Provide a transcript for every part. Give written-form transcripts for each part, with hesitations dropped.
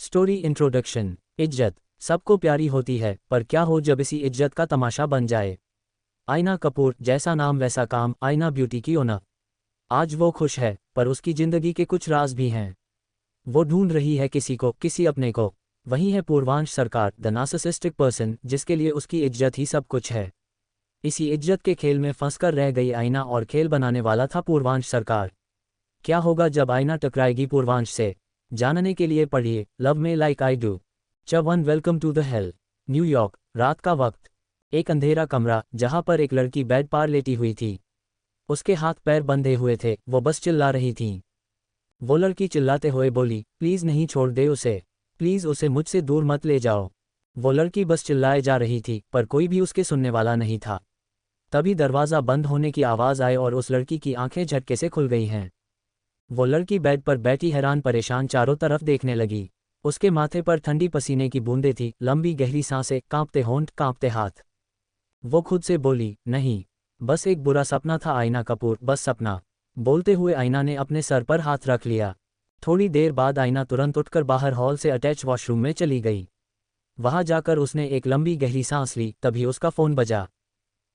Story introduction. इज्जत सबको प्यारी होती है, पर क्या हो जब इसी इज्जत का तमाशा बन जाए। आयना कपूर, जैसा नाम वैसा काम, आयना ब्यूटी की ओनर। आज वो खुश है, पर उसकी जिंदगी के कुछ राज भी हैं। वो ढूंढ रही है किसी को, किसी अपने को। वही है पूर्वांश सरकार, द नार्सिसिस्टिक पर्सन, जिसके लिए उसकी इज्जत ही सब कुछ है। इसी इज्जत के खेल में फंसकर रह गई आयना, और खेल बनाने वाला था पूर्वांश सरकार। क्या होगा जब आयना टकराएगी पूर्वांश से, जानने के लिए पढ़िए लव में लाइक आई डू। च1 welcome to the hell. New York, रात का वक्त। एक अंधेरा कमरा, जहां पर एक लड़की बेड पार लेटी हुई थी। उसके हाथ पैर बंधे हुए थे, वो बस चिल्ला रही थी। वो लड़की चिल्लाते हुए बोली, प्लीज नहीं छोड़ दे उसे, प्लीज उसे मुझसे दूर मत ले जाओ। वो लड़की बस चिल्लाए जा रही थी, पर कोई भी उसके सुनने वाला नहीं था। तभी दरवाज़ा बंद होने की आवाज़ आई और उस लड़की की आंखें झटके से खुल गई हैं। वो लड़की बेड पर बैठी हैरान परेशान चारों तरफ देखने लगी। उसके माथे पर ठंडी पसीने की बूंदें थी, लंबी गहरी सांसें, कांपते होंठ, कांपते हाथ। वो खुद से बोली, नहीं, बस एक बुरा सपना था आयना कपूर, बस सपना। बोलते हुए आयना ने अपने सर पर हाथ रख लिया। थोड़ी देर बाद आयना तुरंत उठकर बाहर हॉल से अटैच वॉशरूम में चली गई। वहां जाकर उसने एक लंबी गहरी सांस ली, तभी उसका फ़ोन बजा।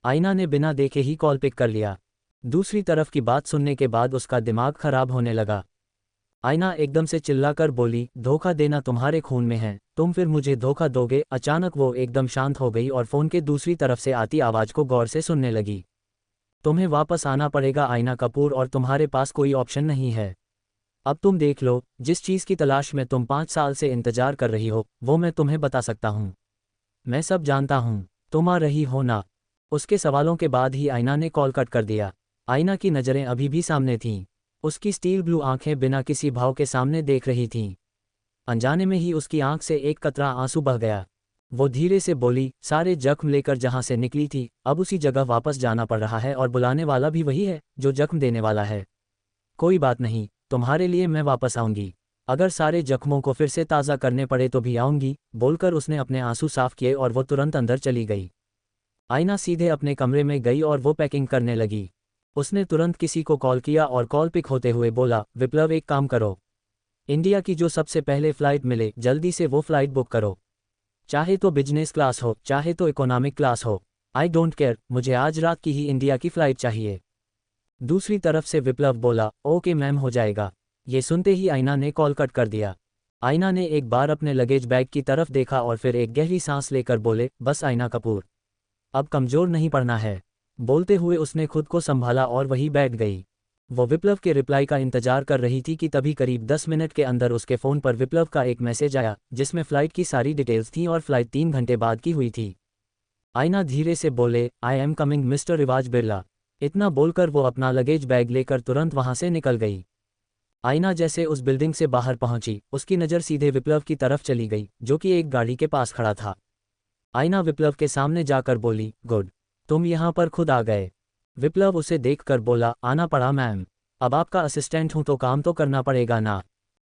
आयना ने बिना देखे ही कॉल पिक कर लिया। दूसरी तरफ की बात सुनने के बाद उसका दिमाग खराब होने लगा। आयना एकदम से चिल्लाकर बोली, धोखा देना तुम्हारे खून में है, तुम फिर मुझे धोखा दोगे। अचानक वो एकदम शांत हो गई और फ़ोन के दूसरी तरफ से आती आवाज़ को गौर से सुनने लगी। तुम्हें वापस आना पड़ेगा आयना कपूर, और तुम्हारे पास कोई ऑप्शन नहीं है। अब तुम देख लो, जिस चीज़ की तलाश में तुम 5 साल से इंतजार कर रही हो, वो मैं तुम्हें बता सकता हूँ। मैं सब जानता हूँ, तुम आ रही हो ना। उसके सवालों के बाद ही आयना ने कॉल कट कर दिया। आयना की नज़रें अभी भी सामने थीं। उसकी स्टील ब्लू आंखें बिना किसी भाव के सामने देख रही थीं। अनजाने में ही उसकी आंख से एक कतरा आंसू बह गया। वो धीरे से बोली, सारे जख्म लेकर जहां से निकली थी, अब उसी जगह वापस जाना पड़ रहा है, और बुलाने वाला भी वही है जो जख्म देने वाला है। कोई बात नहीं, तुम्हारे लिए मैं वापस आऊंगी। अगर सारे जख्मों को फिर से ताज़ा करने पड़े तो भी आऊंगी। बोलकर उसने अपने आंसू साफ किए और वो तुरंत अंदर चली गई। आयना सीधे अपने कमरे में गई और वो पैकिंग करने लगी। उसने तुरंत किसी को कॉल किया और कॉल पिक होते हुए बोला, विप्लव एक काम करो, इंडिया की जो सबसे पहले फ़्लाइट मिले जल्दी से वो फ़्लाइट बुक करो। चाहे तो बिजनेस क्लास हो, चाहे तो इकोनॉमिक क्लास हो, आई डोंट केयर, मुझे आज रात की ही इंडिया की फ़्लाइट चाहिए। दूसरी तरफ से विप्लव बोला, ओके मैम, हो जाएगा। ये सुनते ही आयना ने कॉल कट कर दिया। आयना ने एक बार अपने लगेज बैग की तरफ देखा और फिर एक गहरी सांस लेकर बोले, बस आयना कपूर, अब कमज़ोर नहीं पड़ना है। बोलते हुए उसने खुद को संभाला और वहीं बैठ गई। वो विप्लव के रिप्लाई का इंतजार कर रही थी कि तभी करीब 10 मिनट के अंदर उसके फ़ोन पर विप्लव का एक मैसेज आया, जिसमें फ़्लाइट की सारी डिटेल्स थीं और फ़्लाइट 3 घंटे बाद की हुई थी। आयना धीरे से बोले, आई एम कमिंग मिस्टर रिवाज बिरला। इतना बोलकर वो अपना लगेज बैग लेकर तुरंत वहां से निकल गई। आयना जैसे उस बिल्डिंग से बाहर पहुंची, उसकी नज़र सीधे विप्लव की तरफ चली गई, जो कि एक गाड़ी के पास खड़ा था। आयना विप्लव के सामने जाकर बोली, गुड, तुम यहाँ पर खुद आ गए। विप्लव उसे देखकर बोला, आना पड़ा मैम, अब आपका असिस्टेंट हूं तो काम तो करना पड़ेगा ना।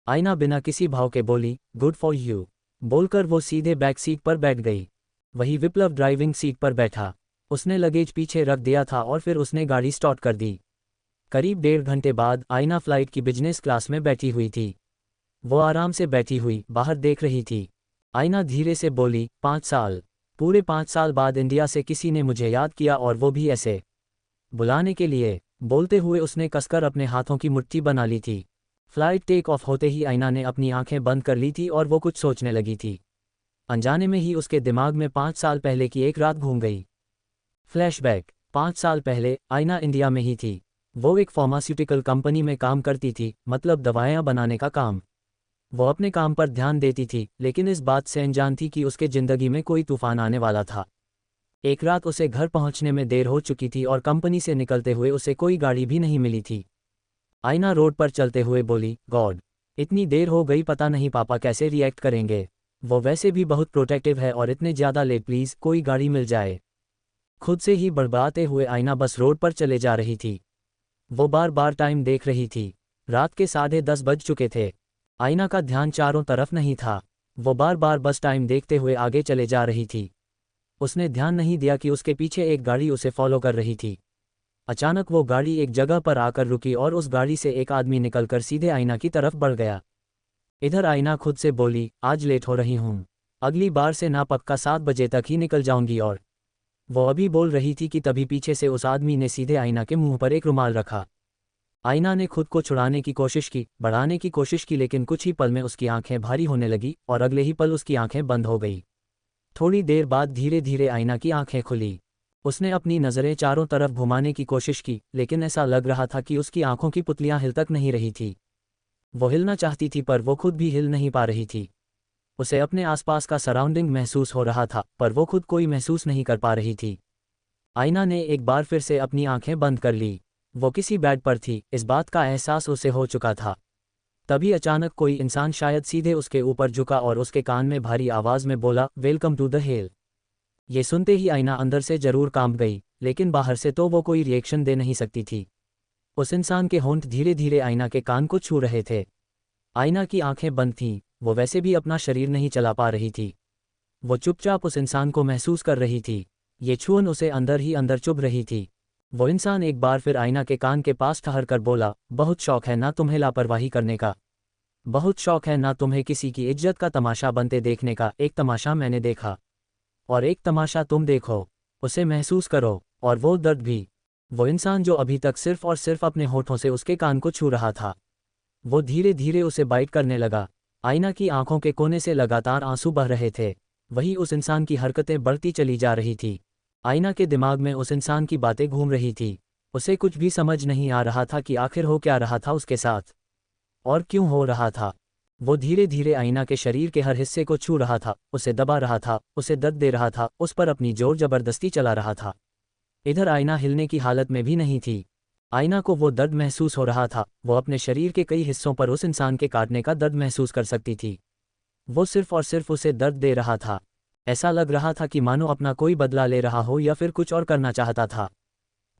आयना बिना किसी भाव के बोली, गुड फॉर यू। बोलकर वो सीधे बैक सीट पर बैठ गई। वही विप्लव ड्राइविंग सीट पर बैठा। उसने लगेज पीछे रख दिया था और फिर उसने गाड़ी स्टार्ट कर दी। करीब 1.5 घंटे बाद आयना फ्लाइट की बिजनेस क्लास में बैठी हुई थी। वो आराम से बैठी हुई बाहर देख रही थी। आयना धीरे से बोली, 5 साल, पूरे 5 साल बाद इंडिया से किसी ने मुझे याद किया, और वो भी ऐसे बुलाने के लिए। बोलते हुए उसने कसकर अपने हाथों की मुट्ठी बना ली थी। फ्लाइट टेक ऑफ होते ही आयना ने अपनी आंखें बंद कर ली थी और वो कुछ सोचने लगी थी। अनजाने में ही उसके दिमाग में 5 साल पहले की एक रात घूम गई। फ्लैशबैक। 5 साल पहले आयना इंडिया में ही थी। वो एक फार्मास्यूटिकल कंपनी में काम करती थी, मतलब दवाएं बनाने का काम। वो अपने काम पर ध्यान देती थी, लेकिन इस बात से अनजान थी कि उसके ज़िंदगी में कोई तूफान आने वाला था। एक रात उसे घर पहुंचने में देर हो चुकी थी और कंपनी से निकलते हुए उसे कोई गाड़ी भी नहीं मिली थी। आयना रोड पर चलते हुए बोली, गॉड, इतनी देर हो गई, पता नहीं पापा कैसे रिएक्ट करेंगे। वो वैसे भी बहुत प्रोटेक्टिव है, और इतने ज़्यादा लेट, प्लीज़ कोई गाड़ी मिल जाए। खुद से ही बड़बड़ाते हुए आयना बस रोड पर चले जा रही थी। वो बार बार टाइम देख रही थी। रात के 10:30 बज चुके थे। आयना का ध्यान चारों तरफ नहीं था। वो बार बार बस टाइम देखते हुए आगे चले जा रही थी। उसने ध्यान नहीं दिया कि उसके पीछे एक गाड़ी उसे फॉलो कर रही थी। अचानक वो गाड़ी एक जगह पर आकर रुकी और उस गाड़ी से एक आदमी निकलकर सीधे आयना की तरफ बढ़ गया। इधर आईना खुद से बोली, आज लेट हो रही हूँ, अगली बार से ना पक्का 7 बजे तक ही निकल जाऊंगी। और वो अभी बोल रही थी कि तभी पीछे से उस आदमी ने सीधे आईना के मुंह पर एक रुमाल रखा। आईना ने खुद को छुड़ाने की कोशिश की, बढ़ाने की कोशिश की, लेकिन कुछ ही पल में उसकी आंखें भारी होने लगी और अगले ही पल उसकी आंखें बंद हो गई। थोड़ी देर बाद धीरे धीरे आईना की आंखें खुली। उसने अपनी नज़रें चारों तरफ घुमाने की कोशिश की, लेकिन ऐसा लग रहा था कि उसकी आंखों की पुतलियां हिल तक नहीं रही थी। वो हिलना चाहती थी पर वो खुद भी हिल नहीं पा रही थी। उसे अपने आसपास का सराउंडिंग महसूस हो रहा था पर वो खुद कोई महसूस नहीं कर पा रही थी। आईना ने एक बार फिर से अपनी आंखें बंद कर ली। वो किसी बेड पर थी, इस बात का एहसास उसे हो चुका था। तभी अचानक कोई इंसान शायद सीधे उसके ऊपर झुका और उसके कान में भारी आवाज़ में बोला, वेलकम टू द हेल। ये सुनते ही आईना अंदर से जरूर कांप गई, लेकिन बाहर से तो वो कोई रिएक्शन दे नहीं सकती थी। उस इंसान के होंठ धीरे धीरे आईना के कान को छू रहे थे। आईना की आंखें बंद थीं, वो वैसे भी अपना शरीर नहीं चला पा रही थी। वो चुपचाप उस इंसान को महसूस कर रही थी। ये छून उसे अंदर ही अंदर चुभ रही थी। वो इंसान एक बार फिर आईना के कान के पास ठहर कर बोला, बहुत शौक है ना तुम्हें लापरवाही करने का, बहुत शौक है ना तुम्हें किसी की इज्जत का तमाशा बनते देखने का। एक तमाशा मैंने देखा और एक तमाशा तुम देखो, उसे महसूस करो, और वो दर्द भी। वो इंसान जो अभी तक सिर्फ और सिर्फ अपने होठों से उसके कान को छू रहा था, वो धीरे धीरे उसे बाइट करने लगा। आईना की आंखों के कोने से लगातार आंसू बह रहे थे। वही उस इंसान की हरकतें बढ़ती चली जा रही थी। आईना के दिमाग में उस इंसान की बातें घूम रही थी। उसे कुछ भी समझ नहीं आ रहा था कि आखिर हो क्या रहा था उसके साथ और क्यों हो रहा था। वो धीरे धीरे आईना के शरीर के हर हिस्से को छू रहा था, उसे दबा रहा था, उसे दर्द दे रहा था, उस पर अपनी जोर जबरदस्ती चला रहा था। इधर आईना हिलने की हालत में भी नहीं थी। आईना को वो दर्द महसूस हो रहा था। वो अपने शरीर के कई हिस्सों पर उस इंसान के काटने का दर्द महसूस कर सकती थी। वो सिर्फ और सिर्फ उसे दर्द दे रहा था। ऐसा लग रहा था कि मानो अपना कोई बदला ले रहा हो या फिर कुछ और करना चाहता था।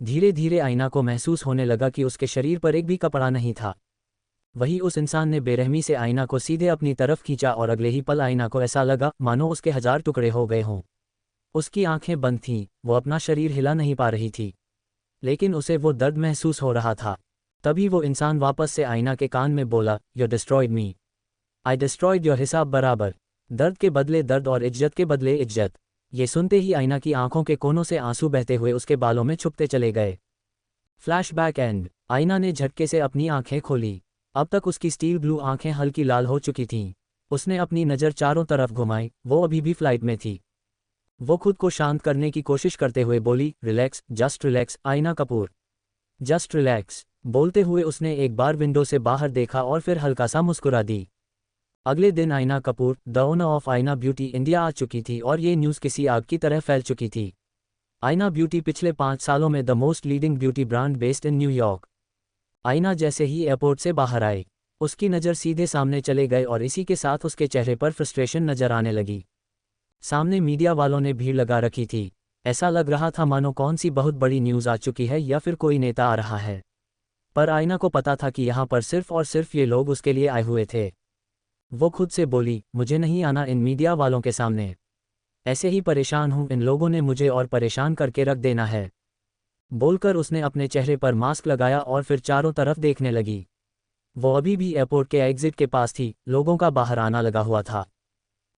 धीरे धीरे आईना को महसूस होने लगा कि उसके शरीर पर एक भी कपड़ा नहीं था। वही उस इंसान ने बेरहमी से आईना को सीधे अपनी तरफ खींचा और अगले ही पल आईना को ऐसा लगा मानो उसके 1000 टुकड़े हो गए हों। उसकी आंखें बंद थीं, वो अपना शरीर हिला नहीं पा रही थी, लेकिन उसे वो दर्द महसूस हो रहा था। तभी वो इंसान वापस से आईना के कान में बोला, you destroyed me, I destroyed your. हिसाब बराबर, दर्द के बदले दर्द और इज्जत के बदले इज्जत। ये सुनते ही आईना की आंखों के कोनों से आंसू बहते हुए उसके बालों में छुपते चले गए। Flashback and. आईना ने झटके से अपनी आंखें खोली। अब तक उसकी स्टील ब्लू आंखें हल्की लाल हो चुकी थीं। उसने अपनी नज़र चारों तरफ घुमाई, वो अभी भी फ्लाइट में थी। वो खुद को शांत करने की कोशिश करते हुए बोली, रिलैक्स, जस्ट रिलैक्स आईना कपूर, जस्ट रिलैक्स। बोलते हुए उसने एक बार विंडो से बाहर देखा और फिर हल्का सा मुस्कुरा दी। अगले दिन आईना कपूर, द ओनर ऑफ आईना ब्यूटी इंडिया, आ चुकी थी और ये न्यूज़ किसी आग की तरह फैल चुकी थी। आईना ब्यूटी पिछले 5 सालों में the most leading beauty brand based in New York. आईना जैसे ही एयरपोर्ट से बाहर आई, उसकी नज़र सीधे सामने चले गए और इसी के साथ उसके चेहरे पर फ्रस्ट्रेशन नजर आने लगी। सामने मीडिया वालों ने भीड़ लगा रखी थी। ऐसा लग रहा था मानो कौन सी बहुत बड़ी न्यूज़ आ चुकी है या फिर कोई नेता आ रहा है। पर आईना को पता था कि यहाँ पर सिर्फ और सिर्फ ये लोग उसके लिए आए हुए थे। वो खुद से बोली, मुझे नहीं आना इन मीडिया वालों के सामने। ऐसे ही परेशान हूँ, इन लोगों ने मुझे और परेशान करके रख देना है। बोलकर उसने अपने चेहरे पर मास्क लगाया और फिर चारों तरफ देखने लगी। वो अभी भी एयरपोर्ट के एग्जिट के पास थी, लोगों का बाहर आना लगा हुआ था।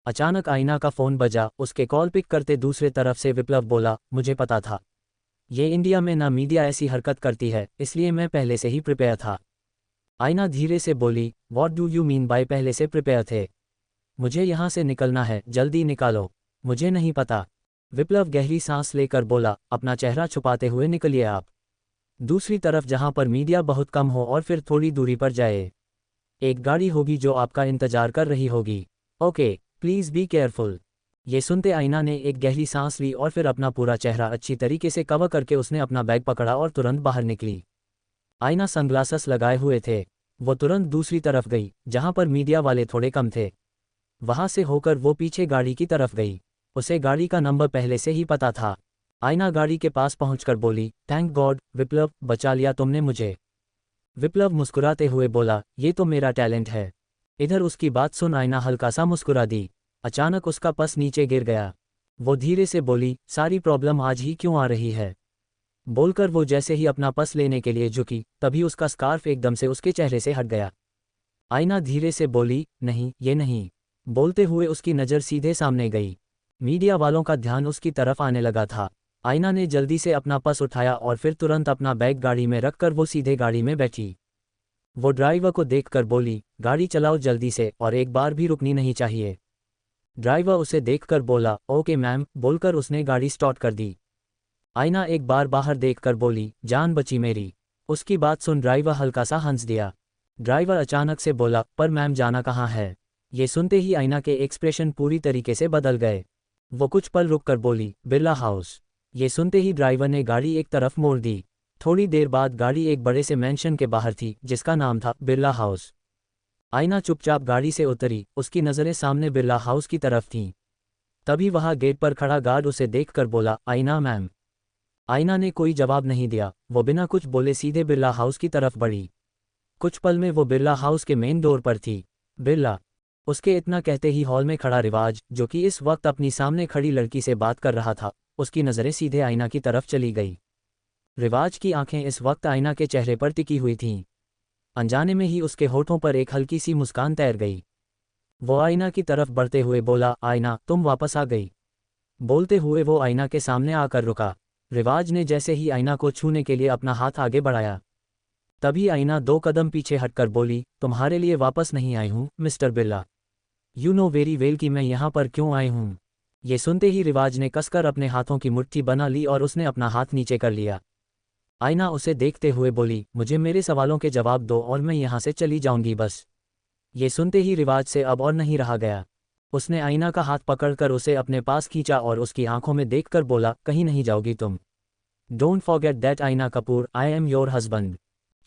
अचानक आईना का फ़ोन बजा। उसके कॉल पिक करते दूसरे तरफ से विप्लव बोला, मुझे पता था ये इंडिया में ना मीडिया ऐसी हरकत करती है, इसलिए मैं पहले से ही प्रिपेयर था। आईना धीरे से बोली, what do you mean by पहले से प्रिपेयर थे? मुझे यहाँ से निकलना है, जल्दी निकालो। मुझे नहीं पता। विप्लव गहरी सांस लेकर बोला, अपना चेहरा छुपाते हुए निकलिए आप। दूसरी तरफ जहाँ पर मीडिया बहुत कम हो और फिर थोड़ी दूरी पर जाए। एक गाड़ी होगी जो आपका इंतजार कर रही होगी। Okay, please be careful. ये सुनते आईना ने एक गहरी सांस ली और फिर अपना पूरा चेहरा अच्छी तरीके से कवर करके उसने अपना बैग पकड़ा और तुरंत बाहर निकली। आईना सनग्लासेस लगाए हुए थे। वो तुरंत दूसरी तरफ गई जहां पर मीडिया वाले थोड़े कम थे। वहां से होकर वो पीछे गाड़ी की तरफ गई। उसे गाड़ी का नंबर पहले से ही पता था। आईना गाड़ी के पास पहुंचकर बोली, थैंक गॉड विप्लव, बचा लिया तुमने मुझे। विप्लव मुस्कुराते हुए बोला, ये तो मेरा टैलेंट है। इधर उसकी बात सुन आईना हल्का सा मुस्कुरा दी। अचानक उसका पस नीचे गिर गया। वो धीरे से बोली, सारी प्रॉब्लम आज ही क्यों आ रही है? बोलकर वो जैसे ही अपना पस लेने के लिए झुकी, तभी उसका स्कार्फ एकदम से उसके चेहरे से हट गया। आईना धीरे से बोली, नहीं ये नहीं। बोलते हुए उसकी नज़र सीधे सामने गई। मीडिया वालों का ध्यान उसकी तरफ आने लगा था। आईना ने जल्दी से अपना पर्स उठाया और फिर तुरंत अपना बैग गाड़ी में रखकर वो सीधे गाड़ी में बैठी। वो ड्राइवर को देखकर बोली, गाड़ी चलाओ जल्दी से और एक बार भी रुकनी नहीं चाहिए। ड्राइवर उसे देखकर बोला, ओके मैम, बोलकर उसने गाड़ी स्टार्ट कर दी। आईना एक बार बाहर देखकर बोली, जान बची मेरी। उसकी बात सुन ड्राइवर हल्का सा हंस दिया। ड्राइवर अचानक से बोला, पर मैम जाना कहाँ है? ये सुनते ही आईना के एक्सप्रेशन पूरी तरीके से बदल गए। वो कुछ पल रुककर बोली, बिरला हाउस। ये सुनते ही ड्राइवर ने गाड़ी एक तरफ मोड़ दी। थोड़ी देर बाद गाड़ी एक बड़े से मैंशन के बाहर थी जिसका नाम था बिरला हाउस। आईना चुपचाप गाड़ी से उतरी, उसकी नज़रें सामने बिरला हाउस की तरफ थीं। तभी वहाँ गेट पर खड़ा गार्ड उसे देखकर बोला, आईना मैम। आईना ने कोई जवाब नहीं दिया। वो बिना कुछ बोले सीधे बिरला हाउस की तरफ बढ़ी। कुछ पल में वो बिरला हाउस के मेन डोर पर थी। बिरला। उसके इतना कहते ही हॉल में खड़ा रिवाज, जो कि इस वक्त अपनी सामने खड़ी लड़की से बात कर रहा था, उसकी नज़रें सीधे आईना की तरफ चली गई। रिवाज की आंखें इस वक्त आईना के चेहरे पर टिकी हुई थीं। अनजाने में ही उसके होठों पर एक हल्की सी मुस्कान तैर गई। वो आईना की तरफ बढ़ते हुए बोला, आईना तुम वापस आ गई। बोलते हुए वो आईना के सामने आकर रुका। रिवाज ने जैसे ही आईना को छूने के लिए अपना हाथ आगे बढ़ाया, तभी आईना 2 कदम पीछे हटकर बोली, तुम्हारे लिए वापस नहीं आई हूँ mister Birla. You know very well कि मैं यहाँ पर क्यों आई हूँ। ये सुनते ही रिवाज ने कसकर अपने हाथों की मुट्ठी बना ली और उसने अपना हाथ नीचे कर लिया। आईना उसे देखते हुए बोली, मुझे मेरे सवालों के जवाब दो और मैं यहाँ से चली जाऊंगी बस। ये सुनते ही रिवाज से अब और नहीं रहा गया। उसने आईना का हाथ पकड़कर उसे अपने पास खींचा और उसकी आंखों में देखकर बोला, कहीं नहीं जाओगी तुम। Don't forget that Aaina Kapoor, I am your husband.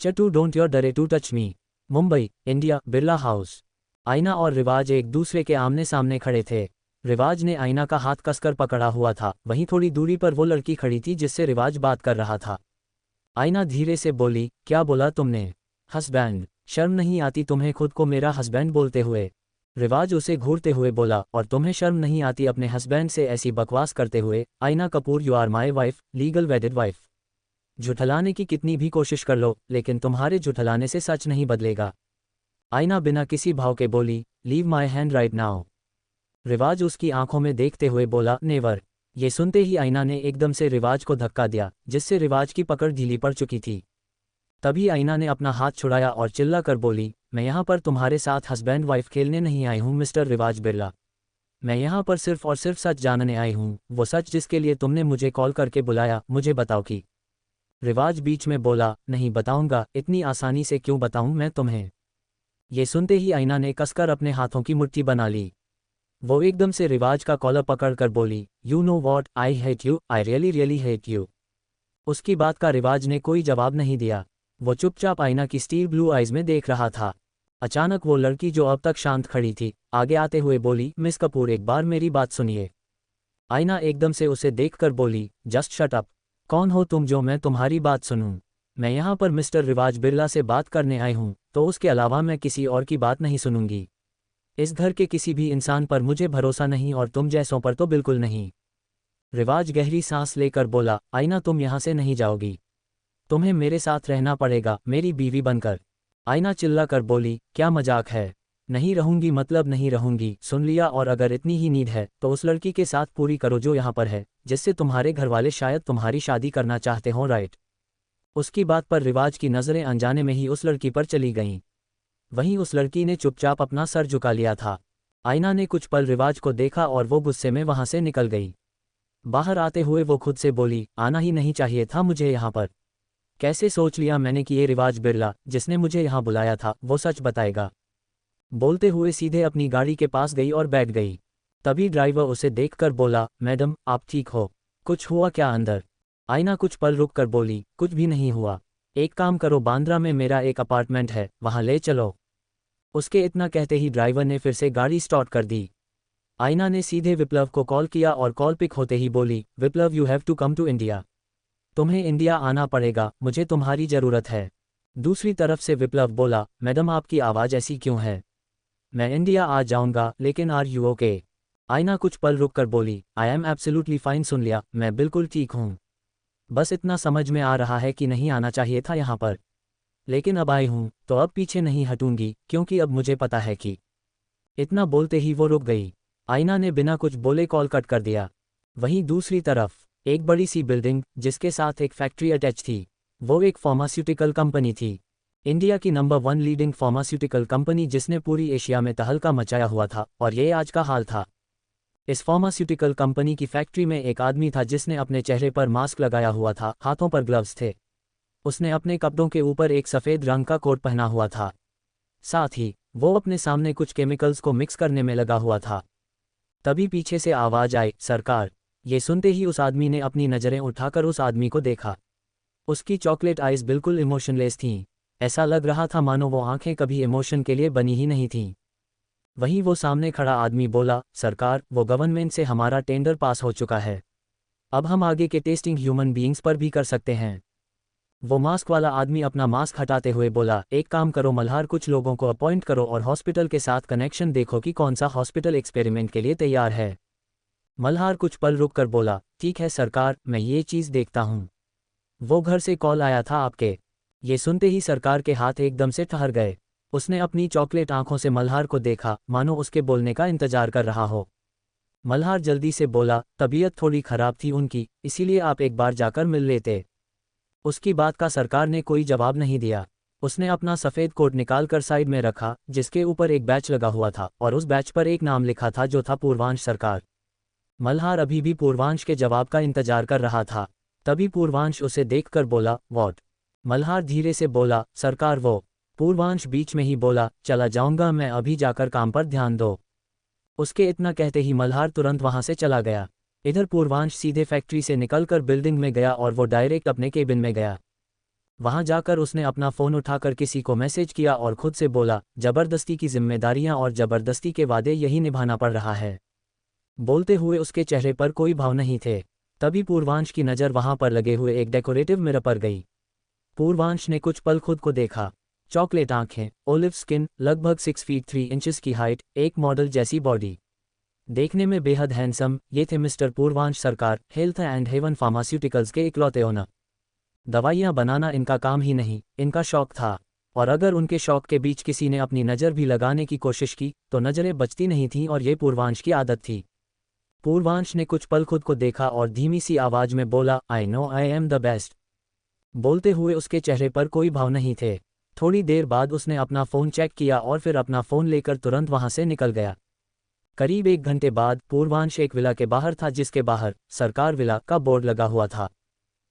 चटू don't your dare to touch me. Mumbai, India, Birla House. Aaina और रिवाज एक दूसरे के आमने सामने खड़े थे। रिवाज ने आईना का हाथ कसकर पकड़ा हुआ था, वहीं थोड़ी दूरी पर वो लड़की खड़ी थी जिससे रिवाज बात कर रहा था। आईना धीरे से बोली, क्या बोला तुमने? हस्बैंड? शर्म नहीं आती तुम्हें खुद को मेरा हस्बैंड बोलते हुए? रिवाज उसे घूरते हुए बोला, और तुम्हें शर्म नहीं आती अपने हस्बैंड से ऐसी बकवास करते हुए? Aaina Kapoor, you are my wife, legal wedded wife. झुठलाने की कितनी भी कोशिश कर लो, लेकिन तुम्हारे झुठलाने से सच नहीं बदलेगा। आईना बिना किसी भाव के बोली, leave my hand right now. रिवाज उसकी आंखों में देखते हुए बोला, नेवर। ये सुनते ही आईना ने एकदम से रिवाज को धक्का दिया, जिससे रिवाज की पकड़ ढीली पड़ चुकी थी। तभी आईना ने अपना हाथ छुड़ाया और चिल्ला कर बोली, मैं यहाँ पर तुम्हारे साथ हस्बैंड वाइफ खेलने नहीं आई हूँ मिस्टर रिवाज बिरला। मैं यहाँ पर सिर्फ और सिर्फ सच जानने आई हूँ, वो सच जिसके लिए तुमने मुझे कॉल करके बुलाया, मुझे बताओ कि। रिवाज बीच में बोला, नहीं बताऊंगा, इतनी आसानी से क्यों बताऊं मैं तुम्हें। ये सुनते ही आईना ने कसकर अपने हाथों की मुट्ठी बना ली। वो एकदम से रिवाज का कॉलर पकड़कर बोली, you know what, I hate you, I really really hate you. उसकी बात का रिवाज ने कोई जवाब नहीं दिया। वो चुपचाप आईना की स्टील ब्लू आइज में देख रहा था। अचानक वो लड़की जो अब तक शांत खड़ी थी, आगे आते हुए बोली, मिस कपूर एक बार मेरी बात सुनिए। आईना एकदम से उसे देखकर बोली, जस्ट शट अप। कौन हो तुम जो मैं तुम्हारी बात सुनूं? मैं यहाँ पर मिस्टर रिवाज बिरला से बात करने आई हूँ, तो उसके अलावा मैं किसी और की बात नहीं सुनूंगी। इस घर के किसी भी इंसान पर मुझे भरोसा नहीं और तुम जैसों पर तो बिल्कुल नहीं। रिवाज गहरी सांस लेकर बोला, आईना तुम यहाँ से नहीं जाओगी। तुम्हें मेरे साथ रहना पड़ेगा, मेरी बीवी बनकर। आईना चिल्ला कर बोली, क्या मजाक है? नहीं रहूंगी मतलब नहीं रहूंगी, सुन लिया। और अगर इतनी ही नीड है तो उस लड़की के साथ पूरी करो जो यहाँ पर है, जिससे तुम्हारे घरवाले शायद तुम्हारी शादी करना चाहते हों, राइट? उसकी बात पर रिवाज की नज़रें अनजाने में ही उस लड़की पर चली गईं। वहीं उस लड़की ने चुपचाप अपना सर झुका लिया था। आईना ने कुछ पल रिवाज को देखा और वो गुस्से में वहां से निकल गई। बाहर आते हुए वो खुद से बोली, आना ही नहीं चाहिए था मुझे यहाँ पर। कैसे सोच लिया मैंने कि ये रिवाज बिरला, जिसने मुझे यहाँ बुलाया था, वो सच बताएगा। बोलते हुए सीधे अपनी गाड़ी के पास गई और बैठ गई। तभी ड्राइवर उसे देखकर बोला, मैडम आप ठीक हो? कुछ हुआ क्या अंदर? आईना कुछ पल रुक कर बोली, कुछ भी नहीं हुआ। एक काम करो, बांद्रा में मेरा एक अपार्टमेंट है, वहां ले चलो। उसके इतना कहते ही ड्राइवर ने फिर से गाड़ी स्टार्ट कर दी। आईना ने सीधे विप्लव को कॉल किया और कॉल पिक होते ही बोली, Viplav you have to come to India. तुम्हें इंडिया आना पड़ेगा, मुझे तुम्हारी ज़रूरत है। दूसरी तरफ से विप्लव बोला, मैडम आपकी आवाज़ ऐसी क्यों है? मैं इंडिया आ जाऊंगा, लेकिन आर यू ओके? आईना कुछ पल रुक कर बोली, आई एम एब्सोल्युटली फाइन। सुन लिया, मैं बिल्कुल ठीक हूँ। बस इतना समझ में आ रहा है कि नहीं आना चाहिए था यहाँ पर। लेकिन अब आई हूँ तो अब पीछे नहीं हटूंगी, क्योंकि अब मुझे पता है कि। इतना बोलते ही वो रुक गई। आईना ने बिना कुछ बोले कॉल कट कर दिया। वहीं दूसरी तरफ एक बड़ी सी बिल्डिंग जिसके साथ एक फैक्ट्री अटैच थी। वो एक फार्मास्यूटिकल कंपनी थी, इंडिया की नंबर 1 लीडिंग फार्मास्यूटिकल कंपनी जिसने पूरी एशिया में तहलका मचाया हुआ था, और ये आज का हाल था। इस फार्मास्यूटिकल कंपनी की फैक्ट्री में एक आदमी था जिसने अपने चेहरे पर मास्क लगाया हुआ था, हाथों पर ग्लव्स थे। उसने अपने कपड़ों के ऊपर एक सफ़ेद रंग का कोट पहना हुआ था। साथ ही वो अपने सामने कुछ केमिकल्स को मिक्स करने में लगा हुआ था। तभी पीछे से आवाज़ आई, सरकार। ये सुनते ही उस आदमी ने अपनी नज़रें उठाकर उस आदमी को देखा। उसकी चॉकलेट आइज़ बिल्कुल इमोशनलेस थीं। ऐसा लग रहा था मानो वो आंखें कभी इमोशन के लिए बनी ही नहीं थीं। वहीं वो सामने खड़ा आदमी बोला, सरकार, वो गवर्नमेंट से हमारा टेंडर पास हो चुका है। अब हम आगे के टेस्टिंग ह्यूमन बीइंग्स पर भी कर सकते हैं। वो मास्क वाला आदमी अपना मास्क हटाते हुए बोला, एक काम करो मल्हार, कुछ लोगों को अपॉइंट करो और हॉस्पिटल के साथ कनेक्शन देखो कि कौन सा हॉस्पिटल एक्सपेरिमेंट के लिए तैयार है। मल्हार कुछ पल रुक कर बोला, ठीक है सरकार, मैं ये चीज़ देखता हूँ। वो घर से कॉल आया था आपके। ये सुनते ही सरकार के हाथ एकदम से ठहर गए। उसने अपनी चॉकलेट आंखों से मल्हार को देखा, मानो उसके बोलने का इंतजार कर रहा हो। मल्हार जल्दी से बोला, तबीयत थोड़ी खराब थी उनकी, इसीलिए आप एक बार जाकर मिल लेते। उसकी बात का सरकार ने कोई जवाब नहीं दिया। उसने अपना सफ़ेद कोट निकालकर साइड में रखा, जिसके ऊपर एक बैच लगा हुआ था, और उस बैच पर एक नाम लिखा था जो था पूर्वांश सरकार। मल्हार अभी भी पूर्वांश के जवाब का इंतजार कर रहा था। तभी पूर्वांश उसे देखकर बोला, व्हाट? मल्हार धीरे से बोला, सरकार वो। पूर्वांश बीच में ही बोला, चला जाऊंगा मैं, अभी जाकर काम पर ध्यान दो। उसके इतना कहते ही मल्हार तुरंत वहां से चला गया। इधर पूर्वांश सीधे फैक्ट्री से निकलकर बिल्डिंग में गया और वो डायरेक्ट अपने केबिन में गया। वहां जाकर उसने अपना फ़ोन उठाकर किसी को मैसेज किया और खुद से बोला, ज़बरदस्ती की जिम्मेदारियां और ज़बरदस्ती के वादे यही निभाना पड़ रहा है। बोलते हुए उसके चेहरे पर कोई भाव नहीं थे। तभी पूर्वांश की नज़र वहां पर लगे हुए एक डेकोरेटिव मिरर पर गई। पूर्वांश ने कुछ पल खुद को देखा। चॉकलेट आंखें, ओलिव स्किन, लगभग 6 फीट 3 इंचेस की हाइट, एक मॉडल जैसी बॉडी। देखने में बेहद हैंडसम, ये थे मिस्टर पूर्वांश सरकार, हेल्थ एंड हेवन फार्मास्यूटिकल्स के इकलौते ओनर। दवाइयाँ बनाना इनका काम ही नहीं, इनका शौक था। और अगर उनके शौक के बीच किसी ने अपनी नज़र भी लगाने की कोशिश की तो नज़रें बचती नहीं थीं, और ये पूर्वांश की आदत थी। पूर्वांश ने कुछ पल खुद को देखा और धीमी सी आवाज़ में बोला, I know I am the best. बोलते हुए उसके चेहरे पर कोई भाव नहीं थे। थोड़ी देर बाद उसने अपना फ़ोन चेक किया और फिर अपना फ़ोन लेकर तुरंत वहां से निकल गया। करीब 1 घंटे बाद पूर्वांश एक विला के बाहर था, जिसके बाहर सरकार विला का बोर्ड लगा हुआ था।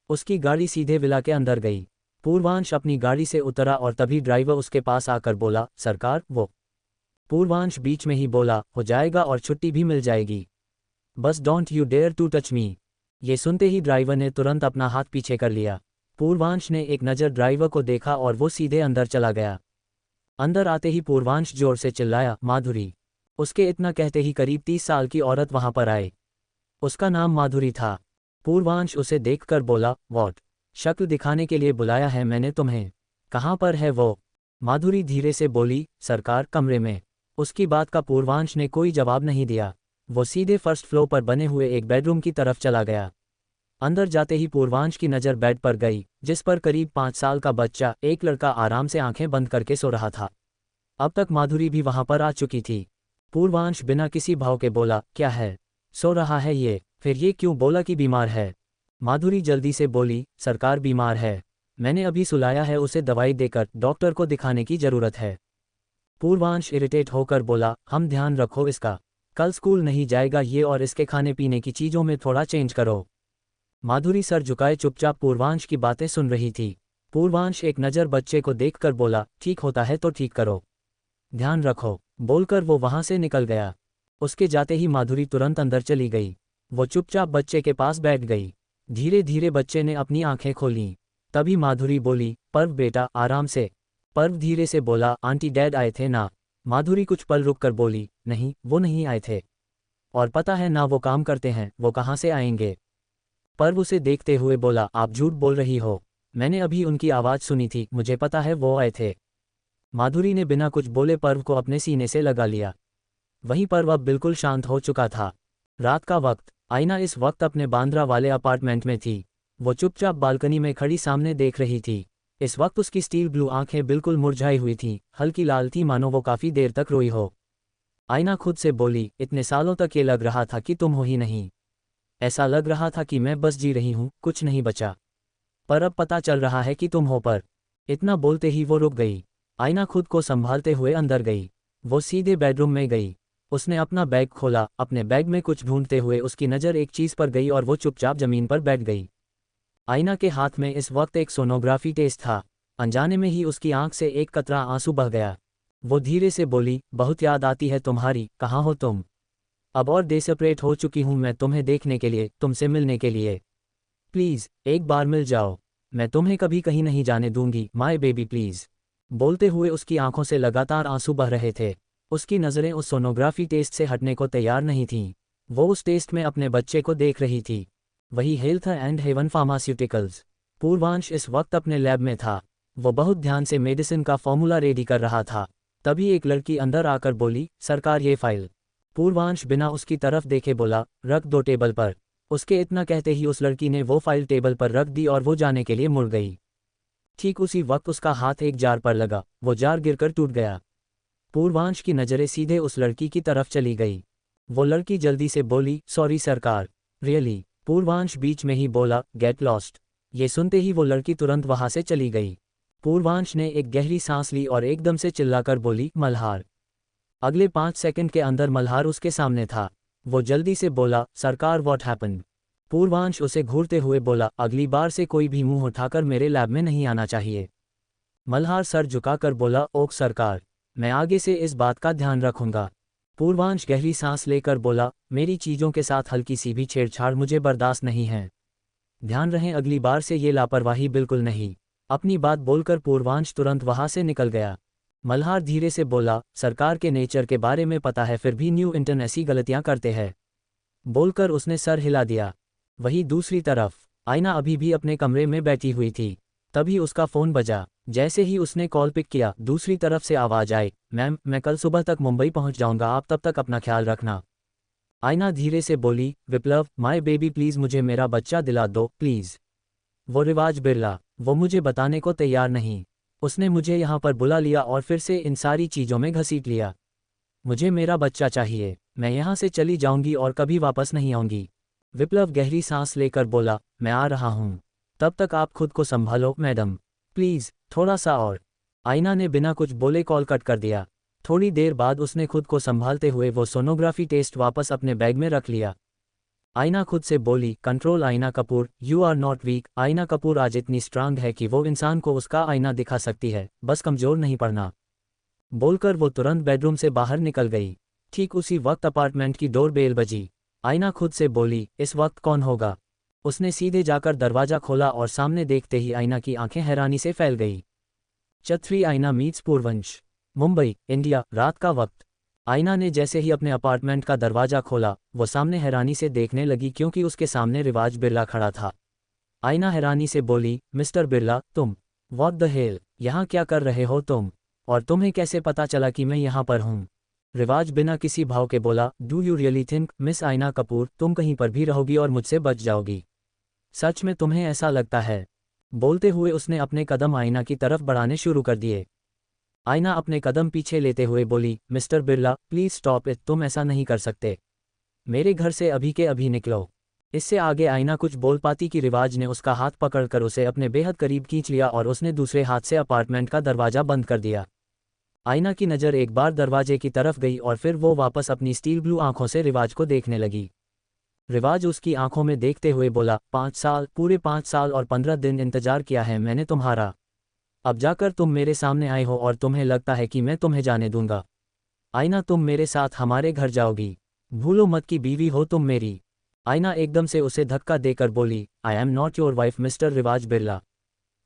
उसकी गाड़ी सीधे विला के अंदर गई। पूर्वांश अपनी गाड़ी से उतरा और तभी ड्राइवर उसके पास आकर बोला, सरकार वो। पूर्वांश बीच में ही बोला, हो जाएगा और छुट्टी भी मिल जाएगी, बस don't you dare to touch me. ये सुनते ही ड्राइवर ने तुरंत अपना हाथ पीछे कर लिया। पूर्वांश ने एक नज़र ड्राइवर को देखा और वो सीधे अंदर चला गया। अंदर आते ही पूर्वांश जोर से चिल्लाया, माधुरी। उसके इतना कहते ही करीब 30 साल की औरत वहां पर आई। उसका नाम माधुरी था। पूर्वांश उसे देखकर बोला, व्हाट? शक्ल दिखाने के लिए बुलाया है मैंने तुम्हें, कहाँ पर है वो? माधुरी धीरे से बोली, सरकार, कमरे में। उसकी बात का पूर्वांश ने कोई जवाब नहीं दिया। वो सीधे फर्स्ट फ्लोर पर बने हुए एक बेडरूम की तरफ चला गया। अंदर जाते ही पूर्वांश की नज़र बेड पर गई, जिस पर करीब 5 साल का बच्चा, एक लड़का, आराम से आंखें बंद करके सो रहा था। अब तक माधुरी भी वहां पर आ चुकी थी। पूर्वांश बिना किसी भाव के बोला, क्या है? सो रहा है ये? फिर ये क्यों बोला कि बीमार है? माधुरी जल्दी से बोली, सरकार बीमार है, मैंने अभी सुलाया है उसे दवाई देकर, डॉक्टर को दिखाने की ज़रूरत है। पूर्वांश इरिटेट होकर बोला, हम ध्यान रखो इसका, कल स्कूल नहीं जाएगा ये, और इसके खाने पीने की चीज़ों में थोड़ा चेंज करो। माधुरी सर झुकाए चुपचाप पूर्वांश की बातें सुन रही थी। पूर्वांश एक नज़र बच्चे को देखकर बोला, ठीक होता है तो ठीक करो, ध्यान रखो, बोलकर वो वहां से निकल गया। उसके जाते ही माधुरी तुरंत अंदर चली गई। वो चुपचाप बच्चे के पास बैठ गई। धीरे धीरे बच्चे ने अपनी आंखें खोलीं। तभी माधुरी बोली, पर्व बेटा, आराम से। पर्व धीरे से बोला, आंटी डैड आए थे ना? माधुरी कुछ पल रुक कर बोली, नहीं, वो नहीं आए थे, और पता है ना वो काम करते हैं, वो कहाँ से आएंगे? पर्व उसे देखते हुए बोला, आप झूठ बोल रही हो, मैंने अभी उनकी आवाज़ सुनी थी, मुझे पता है वो आए थे। माधुरी ने बिना कुछ बोले पर्व को अपने सीने से लगा लिया। वहीं पर्व अब बिल्कुल शांत हो चुका था। रात का वक्त। आईना इस वक्त अपने बांद्रा वाले अपार्टमेंट में थी। वो चुपचाप बालकनी में खड़ी सामने देख रही थी। इस वक्त उसकी स्टील ब्लू आंखें बिल्कुल मुरझाई हुई थीं, हल्की लाल थी मानो वो काफ़ी देर तक रोई हो। आईना खुद से बोली, इतने सालों तक ये लग रहा था कि तुम हो ही नहीं। ऐसा लग रहा था कि मैं बस जी रही हूँ, कुछ नहीं बचा। पर अब पता चल रहा है कि तुम हो। पर इतना बोलते ही वो रुक गई। आईना खुद को संभालते हुए अंदर गई। वो सीधे बेडरूम में गई। उसने अपना बैग खोला, अपने बैग में कुछ ढूंढते हुए उसकी नज़र एक चीज़ पर गई और वो चुपचाप ज़मीन पर बैठ गई। आईना के हाथ में इस वक्त एक सोनोग्राफी टेस्ट था। अनजाने में ही उसकी आंख से एक कतरा आंसू बह गया। वो धीरे से बोली, बहुत याद आती है तुम्हारी, कहाँ हो तुम? अब और डेस्परेट हो चुकी हूँ मैं तुम्हें देखने के लिए, तुमसे मिलने के लिए। प्लीज़ एक बार मिल जाओ। मैं तुम्हें कभी कहीं नहीं जाने दूंगी, माय बेबी प्लीज़। बोलते हुए उसकी आंखों से लगातार आंसू बह रहे थे। उसकी नज़रें उस सोनोग्राफी टेस्ट से हटने को तैयार नहीं थीं। वो उस टेस्ट में अपने बच्चे को देख रही थी। वही health and heaven pharmaceuticals. Purvansh इस वक्त अपने लैब में था। वो बहुत ध्यान से मेडिसिन का फॉर्मूला रेडी कर रहा था। तभी एक लड़की अंदर आकर बोली, सरकार ये फाइल। पूर्वांश बिना उसकी तरफ देखे बोला, रख दो टेबल पर। उसके इतना कहते ही उस लड़की ने वो फाइल टेबल पर रख दी और वो जाने के लिए मुड़ गई। ठीक उसी वक्त उसका हाथ एक जार पर लगा, वो जार गिरकर टूट गया। पूर्वांश की नज़रें सीधे उस लड़की की तरफ चली गई। वो लड़की जल्दी से बोली, सॉरी सरकार। रियली? पूर्वांश बीच में ही बोला, गेट लॉस्ट। ये सुनते ही वो लड़की तुरंत वहां से चली गई। पूर्वांश ने एक गहरी सांस ली और एकदम से चिल्लाकर बोली, मल्हार। अगले 5 सेकंड के अंदर मल्हार उसके सामने था। वो जल्दी से बोला, सरकार व्हाट हैपन्ड? पूर्वांश उसे घूरते हुए बोला, अगली बार से कोई भी मुंह उठाकर मेरे लैब में नहीं आना चाहिए। मल्हार सर झुकाकर बोला, ओक सरकार, मैं आगे से इस बात का ध्यान रखूंगा। पूर्वांश गहरी सांस लेकर बोला, मेरी चीज़ों के साथ हल्की सी भी छेड़छाड़ मुझे बर्दाश्त नहीं है। ध्यान रहे अगली बार से ये लापरवाही बिल्कुल नहीं। अपनी बात बोलकर पूर्वांश तुरंत वहां से निकल गया। मल्हार धीरे से बोला, सरकार के नेचर के बारे में पता है फिर भी न्यू इंटर्न ऐसी गलतियां करते हैं। बोलकर उसने सर हिला दिया। वहीं दूसरी तरफ आईना अभी भी अपने कमरे में बैठी हुई थी। तभी उसका फ़ोन बजा। जैसे ही उसने कॉल पिक किया, दूसरी तरफ से आवाज़ आई, मैम मैं कल सुबह तक मुंबई पहुंच जाऊंगा, आप तब तक अपना ख्याल रखना। आईना धीरे से बोली, विप्लव माय बेबी प्लीज़ मुझे मेरा बच्चा दिला दो प्लीज़। वो रिवाज बिरला, वो मुझे बताने को तैयार नहीं। उसने मुझे यहाँ पर बुला लिया और फिर से इन सारी चीज़ों में घसीट लिया। मुझे मेरा बच्चा चाहिए। मैं यहाँ से चली जाऊंगी और कभी वापस नहीं आऊंगी। विप्लव गहरी सांस लेकर बोला, मैं आ रहा हूँ। तब तक आप खुद को संभालो मैडम, प्लीज़ थोड़ा सा और। आईना ने बिना कुछ बोले कॉल कट कर दिया। थोड़ी देर बाद उसने खुद को संभालते हुए वो सोनोग्राफी टेस्ट वापस अपने बैग में रख लिया। आईना खुद से बोली, control Aaina Kapoor, you are not weak. Aaina Kapoor आज इतनी स्ट्रांग है कि वो इंसान को उसका आईना दिखा सकती है, बस कमज़ोर नहीं पड़ना। बोलकर वो तुरंत बेडरूम से बाहर निकल गई। ठीक उसी वक्त अपार्टमेंट की डोर बेल बजी। आईना खुद से बोली, इस वक्त कौन होगा? उसने सीधे जाकर दरवाज़ा खोला और सामने देखते ही आईना की आंखें हैरानी से फैल गई। चतरी आईना मीट्स पूर्वंश, मुंबई, इंडिया। रात का वक्त। आईना ने जैसे ही अपने अपार्टमेंट का दरवाज़ा खोला, वो सामने हैरानी से देखने लगी क्योंकि उसके सामने रिवाज बिरला खड़ा था। आईना हैरानी से बोली, मिस्टर बिरला, तुम? व्हाट द हेल, यहाँ क्या कर रहे हो तुम? और तुम्हें कैसे पता चला कि मैं यहाँ पर हूँ? रिवाज बिना किसी भाव के बोला, do you really think miss आईना कपूर तुम कहीं पर भी रहोगी और मुझसे बच जाओगी? सच में तुम्हें ऐसा लगता है? बोलते हुए उसने अपने कदम आईना की तरफ बढ़ाने शुरू कर दिए। आईना अपने कदम पीछे लेते हुए बोली, mister Birla please stop it, तुम ऐसा नहीं कर सकते। मेरे घर से अभी के अभी निकलो। इससे आगे आईना कुछ बोल पाती कि रिवाज ने उसका हाथ पकड़कर उसे अपने बेहद करीब खींच लिया और उसने दूसरे हाथ से अपार्टमेंट का दरवाज़ा बंद कर दिया। आईना की नज़र एक बार दरवाजे की तरफ गई और फिर वो वापस अपनी स्टील ब्लू आंखों से रिवाज को देखने लगी। रिवाज उसकी आंखों में देखते हुए बोला, 5 साल, पूरे 5 साल और 15 दिन इंतजार किया है मैंने तुम्हारा। अब जाकर तुम मेरे सामने आए हो और तुम्हें लगता है कि मैं तुम्हें जाने दूंगा? आईना तुम मेरे साथ हमारे घर जाओगी। भूलो मत कि बीवी हो तुम मेरी। आईना एकदम से उसे धक्का देकर बोली, I am not your wife mister रिवाज बिरला।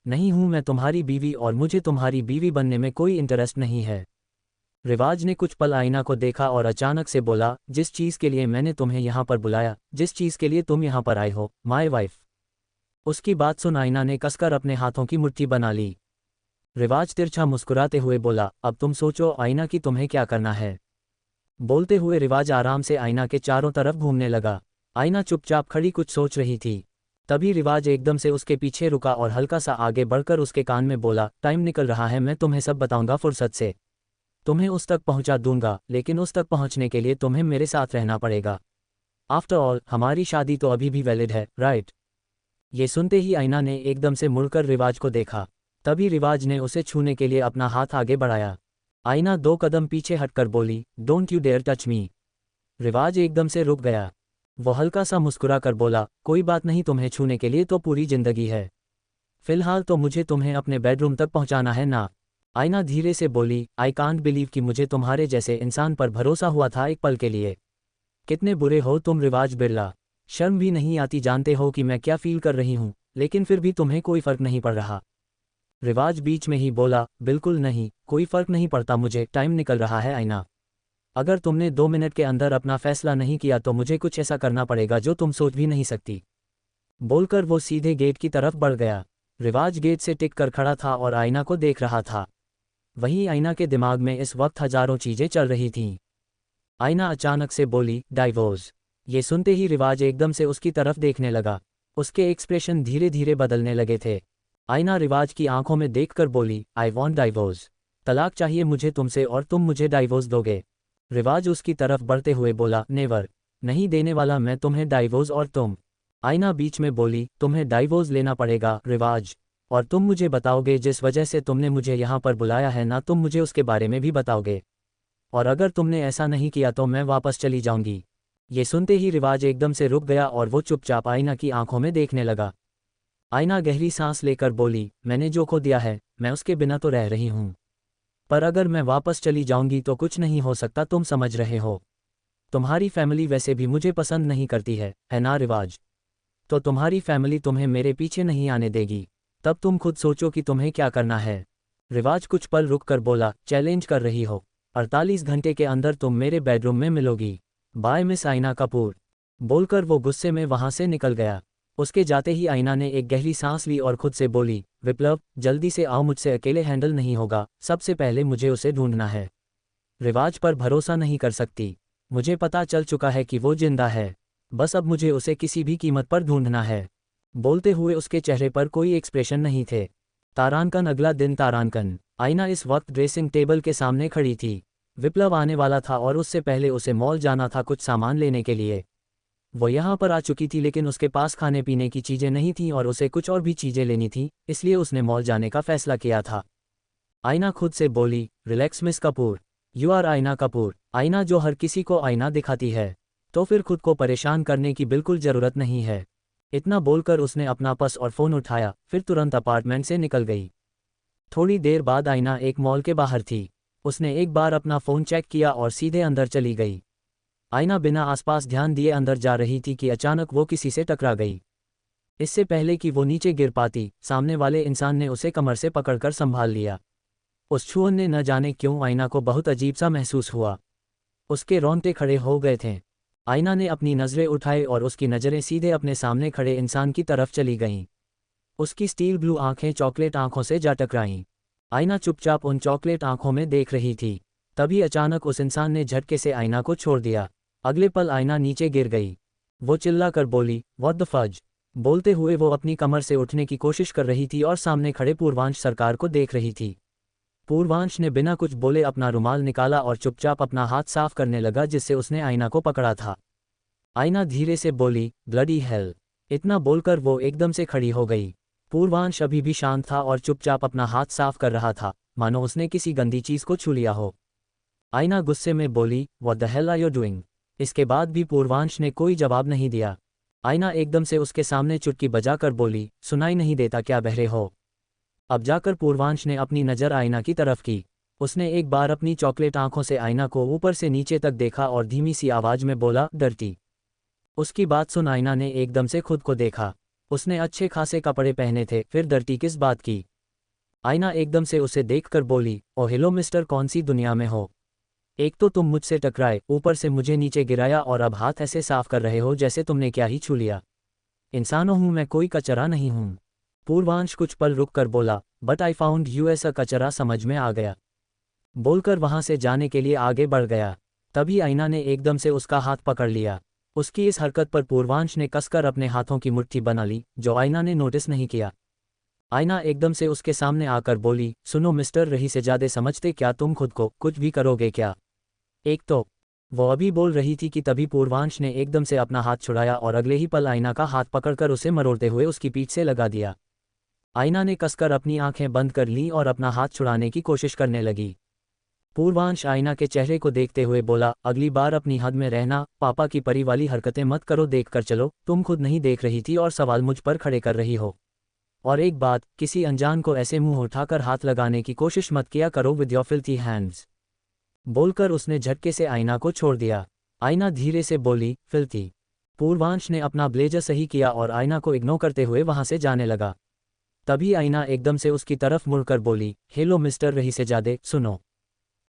नहीं हूं मैं तुम्हारी बीवी और मुझे तुम्हारी बीवी बनने में कोई इंटरेस्ट नहीं है। रिवाज ने कुछ पल आईना को देखा और अचानक से बोला, जिस चीज़ के लिए मैंने तुम्हें यहाँ पर बुलाया, जिस चीज़ के लिए तुम यहाँ पर आए हो, माय वाइफ। उसकी बात सुन आईना ने कसकर अपने हाथों की मुट्ठी बना ली। रिवाज तिरछा मुस्कुराते हुए बोला, अब तुम सोचो आईना कि तुम्हें क्या करना है। बोलते हुए रिवाज आराम से आईना के चारों तरफ घूमने लगा। आईना चुपचाप खड़ी कुछ सोच रही थी। तभी रिवाज एकदम से उसके पीछे रुका और हल्का सा आगे बढ़कर उसके कान में बोला, टाइम निकल रहा है, मैं तुम्हें सब बताऊंगा फुर्सत से। तुम्हें उस तक पहुंचा दूंगा, लेकिन उस तक पहुंचने के लिए तुम्हें मेरे साथ रहना पड़ेगा। आफ्टर ऑल हमारी शादी तो अभी भी वैलिड है, राइट? ये सुनते ही आईना ने एकदम से मुड़कर रिवाज को देखा। तभी रिवाज ने उसे छूने के लिए अपना हाथ आगे बढ़ाया। आईना 2 कदम पीछे हटकर बोली, don't you dare touch me. Riwaj एकदम से रुक गया। वो हल्का सा मुस्कुरा कर बोला, कोई बात नहीं, तुम्हें छूने के लिए तो पूरी जिंदगी है। फिलहाल तो मुझे तुम्हें अपने बेडरूम तक पहुंचाना है ना। आईना धीरे से बोली, आई कांट बिलीव कि मुझे तुम्हारे जैसे इंसान पर भरोसा हुआ था एक पल के लिए। कितने बुरे हो तुम रिवाज बिरला, शर्म भी नहीं आती? जानते हो कि मैं क्या फील कर रही हूँ, लेकिन फिर भी तुम्हें कोई फर्क नहीं पड़ रहा। रिवाज बीच में ही बोला, बिल्कुल नहीं, कोई फर्क नहीं पड़ता मुझे, टाइम निकल रहा है आईना। अगर तुमने 2 मिनट के अंदर अपना फैसला नहीं किया तो मुझे कुछ ऐसा करना पड़ेगा जो तुम सोच भी नहीं सकती। बोलकर वो सीधे गेट की तरफ बढ़ गया। रिवाज गेट से टिक कर खड़ा था और आईना को देख रहा था। वहीं आईना के दिमाग में इस वक्त हजारों चीजें चल रही थीं। आईना अचानक से बोली, डाइवोर्स। ये सुनते ही रिवाज एकदम से उसकी तरफ देखने लगा। उसके एक्सप्रेशन धीरे धीरे बदलने लगे थे। आईना रिवाज की आंखों में देखकर बोली, आई वॉन्ट डाइवोर्स। तलाक चाहिए मुझे तुमसे और तुम मुझे डाइवोर्स दोगे? रिवाज उसकी तरफ बढ़ते हुए बोला, नेवर, नहीं देने वाला मैं तुम्हें डाइवोर्स। और तुम? आईना बीच में बोली, तुम्हें डाइवोर्स लेना पड़ेगा रिवाज, और तुम मुझे बताओगे जिस वजह से तुमने मुझे यहाँ पर बुलाया है ना, तुम मुझे उसके बारे में भी बताओगे। और अगर तुमने ऐसा नहीं किया तो मैं वापस चली जाऊंगी। ये सुनते ही रिवाज एकदम से रुक गया और वो चुपचाप आईना की आंखों में देखने लगा। आईना गहरी सांस लेकर बोली, मैंने जो खो दिया है मैं उसके बिना तो रह रही हूँ, पर अगर मैं वापस चली जाऊंगी तो कुछ नहीं हो सकता, तुम समझ रहे हो। तुम्हारी फैमिली वैसे भी मुझे पसंद नहीं करती है ना रिवाज? तो तुम्हारी फैमिली तुम्हें मेरे पीछे नहीं आने देगी। तब तुम खुद सोचो कि तुम्हें क्या करना है। रिवाज कुछ पल रुक कर बोला, चैलेंज कर रही हो? 48 घंटे के अंदर तुम मेरे बेडरूम में मिलोगी। बाय मिस आईना कपूर। बोलकर वो गुस्से में वहां से निकल गया। उसके जाते ही आईना ने एक गहरी सांस ली और खुद से बोली, विप्लव जल्दी से आओ, मुझसे अकेले हैंडल नहीं होगा, सबसे पहले मुझे उसे ढूंढना है। रिवाज पर भरोसा नहीं कर सकती, मुझे पता चल चुका है कि वो जिंदा है, बस अब मुझे उसे किसी भी कीमत पर ढूंढना है। बोलते हुए उसके चेहरे पर कोई एक्सप्रेशन नहीं थे। तारांकन अगला दिन तारांकन। आईना इस वक्त ड्रेसिंग टेबल के सामने खड़ी थी। विप्लव आने वाला था और उससे पहले उसे मॉल जाना था कुछ सामान लेने के लिए। वो यहाँ पर आ चुकी थी लेकिन उसके पास खाने पीने की चीज़ें नहीं थीं और उसे कुछ और भी चीज़ें लेनी थी, इसलिए उसने मॉल जाने का फैसला किया था। आईना खुद से बोली, relax miss Kapoor, you are Aaina Kapoor. आईना जो हर किसी को आईना दिखाती है, तो फिर खुद को परेशान करने की बिल्कुल ज़रूरत नहीं है। इतना बोलकर उसने अपना पर्स और फ़ोन उठाया, फिर तुरंत अपार्टमेंट से निकल गई। थोड़ी देर बाद आईना एक मॉल के बाहर थी। उसने एक बार अपना फ़ोन चेक किया और सीधे अंदर चली गई। आईना बिना आसपास ध्यान दिए अंदर जा रही थी कि अचानक वो किसी से टकरा गई। इससे पहले कि वो नीचे गिर पाती, सामने वाले इंसान ने उसे कमर से पकड़कर संभाल लिया। उस छुअन ने न जाने क्यों आईना को बहुत अजीब सा महसूस हुआ। उसके रोंगटे खड़े हो गए थे। आईना ने अपनी नज़रें उठाई और उसकी नज़रें सीधे अपने सामने खड़े इंसान की तरफ चली गईं। उसकी स्टील ब्लू आंखें चॉकलेट आंखों से जा टकराईं। आईना चुपचाप उन चॉकलेट आंखों में देख रही थी। तभी अचानक उस इंसान ने झटके से आईना को छोड़ दिया। अगले पल आईना नीचे गिर गई। वो चिल्लाकर बोली, व्हाट द फज। बोलते हुए वो अपनी कमर से उठने की कोशिश कर रही थी और सामने खड़े पूर्वांश सरकार को देख रही थी। पूर्वांश ने बिना कुछ बोले अपना रुमाल निकाला और चुपचाप अपना हाथ साफ करने लगा जिससे उसने आईना को पकड़ा था। आईना धीरे से बोली, ब्लडी हेल। इतना बोलकर वो एकदम से खड़ी हो गई। पूर्वांश अभी भी शांत था और चुपचाप अपना हाथ साफ कर रहा था, मानो उसने किसी गंदी चीज को छू लिया हो। आईना गुस्से में बोली, what the hell are you doing. इसके बाद भी पूर्वांश ने कोई जवाब नहीं दिया। आईना एकदम से उसके सामने चुटकी बजाकर बोली, सुनाई नहीं देता क्या, बहरे हो। अब जाकर पूर्वांश ने अपनी नज़र आईना की तरफ की। उसने एक बार अपनी चॉकलेट आंखों से आईना को ऊपर से नीचे तक देखा और धीमी सी आवाज में बोला, डरती। उसकी बात सुन आईना ने एकदम से खुद को देखा। उसने अच्छे खासे कपड़े पहने थे, फिर डरती किस बात की। आईना एकदम से उसे देखकर बोली, ओ हेलो मिस्टर, कौन सी दुनिया में हो। एक तो तुम मुझसे टकराए, ऊपर से मुझे नीचे गिराया और अब हाथ ऐसे साफ कर रहे हो जैसे तुमने क्या ही छू लिया। इंसानों हूं मैं, कोई कचरा नहीं हूं। पूर्वांश कुछ पल रुक कर बोला, but I found you as a कचरा, समझ में आ गया। बोलकर वहां से जाने के लिए आगे बढ़ गया। तभी आईना ने एकदम से उसका हाथ पकड़ लिया। उसकी इस हरकत पर पूर्वांश ने कसकर अपने हाथों की मुट्ठी बना ली, जो आयना ने नोटिस नहीं किया। आयना एकदम से उसके सामने आकर बोली, सुनो मिस्टर रहीज़ादे, समझते क्या तुम खुद को कुछ भी करोगे क्या? एक तो वो अभी बोल रही थी कि तभी पूर्वांश ने एकदम से अपना हाथ छुड़ाया और अगले ही पल आयना का हाथ पकड़कर उसे मरोड़ते हुए उसकी पीठ से लगा दिया। आयना ने कसकर अपनी आंखें बंद कर लीं और अपना हाथ छुड़ाने की कोशिश करने लगी। पूर्वांश आयना के चेहरे को देखते हुए बोला, अगली बार अपनी हद में रहना, पापा की परी वाली हरकतें मत करो, देख कर चलो, तुम खुद नहीं देख रही थी और सवाल मुझ पर खड़े कर रही हो। और एक बात, किसी अनजान को ऐसे मुंह उठाकर हाथ लगाने की कोशिश मत किया करो विद योर फिल्थी हैंड्स। बोलकर उसने झटके से आयना को छोड़ दिया। आयना धीरे से बोली, फिल्थी। पूर्वांश ने अपना ब्लेजर सही किया और आयना को इग्नोर करते हुए वहां से जाने लगा। तभी आयना एकदम से उसकी तरफ मुड़कर बोली, हेलो मिस्टर रहीज़ादे, सुनो।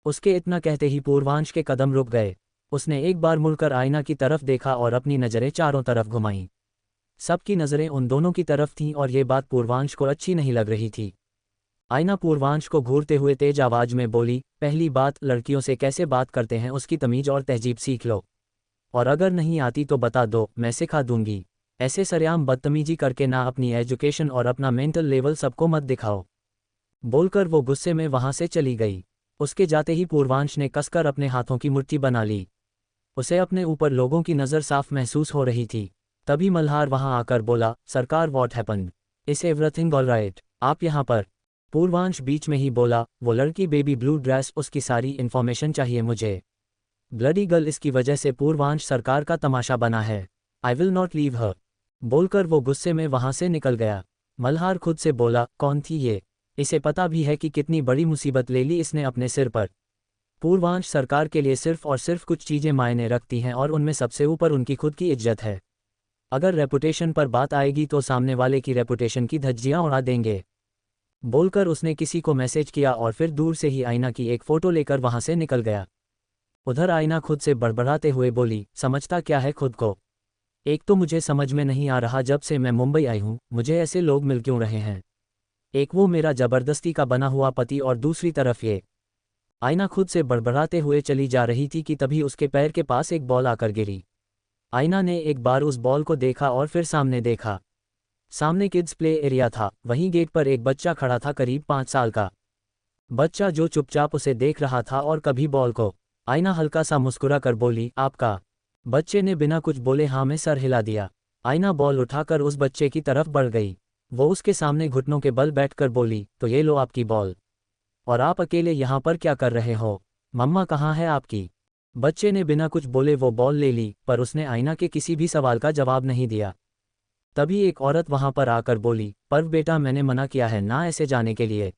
उसके इतना कहते ही पूर्वांश के कदम रुक गए। उसने एक बार मुड़कर आयना की तरफ देखा और अपनी नज़रें चारों तरफ घुमाईं। सबकी नज़रें उन दोनों की तरफ थीं और ये बात पूर्वांश को अच्छी नहीं लग रही थी। आयना पूर्वांश को घूरते हुए तेज आवाज में बोली, पहली बात, लड़कियों से कैसे बात करते हैं उसकी तमीज और तहजीब सीख लो। और अगर नहीं आती तो बता दो, मैं सिखा दूंगी। ऐसे सरेआम बदतमीजी करके ना अपनी एजुकेशन और अपना मेंटल लेवल सबको मत दिखाओ। बोलकर वो गुस्से में वहां से चली गई। उसके जाते ही पूर्वांश ने कसकर अपने हाथों की मुट्ठी बना ली। उसे अपने ऊपर लोगों की नज़र साफ महसूस हो रही थी। तभी मल्हार वहां आकर बोला, सरकार what happened? Is everything alright? आप यहाँ पर? पूर्वांश बीच में ही बोला, वो लड़की बेबी ब्लू ड्रेस, उसकी सारी इन्फॉर्मेशन चाहिए मुझे। ब्लडी गर्ल, इसकी वजह से पूर्वांश सरकार का तमाशा बना है। I will not leave her. बोलकर वो गुस्से में वहां से निकल गया। मल्हार खुद से बोला, कौन थी ये? इसे पता भी है कि कितनी बड़ी मुसीबत ले ली इसने अपने सिर पर। पूर्वांश सरकार के लिए सिर्फ और सिर्फ कुछ चीज़ें मायने रखती हैं और उनमें सबसे ऊपर उनकी खुद की इज्जत है। अगर रेपुटेशन पर बात आएगी तो सामने वाले की रेपुटेशन की धज्जियां उड़ा देंगे। बोलकर उसने किसी को मैसेज किया और फिर दूर से ही आयना की एक फ़ोटो लेकर वहां से निकल गया। उधर आयना खुद से बड़बड़ाते हुए बोली, समझता क्या है खुद को? एक तो मुझे समझ में नहीं आ रहा, जब से मैं मुंबई आई हूँ मुझे ऐसे लोग मिल क्यों रहे हैं। एक वो मेरा जबरदस्ती का बना हुआ पति और दूसरी तरफ ये। आयना खुद से बड़बड़ाते हुए चली जा रही थी कि तभी उसके पैर के पास एक बॉल आकर गिरी। आयना ने एक बार उस बॉल को देखा और फिर सामने देखा। सामने किड्स प्ले एरिया था, वहीं गेट पर एक बच्चा खड़ा था, करीब 5 साल का बच्चा, जो चुपचाप उसे देख रहा था और कभी बॉल को। आयना हल्का सा मुस्कुरा कर बोली, आपका? बच्चे ने बिना कुछ बोले हाँ में सर हिला दिया। आयना बॉल उठाकर उस बच्चे की तरफ बढ़ गई। वो उसके सामने घुटनों के बल बैठकर बोली, तो ये लो आपकी बॉल। और आप अकेले यहाँ पर क्या कर रहे हो? मम्मा कहाँ है आपकी? बच्चे ने बिना कुछ बोले वो बॉल ले ली, पर उसने आयना के किसी भी सवाल का जवाब नहीं दिया। तभी एक औरत वहां पर आकर बोली, पर्व बेटा, मैंने मना किया है ना ऐसे जाने के लिए,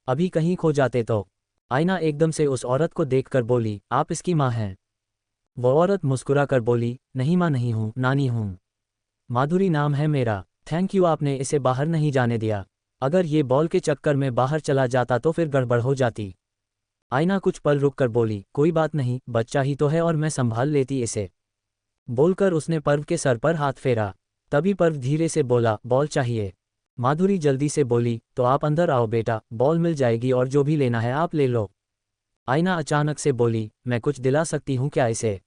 अभी कहीं खो जाते तो। आयना एकदम से उस औरत को देखकर बोली, आप इसकी माँ हैं? वो औरत मुस्कुरा कर बोली, नहीं माँ नहीं हूँ, नानी हूँ। माधुरी नाम है मेरा। थैंक यू, आपने इसे बाहर नहीं जाने दिया। अगर ये बॉल के चक्कर में बाहर चला जाता तो फिर गड़बड़ हो जाती। आयना कुछ पल रुक कर बोली, कोई बात नहीं, बच्चा ही तो है और मैं संभाल लेती इसे। बोलकर उसने पर्व के सर पर हाथ फेरा। तभी पर्व धीरे से बोला, बॉल चाहिए। माधुरी जल्दी से बोली, तो आप अंदर आओ बेटा, बॉल मिल जाएगी और जो भी लेना है आप ले लो। आयना अचानक से बोली, मैं कुछ दिला सकती हूँ क्या इसे?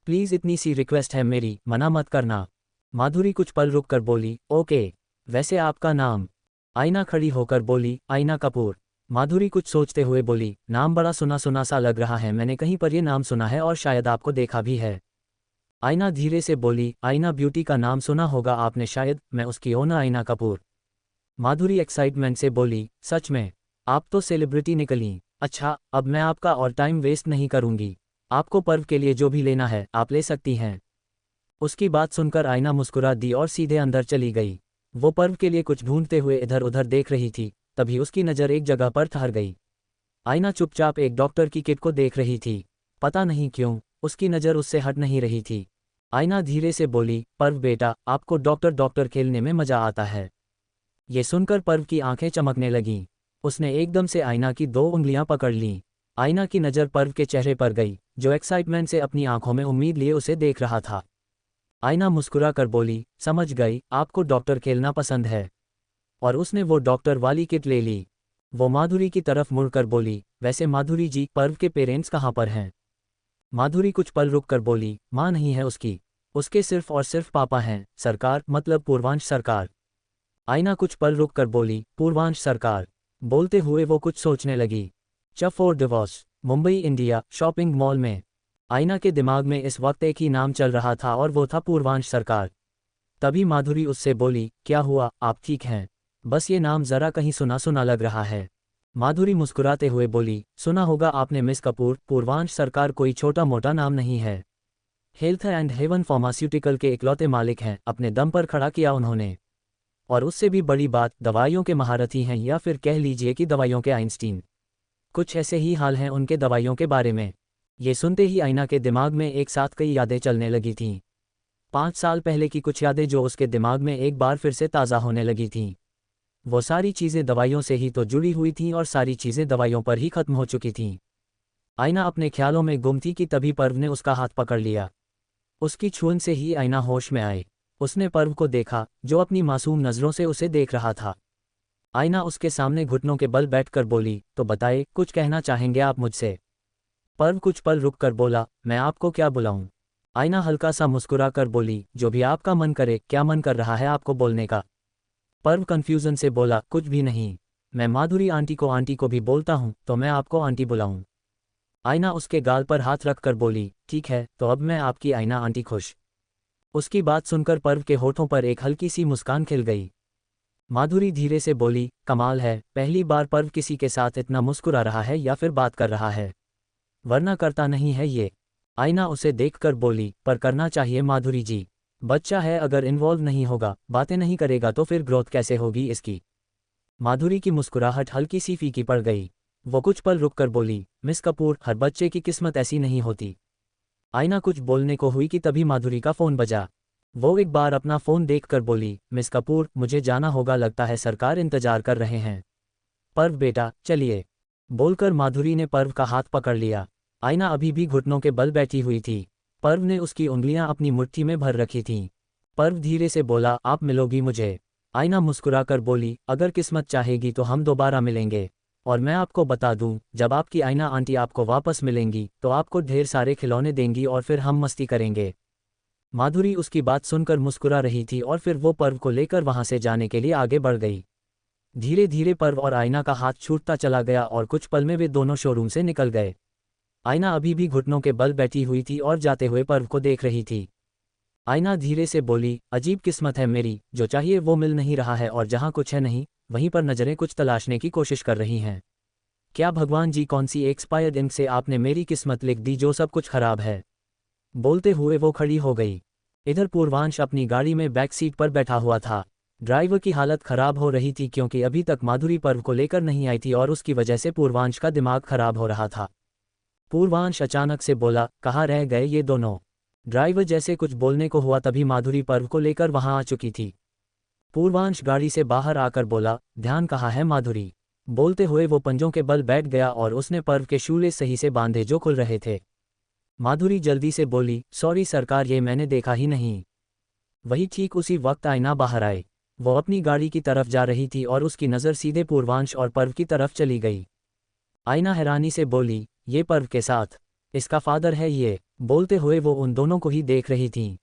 प्लीज़, इतनी सी रिक्वेस्ट है मेरी, मना मत करना। माधुरी कुछ पल रुक कर बोली, ओके, वैसे आपका नाम? आयना खड़ी होकर बोली, आयना कपूर। माधुरी कुछ सोचते हुए बोली, नाम बड़ा सुना सुना सा लग रहा है, मैंने कहीं पर ये नाम सुना है और शायद आपको देखा भी है। आयना धीरे से बोली, आयना ब्यूटी का नाम सुना होगा आपने शायद, मैं उसकी ओनर आयना कपूर। माधुरी एक्साइटमेंट से बोली, सच में? आप तो सेलिब्रिटी निकली। अच्छा, अब मैं आपका और टाइम वेस्ट नहीं करूंगी, आपको पर्व के लिए जो भी लेना है आप ले सकती हैं। उसकी बात सुनकर आयना मुस्कुरा दी और सीधे अंदर चली गई। वो पर्व के लिए कुछ ढूंढते हुए इधर उधर देख रही थी, तभी उसकी नज़र एक जगह पर ठहर गई। आयना चुपचाप एक डॉक्टर की किट को देख रही थी। पता नहीं क्यों उसकी नज़र उससे हट नहीं रही थी। आयना धीरे से बोली, पर्व बेटा, आपको डॉक्टर डॉक्टर खेलने में मजा आता है। ये सुनकर पर्व की आंखें चमकने लगीं। उसने एकदम से आयना की 2 उंगलियां पकड़ लीं। आयना की नज़र पर्व के चेहरे पर गई, जो एक्साइटमेंट से अपनी आंखों में उम्मीद लिए उसे देख रहा था। आयना मुस्कुरा कर बोली, समझ गई, आपको डॉक्टर खेलना पसंद है। और उसने वो डॉक्टर वाली किट ले ली। वो माधुरी की तरफ मुड़कर बोली, वैसे माधुरी जी, पर्व के पेरेंट्स कहाँ पर हैं? माधुरी कुछ पल रुक कर बोली, माँ नहीं है उसकी। उसके सिर्फ और सिर्फ पापा हैं, सरकार, मतलब पूर्वांश सरकार। आईना कुछ पल रुक कर बोली, पूर्वांश सरकार। बोलते हुए वो कुछ सोचने लगी। च for divorce, Mumbai India, shopping mall में। आईना के दिमाग में इस वक्त एक ही नाम चल रहा था और वो था पूर्वांश सरकार। तभी माधुरी उससे बोली, क्या हुआ, आप ठीक हैं? बस ये नाम जरा कहीं सुना सुना लग रहा है। माधुरी मुस्कुराते हुए बोली, सुना होगा आपने मिस कपूर, पूर्वांश सरकार कोई छोटा मोटा नाम नहीं है। हेल्थ एंड हेवन फार्मास्यूटिकल के इकलौते मालिक हैं, अपने दम पर खड़ा किया उन्होंने। और उससे भी बड़ी बात, दवाइयों के महारथी हैं, या फिर कह लीजिए कि दवाइयों के आइंस्टीन। कुछ ऐसे ही हाल हैं उनके दवाइयों के बारे में। ये सुनते ही आईना के दिमाग में एक साथ कई यादें चलने लगी थीं। 5 साल पहले की कुछ यादें जो उसके दिमाग में एक बार फिर से ताज़ा होने लगी थीं। वो सारी चीज़ें दवाइयों से ही तो जुड़ी हुई थीं और सारी चीज़ें दवाइयों पर ही खत्म हो चुकी थीं। आईना अपने ख्यालों में गुम थी कि तभी पर्व ने उसका हाथ पकड़ लिया। उसकी छून से ही आईना होश में आए। उसने पर्व को देखा, जो अपनी मासूम नज़रों से उसे देख रहा था। आईना उसके सामने घुटनों के बल बैठकर बोली, तो बताए, कुछ कहना चाहेंगे आप मुझसे? पर्व कुछ पल रुक कर बोला, मैं आपको क्या बुलाऊं? आईना हल्का सा मुस्कुरा कर बोली, जो भी आपका मन करे। क्या मन कर रहा है आपको बोलने का? पर्व कन्फ्यूजन से बोला, कुछ भी नहीं। मैं माधुरी आंटी को भी बोलता हूँ, तो मैं आपको आंटी बुलाऊं? आईना उसके गाल पर हाथ रख कर बोली, ठीक है, तो अब मैं आपकी आईना आंटी खुश? उसकी बात सुनकर पर्व के होठों पर एक हल्की सी मुस्कान खिल गई। माधुरी धीरे से बोली, कमाल है, पहली बार पर्व किसी के साथ इतना मुस्कुरा रहा है या फिर बात कर रहा है, वरना करता नहीं है ये। आईना उसे देखकर बोली, पर करना चाहिए माधुरी जी। बच्चा है, अगर इन्वॉल्व नहीं होगा, बातें नहीं करेगा तो फिर ग्रोथ कैसे होगी इसकी? माधुरी की मुस्कुराहट हल्की सी फीकी पड़ गई। वो कुछ पल रुककर बोली, मिस कपूर, हर बच्चे की किस्मत ऐसी नहीं होती। आईना कुछ बोलने को हुई कि तभी माधुरी का फ़ोन बजा। वो एक बार अपना फ़ोन देखकर बोली, मिस कपूर, मुझे जाना होगा, लगता है सरकार इंतजार कर रहे हैं। पर्व बेटा, चलिए, बोलकर माधुरी ने पर्व का हाथ पकड़ लिया। आईना अभी भी घुटनों के बल बैठी हुई थी। पर्व ने उसकी उंगलियां अपनी मुट्ठी में भर रखी थीं। पर्व धीरे से बोला, आप मिलोगी मुझे? आईना मुस्कुराकर बोली, अगर किस्मत चाहेगी तो हम दोबारा मिलेंगे। और मैं आपको बता दूं, जब आपकी आईना आंटी आपको वापस मिलेंगी तो आपको ढेर सारे खिलौने देंगी और फिर हम मस्ती करेंगे। माधुरी उसकी बात सुनकर मुस्कुरा रही थी और फिर वो पर्व को लेकर वहां से जाने के लिए आगे बढ़ गई। धीरे धीरे पर्व और आईना का हाथ छूटता चला गया और कुछ पल में वे दोनों शोरूम से निकल गए। आईना अभी भी घुटनों के बल बैठी हुई थी और जाते हुए पर्व को देख रही थी। आईना धीरे से बोली, अजीब किस्मत है मेरी, जो चाहिए वो मिल नहीं रहा है और जहाँ कुछ है नहीं, वहीं पर नजरें कुछ तलाशने की कोशिश कर रही हैं। क्या भगवान जी, कौन सी एक्सपायर्ड इंक से आपने मेरी किस्मत लिख दी जो सब कुछ खराब है? बोलते हुए वो खड़ी हो गई। इधर पूर्वांश अपनी गाड़ी में बैक सीट पर बैठा हुआ था। ड्राइवर की हालत खराब हो रही थी क्योंकि अभी तक माधुरी पर्व को लेकर नहीं आई थी और उसकी वजह से पूर्वांश का दिमाग खराब हो रहा था। पूर्वांश अचानक से बोला, कहाँ रह गए ये दोनों? ड्राइवर जैसे कुछ बोलने को हुआ तभी माधुरी पर्व को लेकर वहां आ चुकी थी। पूर्वांश गाड़ी से बाहर आकर बोला, ध्यान कहाँ है माधुरी? बोलते हुए वो पंजों के बल बैठ गया और उसने पर्व के शूले सही से बांधे जो खुल रहे थे। माधुरी जल्दी से बोली, सॉरी सरकार, ये मैंने देखा ही नहीं। वही ठीक उसी वक्त आईना बाहर आए। वो अपनी गाड़ी की तरफ जा रही थी और उसकी नज़र सीधे पूर्वांश और पर्व की तरफ चली गई। आईना हैरानी से बोली, ये पर्व के साथ इसका फादर है ये? बोलते हुए वो उन दोनों को ही देख रही थीं।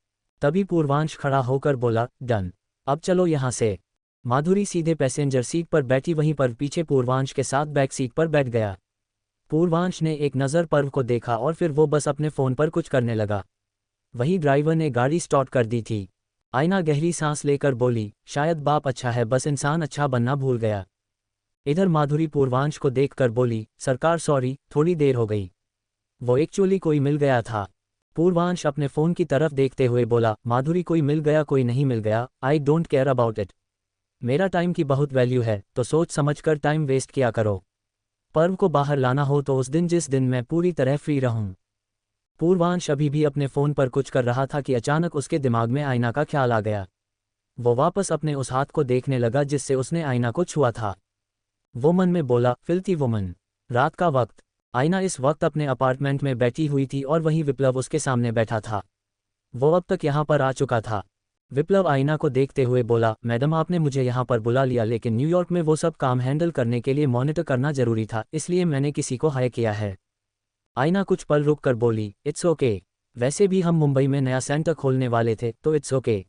तभी पूर्वांश खड़ा होकर बोला, डन, अब चलो यहाँ से। माधुरी सीधे पैसेंजर सीट पर बैठी, वहीं पर पीछे पूर्वांश के साथ बैक सीट पर बैठ गया। पूर्वांश ने एक नज़र पर्व को देखा और फिर वो बस अपने फ़ोन पर कुछ करने लगा। वही ड्राइवर ने गाड़ी स्टार्ट कर दी थी। आईना गहरी सांस लेकर बोली, शायद बाप अच्छा है, बस इंसान अच्छा बनना भूल गया। इधर माधुरी पूर्वांश को देखकर बोली, सरकार सॉरी, थोड़ी देर हो गई। वो एक्चुअली कोई मिल गया था। पूर्वांश अपने फ़ोन की तरफ देखते हुए बोला, माधुरी कोई मिल गया, कोई नहीं मिल गया, I don't care about it. मेरा टाइम की बहुत वैल्यू है, तो सोच समझकर टाइम वेस्ट किया करो। पर्व को बाहर लाना हो तो उस दिन, जिस दिन मैं पूरी तरह फ्री रहूं। पूर्वांश अभी भी अपने फ़ोन पर कुछ कर रहा था कि अचानक उसके दिमाग में आईना का ख्याल आ गया। वो वापस अपने उस हाथ को देखने लगा जिससे उसने आईना को छुआ था। वो मन में बोला, फिल्थी वुमन। रात का वक्त। आईना इस वक्त अपने अपार्टमेंट में बैठी हुई थी और वहीं विप्लव उसके सामने बैठा था। वो अब तक यहाँ पर आ चुका था। विप्लव आईना को देखते हुए बोला, मैडम आपने मुझे यहाँ पर बुला लिया, लेकिन न्यूयॉर्क में वो सब काम हैंडल करने के लिए मॉनिटर करना जरूरी था, इसलिए मैंने किसी को हायर किया है। आईना कुछ पल रुक कर बोली, इट्स ओके। वैसे भी हम मुंबई में नया सेंटर खोलने वाले थे, तो इट्स ओके।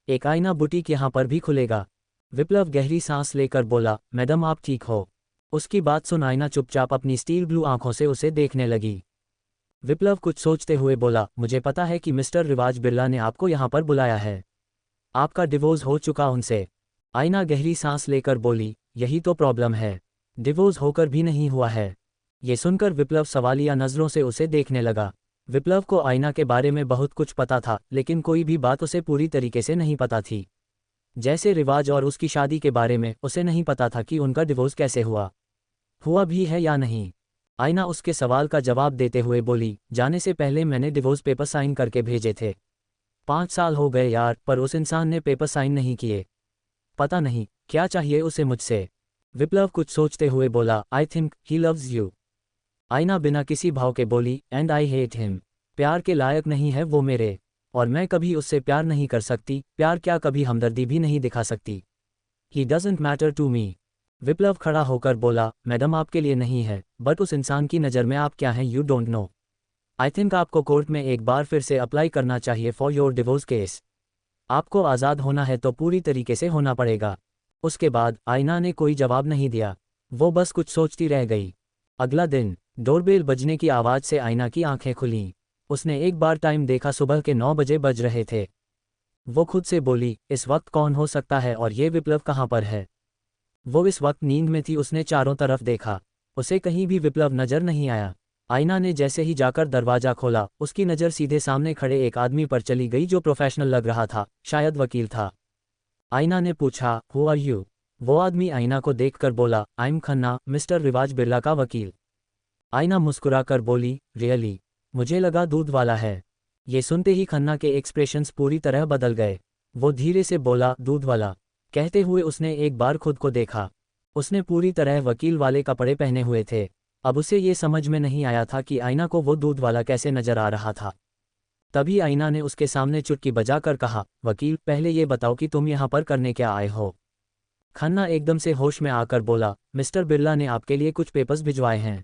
एक आईना बुटीक यहाँ पर भी खुलेगा। विप्लव गहरी सांस लेकर बोला, मैडम आप ठीक हो? उसकी बात सुन आईना चुपचाप अपनी स्टील ब्लू आंखों से उसे देखने लगी। विप्लव कुछ सोचते हुए बोला, मुझे पता है कि मिस्टर रिवाज बिरला ने आपको यहाँ पर बुलाया है। आपका डिवोर्स हो चुका उनसे। आईना गहरी सांस लेकर बोली, यही तो प्रॉब्लम है, डिवोर्स होकर भी नहीं हुआ है। ये सुनकर विप्लव सवालिया नज़रों से उसे देखने लगा। विप्लव को आईना के बारे में बहुत कुछ पता था, लेकिन कोई भी बात उसे पूरी तरीके से नहीं पता थी। जैसे रिवाज और उसकी शादी के बारे में उसे नहीं पता था कि उनका डिवोर्स कैसे हुआ भी है या नहीं। आईना उसके सवाल का जवाब देते हुए बोली, जाने से पहले मैंने डिवोर्स पेपर साइन करके भेजे थे। 5 साल हो गए यार, पर उस इंसान ने पेपर साइन नहीं किए। पता नहीं क्या चाहिए उसे मुझसे। विप्लव कुछ सोचते हुए बोला, I think he loves you. आईना बिना किसी भाव के बोली, एंड आई हेट हिम। प्यार के लायक नहीं है वो मेरे, और मैं कभी उससे प्यार नहीं कर सकती। प्यार क्या, कभी हमदर्दी भी नहीं दिखा सकती। He doesn't matter to me. Viplav खड़ा होकर बोला, मैडम आपके लिए नहीं है, बट उस इंसान की नज़र में आप क्या हैं you don't know. I think आपको कोर्ट में एक बार फिर से अप्लाई करना चाहिए फॉर योर डिवोर्स केस। आपको आज़ाद होना है तो पूरी तरीके से होना पड़ेगा। उसके बाद आईना ने कोई जवाब नहीं दिया, वो बस कुछ सोचती रह गई। अगला दिन डोरबेल बजने की आवाज़ से आईना की आंखें खुलीं। उसने एक बार टाइम देखा, सुबह के 9 बजे बज रहे थे। वो खुद से बोली, इस वक्त कौन हो सकता है और ये विप्लव कहाँ पर है। वो इस वक्त नींद में थी। उसने चारों तरफ देखा, उसे कहीं भी विप्लव नजर नहीं आया। आईना ने जैसे ही जाकर दरवाजा खोला, उसकी नज़र सीधे सामने खड़े एक आदमी पर चली गई जो प्रोफेशनल लग रहा था, शायद वकील था। आईना ने पूछा, हु आर यू? वो आदमी आईना को देखकर बोला, आई एम खन्ना, मिस्टर रिवाज बिरला का वकील। आईना मुस्कुराकर बोली, रियली? मुझे लगा दूध वाला है। ये सुनते ही खन्ना के एक्सप्रेशंस पूरी तरह बदल गए। वो धीरे से बोला, दूध वाला? कहते हुए उसने एक बार खुद को देखा। उसने पूरी तरह वकील वाले कपड़े पहने हुए थे। अब उसे ये समझ में नहीं आया था कि आईना को वो दूध वाला कैसे नजर आ रहा था। तभी आईना ने उसके सामने चुटकी बजाकर कहा, वकील पहले ये बताओ कि तुम यहाँ पर करने क्या आए हो। खन्ना एकदम से होश में आकर बोला, मिस्टर बिरला ने आपके लिए कुछ पेपर्स भिजवाए हैं,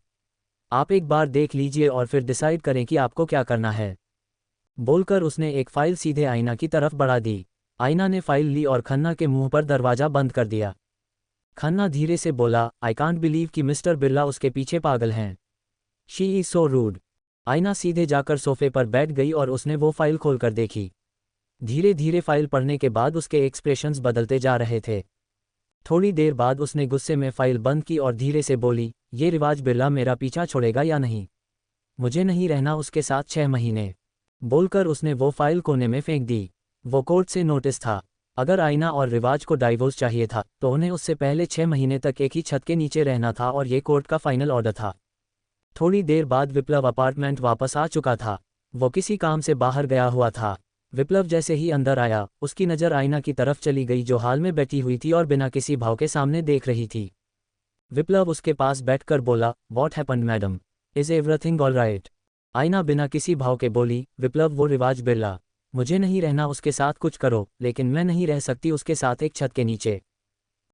आप एक बार देख लीजिए और फिर डिसाइड करें कि आपको क्या करना है। बोलकर उसने एक फाइल सीधे आईना की तरफ बढ़ा दी। आईना ने फाइल ली और खन्ना के मुंह पर दरवाजा बंद कर दिया। खन्ना धीरे से बोला, आई कांट बिलीव कि मिस्टर बिरला उसके पीछे पागल हैं। She is so rude. Aaina सीधे जाकर सोफे पर बैठ गई और उसने वो फाइल खोलकर देखी। धीरे धीरे फाइल पढ़ने के बाद उसके एक्सप्रेशंस बदलते जा रहे थे। थोड़ी देर बाद उसने गुस्से में फाइल बंद की और धीरे से बोली, ये रिवाज बिरला मेरा पीछा छोड़ेगा या नहीं? मुझे नहीं रहना उसके साथ 6 महीने। बोलकर उसने वो फाइल कोने में फेंक दी। वो कोर्ट से नोटिस था। अगर आईना और रिवाज को डाइवोर्स चाहिए था तो उन्हें उससे पहले 6 महीने तक एक ही छत के नीचे रहना था और ये कोर्ट का फाइनल ऑर्डर था। थोड़ी देर बाद विप्लव अपार्टमेंट वापस आ चुका था। वो किसी काम से बाहर गया हुआ था। विप्लव जैसे ही अंदर आया, उसकी नज़र आईना की तरफ चली गई जो हाल में बैठी हुई थी और बिना किसी भाव के सामने देख रही थी। विप्लव उसके पास बैठकर बोला, what happened madam, is everything all right? आईना बिना किसी भाव के बोली, विप्लव वो रिवाज बिरला, मुझे नहीं रहना उसके साथ, कुछ करो, लेकिन मैं नहीं रह सकती उसके साथ एक छत के नीचे।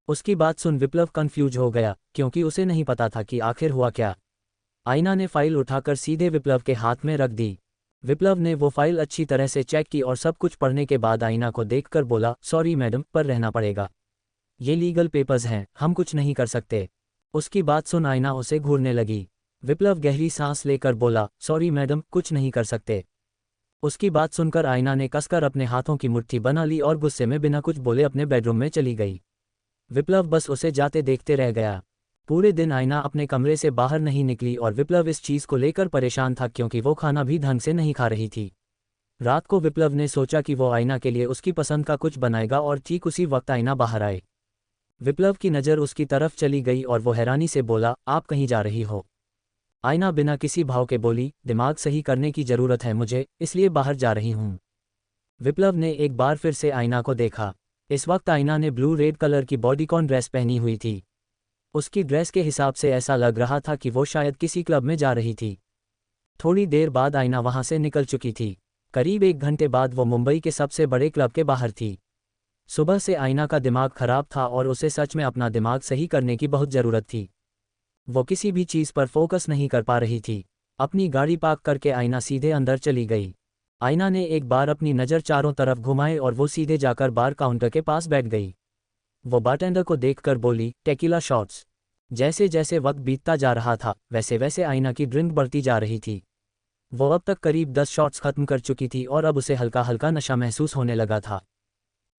उसकी बात सुन विप्लव कंफ्यूज हो गया, क्योंकि उसे नहीं पता था कि आखिर हुआ क्या। आईना ने फाइल उठाकर सीधे विप्लव के हाथ में रख दी। विप्लव ने वो फाइल अच्छी तरह से चेक की और सब कुछ पढ़ने के बाद आईना को देखकर बोला, सॉरी मैडम, पर रहना पड़ेगा। ये लीगल पेपर्स हैं, हम कुछ नहीं कर सकते। उसकी बात सुन आईना उसे घूरने लगी। विप्लव गहरी सांस लेकर बोला, सॉरी मैडम, कुछ नहीं कर सकते। उसकी बात सुनकर आईना ने कसकर अपने हाथों की मुट्ठी बना ली और गुस्से में बिना कुछ बोले अपने बेडरूम में चली गई। विप्लव बस उसे जाते देखते रह गया। पूरे दिन आईना अपने कमरे से बाहर नहीं निकली और विप्लव इस चीज़ को लेकर परेशान था क्योंकि वो खाना भी ढंग से नहीं खा रही थी। रात को विप्लव ने सोचा कि वो आईना के लिए उसकी पसंद का कुछ बनाएगा और ठीक उसी वक्त आईना बाहर आए। विप्लव की नज़र उसकी तरफ चली गई और वो हैरानी से बोला, आप कहीं जा रही हो? आईना बिना किसी भाव के बोली, दिमाग सही करने की ज़रूरत है मुझे, इसलिए बाहर जा रही हूँ। विप्लव ने एक बार फिर से आईना को देखा। इस वक्त आईना ने ब्लू रेड कलर की बॉडीकॉन ड्रेस पहनी हुई थी। उसकी ड्रेस के हिसाब से ऐसा लग रहा था कि वो शायद किसी क्लब में जा रही थी। थोड़ी देर बाद आईना वहां से निकल चुकी थी। करीब 1 घंटे बाद वो मुंबई के सबसे बड़े क्लब के बाहर थी। सुबह से आईना का दिमाग खराब था और उसे सच में अपना दिमाग सही करने की बहुत ज़रूरत थी। वो किसी भी चीज़ पर फोकस नहीं कर पा रही थी। अपनी गाड़ी पार्क करके आईना सीधे अंदर चली गई। आईना ने एक बार अपनी नज़र चारों तरफ घुमाए और वो सीधे जाकर बार काउंटर के पास बैठ गई। वो बारटेंडर को देखकर बोली, टेकीला शॉट्स। जैसे जैसे वक्त बीतता जा रहा था वैसे वैसे आईना की ड्रिंक बढ़ती जा रही थी। वो अब तक करीब 10 शॉट्स खत्म कर चुकी थी और अब उसे हल्का हल्का नशा महसूस होने लगा था।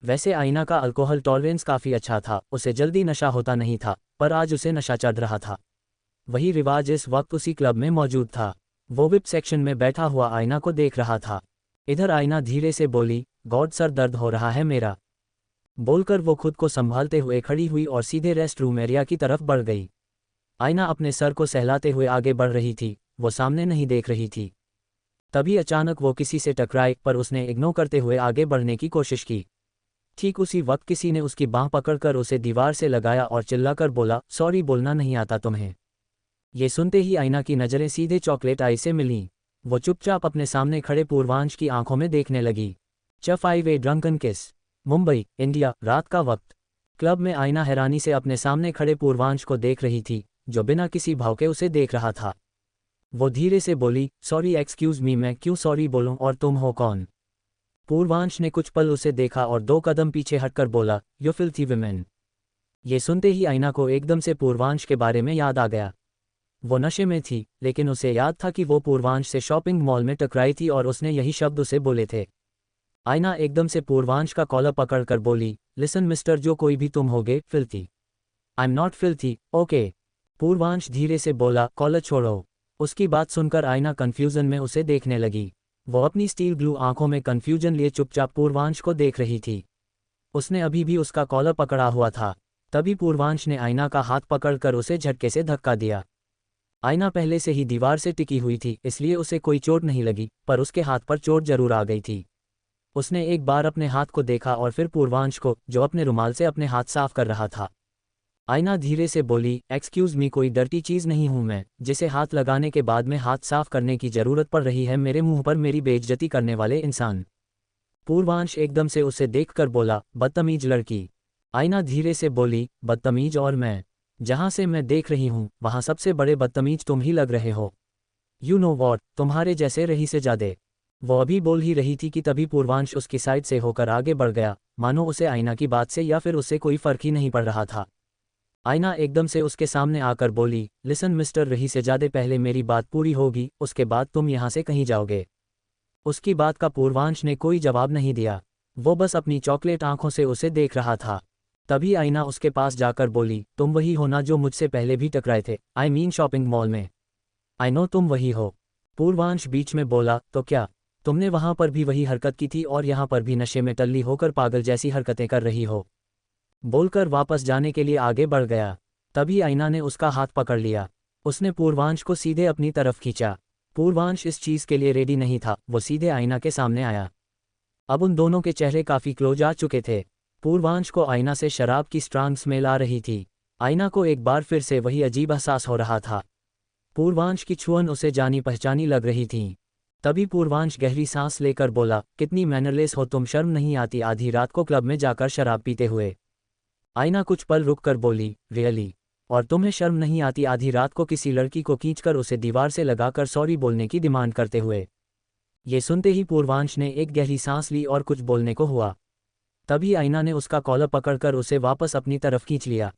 वैसे आईना का अल्कोहल टॉलरेंस काफ़ी अच्छा था, उसे जल्दी नशा होता नहीं था, पर आज उसे नशा चढ़ रहा था। वही रिवाज इस वक्त उसी क्लब में मौजूद था। वो विप सेक्शन में बैठा हुआ आईना को देख रहा था। इधर आईना धीरे से बोली, गॉड सर दर्द हो रहा है मेरा। बोलकर वो खुद को संभालते हुए खड़ी हुई और सीधे रेस्ट रूम एरिया की तरफ बढ़ गई। आईना अपने सर को सहलाते हुए आगे बढ़ रही थी, वो सामने नहीं देख रही थी। तभी अचानक वो किसी से टकराई, पर उसने इग्नोर करते हुए आगे बढ़ने की कोशिश की। ठीक उसी वक्त किसी ने उसकी बांह पकड़कर उसे दीवार से लगाया और चिल्लाकर बोला, सॉरी बोलना नहीं आता तुम्हें। ये सुनते ही आईना की नज़रें सीधे चॉकलेट आई से मिलीं। वो चुपचाप अपने सामने खड़े पूर्वांश की आंखों में देखने लगी। च5 ए ड्रंकन किस, मुंबई, इंडिया, रात का वक्त। क्लब में आईना हैरानी से अपने सामने खड़े पूर्वांश को देख रही थी, जो बिना किसी भाव के उसे देख रहा था। वो धीरे से बोली, सॉरी एक्सक्यूज़ मी, मैं क्यों सॉरी बोलूं और तुम हो कौन? पूर्वांश ने कुछ पल उसे देखा और 2 कदम पीछे हटकर बोला, यू फिल्थी विमेन। ये सुनते ही आईना को एकदम से पूर्वांश के बारे में याद आ गया। वो नशे में थी, लेकिन उसे याद था कि वो पूर्वांश से शॉपिंग मॉल में टकराई थी और उसने यही शब्द उसे बोले थे। आईना एकदम से पूर्वांश का कॉलर पकड़कर बोली, लिसन मिस्टर, जो कोई भी तुम होगे, filthy. I am not filthy, okay. Purvansh धीरे से बोला, कॉलर छोड़ो। उसकी बात सुनकर आईना कन्फ्यूजन में उसे देखने लगी। वो अपनी स्टील ब्लू आंखों में कन्फ्यूजन लिए चुपचाप पूर्वांश को देख रही थी। उसने अभी भी उसका कॉलर पकड़ा हुआ था। तभी पूर्वांश ने आईना का हाथ पकड़कर उसे झटके से धक्का दिया। आईना पहले से ही दीवार से टिकी हुई थी, इसलिए उसे कोई चोट नहीं लगी, पर उसके हाथ पर चोट जरूर आ गई थी। उसने एक बार अपने हाथ को देखा और फिर पूर्वांश को, जो अपने रुमाल से अपने हाथ साफ कर रहा था। आईना धीरे से बोली, एक्सक्यूज़ मी, कोई डर्टी चीज़ नहीं हूं मैं, जिसे हाथ लगाने के बाद में हाथ साफ करने की ज़रूरत पड़ रही है मेरे मुंह पर मेरी बेइज्जती करने वाले इंसान। पूर्वांश एकदम से उसे देखकर बोला, बदतमीज लड़की। आईना धीरे से बोली, बदतमीज? और मैं? जहां से मैं देख रही हूं वहां सबसे बड़े बदतमीज तुम ही लग रहे हो। यू नो वॉट, तुम्हारे जैसे रही से ज़्यादा। वो अभी बोल ही रही थी कि तभी पूर्वांश उसकी साइड से होकर आगे बढ़ गया, मानो उसे आईना की बात से या फिर उससे कोई फर्क ही नहीं पड़ रहा था। आईना एकदम से उसके सामने आकर बोली, लिसन मिस्टर, रही से ज़्यादा, पहले मेरी बात पूरी होगी, उसके बाद तुम यहाँ से कहीं जाओगे। उसकी बात का पूर्वांश ने कोई जवाब नहीं दिया। वो बस अपनी चॉकलेट आंखों से उसे देख रहा था। तभी आईना उसके पास जाकर बोली, तुम वही हो ना जो मुझसे पहले भी टकराए थे, आई मीन शॉपिंग मॉल में। आई नो तुम वही हो। पूर्वांश बीच में बोला, तो क्या तुमने वहां पर भी वही हरकत की थी और यहाँ पर भी नशे में टल्ली होकर पागल जैसी हरकतें कर रही हो? बोलकर वापस जाने के लिए आगे बढ़ गया। तभी आईना ने उसका हाथ पकड़ लिया। उसने पूर्वांश को सीधे अपनी तरफ खींचा। पूर्वांश इस चीज़ के लिए रेडी नहीं था, वो सीधे आईना के सामने आया। अब उन दोनों के चेहरे काफ़ी क्लोज आ चुके थे। पूर्वांश को आईना से शराब की स्ट्रांग स्मेल आ रही थी। आईना को एक बार फिर से वही अजीब एहसास हो रहा था। पूर्वांश की छुअन उसे जानी पहचानी लग रही थी। तभी पूर्वांश गहरी सांस लेकर बोला, कितनी मैनरलेस हो तुम, शर्म नहीं आती आधी रात को क्लब में जाकर शराब पीते हुए? आईना कुछ पल रुक कर बोली, रियली? और तुम्हें शर्म नहीं आती आधी रात को किसी लड़की को खींचकर उसे दीवार से लगाकर सॉरी बोलने की डिमांड करते हुए? ये सुनते ही पूर्वांश ने एक गहरी सांस ली और कुछ बोलने को हुआ। तभी आईना ने उसका कॉलर पकड़कर उसे वापस अपनी तरफ खींच लिया।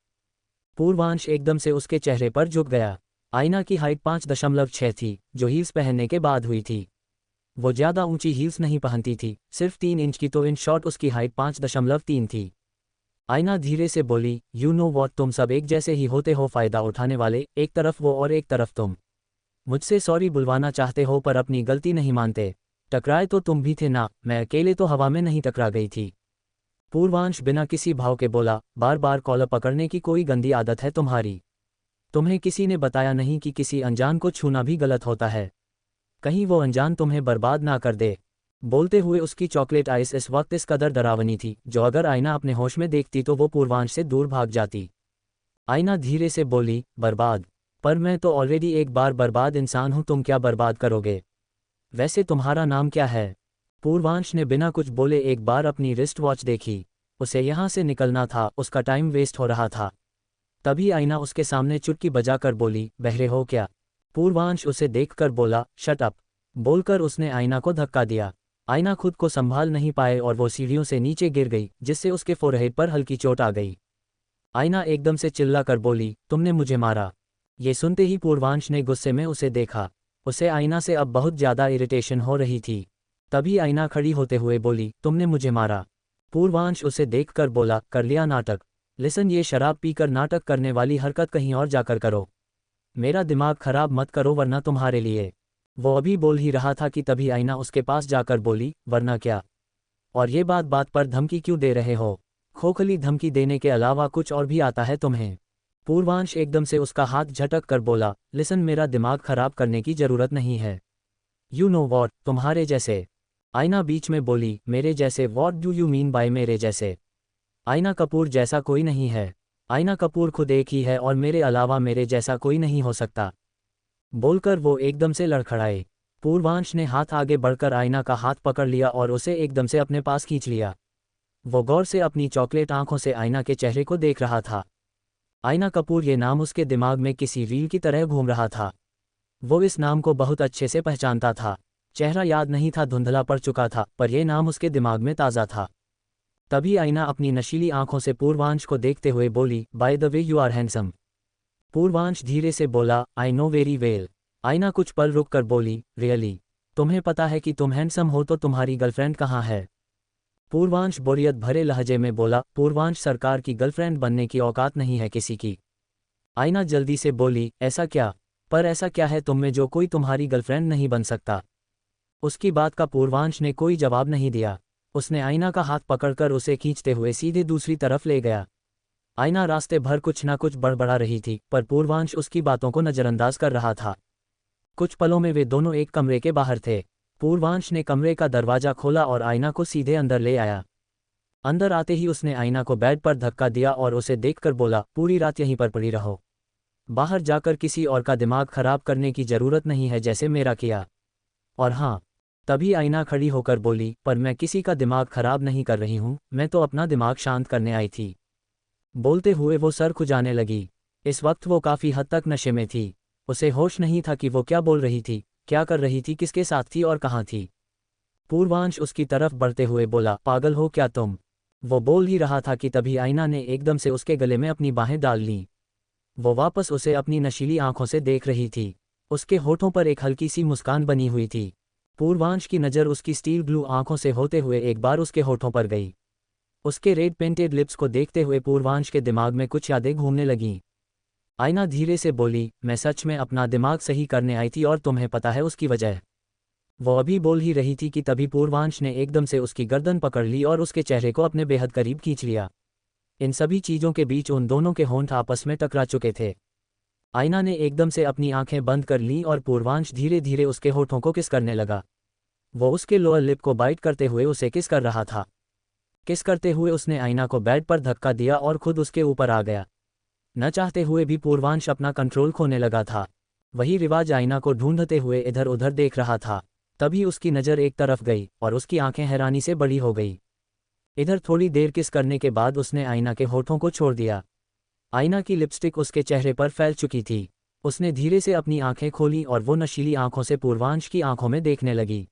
पूर्वांश एकदम से उसके चेहरे पर झुक गया। आईना की हाइट 5.6 थी, जो हील्स पहनने के बाद हुई थी। वो ज़्यादा ऊंची हील्स नहीं पहनती थी, सिर्फ 3 इंच की, तो इन शॉर्ट उसकी हाइट 5.3 थी। आईना धीरे से बोली, यू नो वॉट, तुम सब एक जैसे ही होते हो, फ़ायदा उठाने वाले, एक तरफ वो और एक तरफ तुम। मुझसे सॉरी बुलवाना चाहते हो पर अपनी गलती नहीं मानते। टकराए तो तुम भी थे ना, मैं अकेले तो हवा में नहीं टकरा गई थी। पूर्वांश बिना किसी भाव के बोला, बार बार कॉलर पकड़ने की कोई गंदी आदत है तुम्हारी? तुम्हें किसी ने बताया नहीं कि किसी अनजान को छूना भी गलत होता है? कहीं वो अनजान तुम्हें बर्बाद ना कर दे। बोलते हुए उसकी चॉकलेट आइस इस वक्त इस कदर डरावनी थी, जो अगर आईना अपने होश में देखती तो वो पूर्वांश से दूर भाग जाती। आईना धीरे से बोली, बर्बाद? पर मैं तो ऑलरेडी एक बार बर्बाद इंसान हूं, तुम क्या बर्बाद करोगे? वैसे तुम्हारा नाम क्या है? पूर्वांश ने बिना कुछ बोले एक बार अपनी रिस्ट वॉच देखी। उसे यहाँ से निकलना था, उसका टाइम वेस्ट हो रहा था। तभी आईना उसके सामने चुटकी बजाकर बोली, बहरे हो क्या? पूर्वांश उसे देखकर बोला, शट अप। बोलकर उसने आईना को धक्का दिया। आईना खुद को संभाल नहीं पाए और वो सीढ़ियों से नीचे गिर गई, जिससे उसके फोरहेड पर हल्की चोट आ गई। आईना एकदम से चिल्लाकर बोली, तुमने मुझे मारा। ये सुनते ही पूर्वांश ने गुस्से में उसे देखा। उसे आईना से अब बहुत ज़्यादा इरिटेशन हो रही थी। तभी आईना खड़ी होते हुए बोली, तुमने मुझे मारा। पूर्वांश उसे देखकर बोला, कर लिया नाटक। लिसन, ये शराब पीकर नाटक करने वाली हरकत कहीं और जाकर करो। मेरा दिमाग खराब मत करो वरना तुम्हारे लिए। वो अभी बोल ही रहा था कि तभी आईना उसके पास जाकर बोली, वरना क्या? और ये बात बात पर धमकी क्यों दे रहे हो? खोखली धमकी देने के अलावा कुछ और भी आता है तुम्हें? पूर्वांश एकदम से उसका हाथ झटक कर बोला, लिसन, मेरा दिमाग खराब करने की जरूरत नहीं है। यू नो वॉट, तुम्हारे जैसे। आईना बीच में बोली, मेरे जैसे? What do you mean by मेरे जैसे? आईना कपूर जैसा कोई नहीं है। आईना कपूर खुद एक ही है और मेरे अलावा मेरे जैसा कोई नहीं हो सकता। बोलकर वो एकदम से लड़खड़ाए। पूर्वांश ने हाथ आगे बढ़कर आईना का हाथ पकड़ लिया और उसे एकदम से अपने पास खींच लिया। वो गौर से अपनी चॉकलेट आंखों से आईना के चेहरे को देख रहा था। आईना कपूर, ये नाम उसके दिमाग में किसी रील की तरह घूम रहा था। वो इस नाम को बहुत अच्छे से पहचानता था। चेहरा याद नहीं था, धुंधला पड़ चुका था, पर यह नाम उसके दिमाग में ताज़ा था। तभी आईना अपनी नशीली आंखों से पूर्वांश को देखते हुए बोली, by the way you are handsome. Purvansh धीरे से बोला, आई नो वेरी वेल। आईना कुछ पल रुक कर बोली, रियली? तुम्हें पता है कि तुम हैंडसम हो तो तुम्हारी गर्लफ्रेंड कहाँ है? पूर्वांश बोरियत भरे लहजे में बोला, पूर्वांश, सरकार की गर्लफ्रेंड बनने की औकात नहीं है किसी की। आईना जल्दी से बोली, ऐसा क्या? पर ऐसा क्या है तुम में जो कोई तुम्हारी गर्लफ्रेंड नहीं बन सकता? उसकी बात का पूर्वांश ने कोई जवाब नहीं दिया। उसने आईना का हाथ पकड़कर उसे खींचते हुए सीधे दूसरी तरफ ले गया। आईना रास्ते भर कुछ ना कुछ बड़बड़ा रही थी, पर पूर्वांश उसकी बातों को नज़रअंदाज कर रहा था। कुछ पलों में वे दोनों एक कमरे के बाहर थे। पूर्वांश ने कमरे का दरवाजा खोला और आईना को सीधे अंदर ले आया। अंदर आते ही उसने आईना को बेड पर धक्का दिया और उसे देखकर बोला, पूरी रात यहीं पर पड़ी रहो। बाहर जाकर किसी और का दिमाग खराब करने की जरूरत नहीं है जैसे मेरा किया। और हाँ, तभी आईना खड़ी होकर बोली, पर मैं किसी का दिमाग खराब नहीं कर रही हूँ, मैं तो अपना दिमाग शांत करने आई थी। बोलते हुए वो सर खुजाने लगी। इस वक्त वो काफ़ी हद तक नशे में थी। उसे होश नहीं था कि वो क्या बोल रही थी, क्या कर रही थी, किसके साथ थी और कहाँ थी। पूर्वांश उसकी तरफ बढ़ते हुए बोला, पागल हो क्या तुम? वो बोल ही रहा था कि तभी आईना ने एकदम से उसके गले में अपनी बाहें डाल लीं। वो वापस उसे अपनी नशीली आंखों से देख रही थी। उसके होठों पर एक हल्की सी मुस्कान बनी हुई थी। पूर्वांश की नज़र उसकी स्टील ब्लू आंखों से होते हुए एक बार उसके होठों पर गई। उसके रेड पेंटेड लिप्स को देखते हुए पूर्वांश के दिमाग में कुछ यादें घूमने लगीं। आईना धीरे से बोली, मैं सच में अपना दिमाग सही करने आई थी और तुम्हें पता है उसकी वजह? वो अभी बोल ही रही थी कि तभी पूर्वांश ने एकदम से उसकी गर्दन पकड़ ली और उसके चेहरे को अपने बेहद करीब खींच लिया। इन सभी चीज़ों के बीच उन दोनों के होंठ आपस में टकरा चुके थे। आईना ने एकदम से अपनी आंखें बंद कर लीं और पूर्वांश धीरे धीरे उसके होठों को किस करने लगा। वो उसके लोअर लिप को बाइट करते हुए उसे किस कर रहा था। किस करते हुए उसने आईना को बेड पर धक्का दिया और खुद उसके ऊपर आ गया। न चाहते हुए भी पूर्वांश अपना कंट्रोल खोने लगा था। वही रिवाज आईना को ढूंढते हुए इधर उधर देख रहा था। तभी उसकी नज़र एक तरफ गई और उसकी आंखें हैरानी से बड़ी हो गई। इधर थोड़ी देर किस करने के बाद उसने आईना के होठों को छोड़ दिया। आईना की लिपस्टिक उसके चेहरे पर फैल चुकी थी। उसने धीरे से अपनी आंखें खोली और वो नशीली आंखों से पूर्वांश की आंखों में देखने लगी।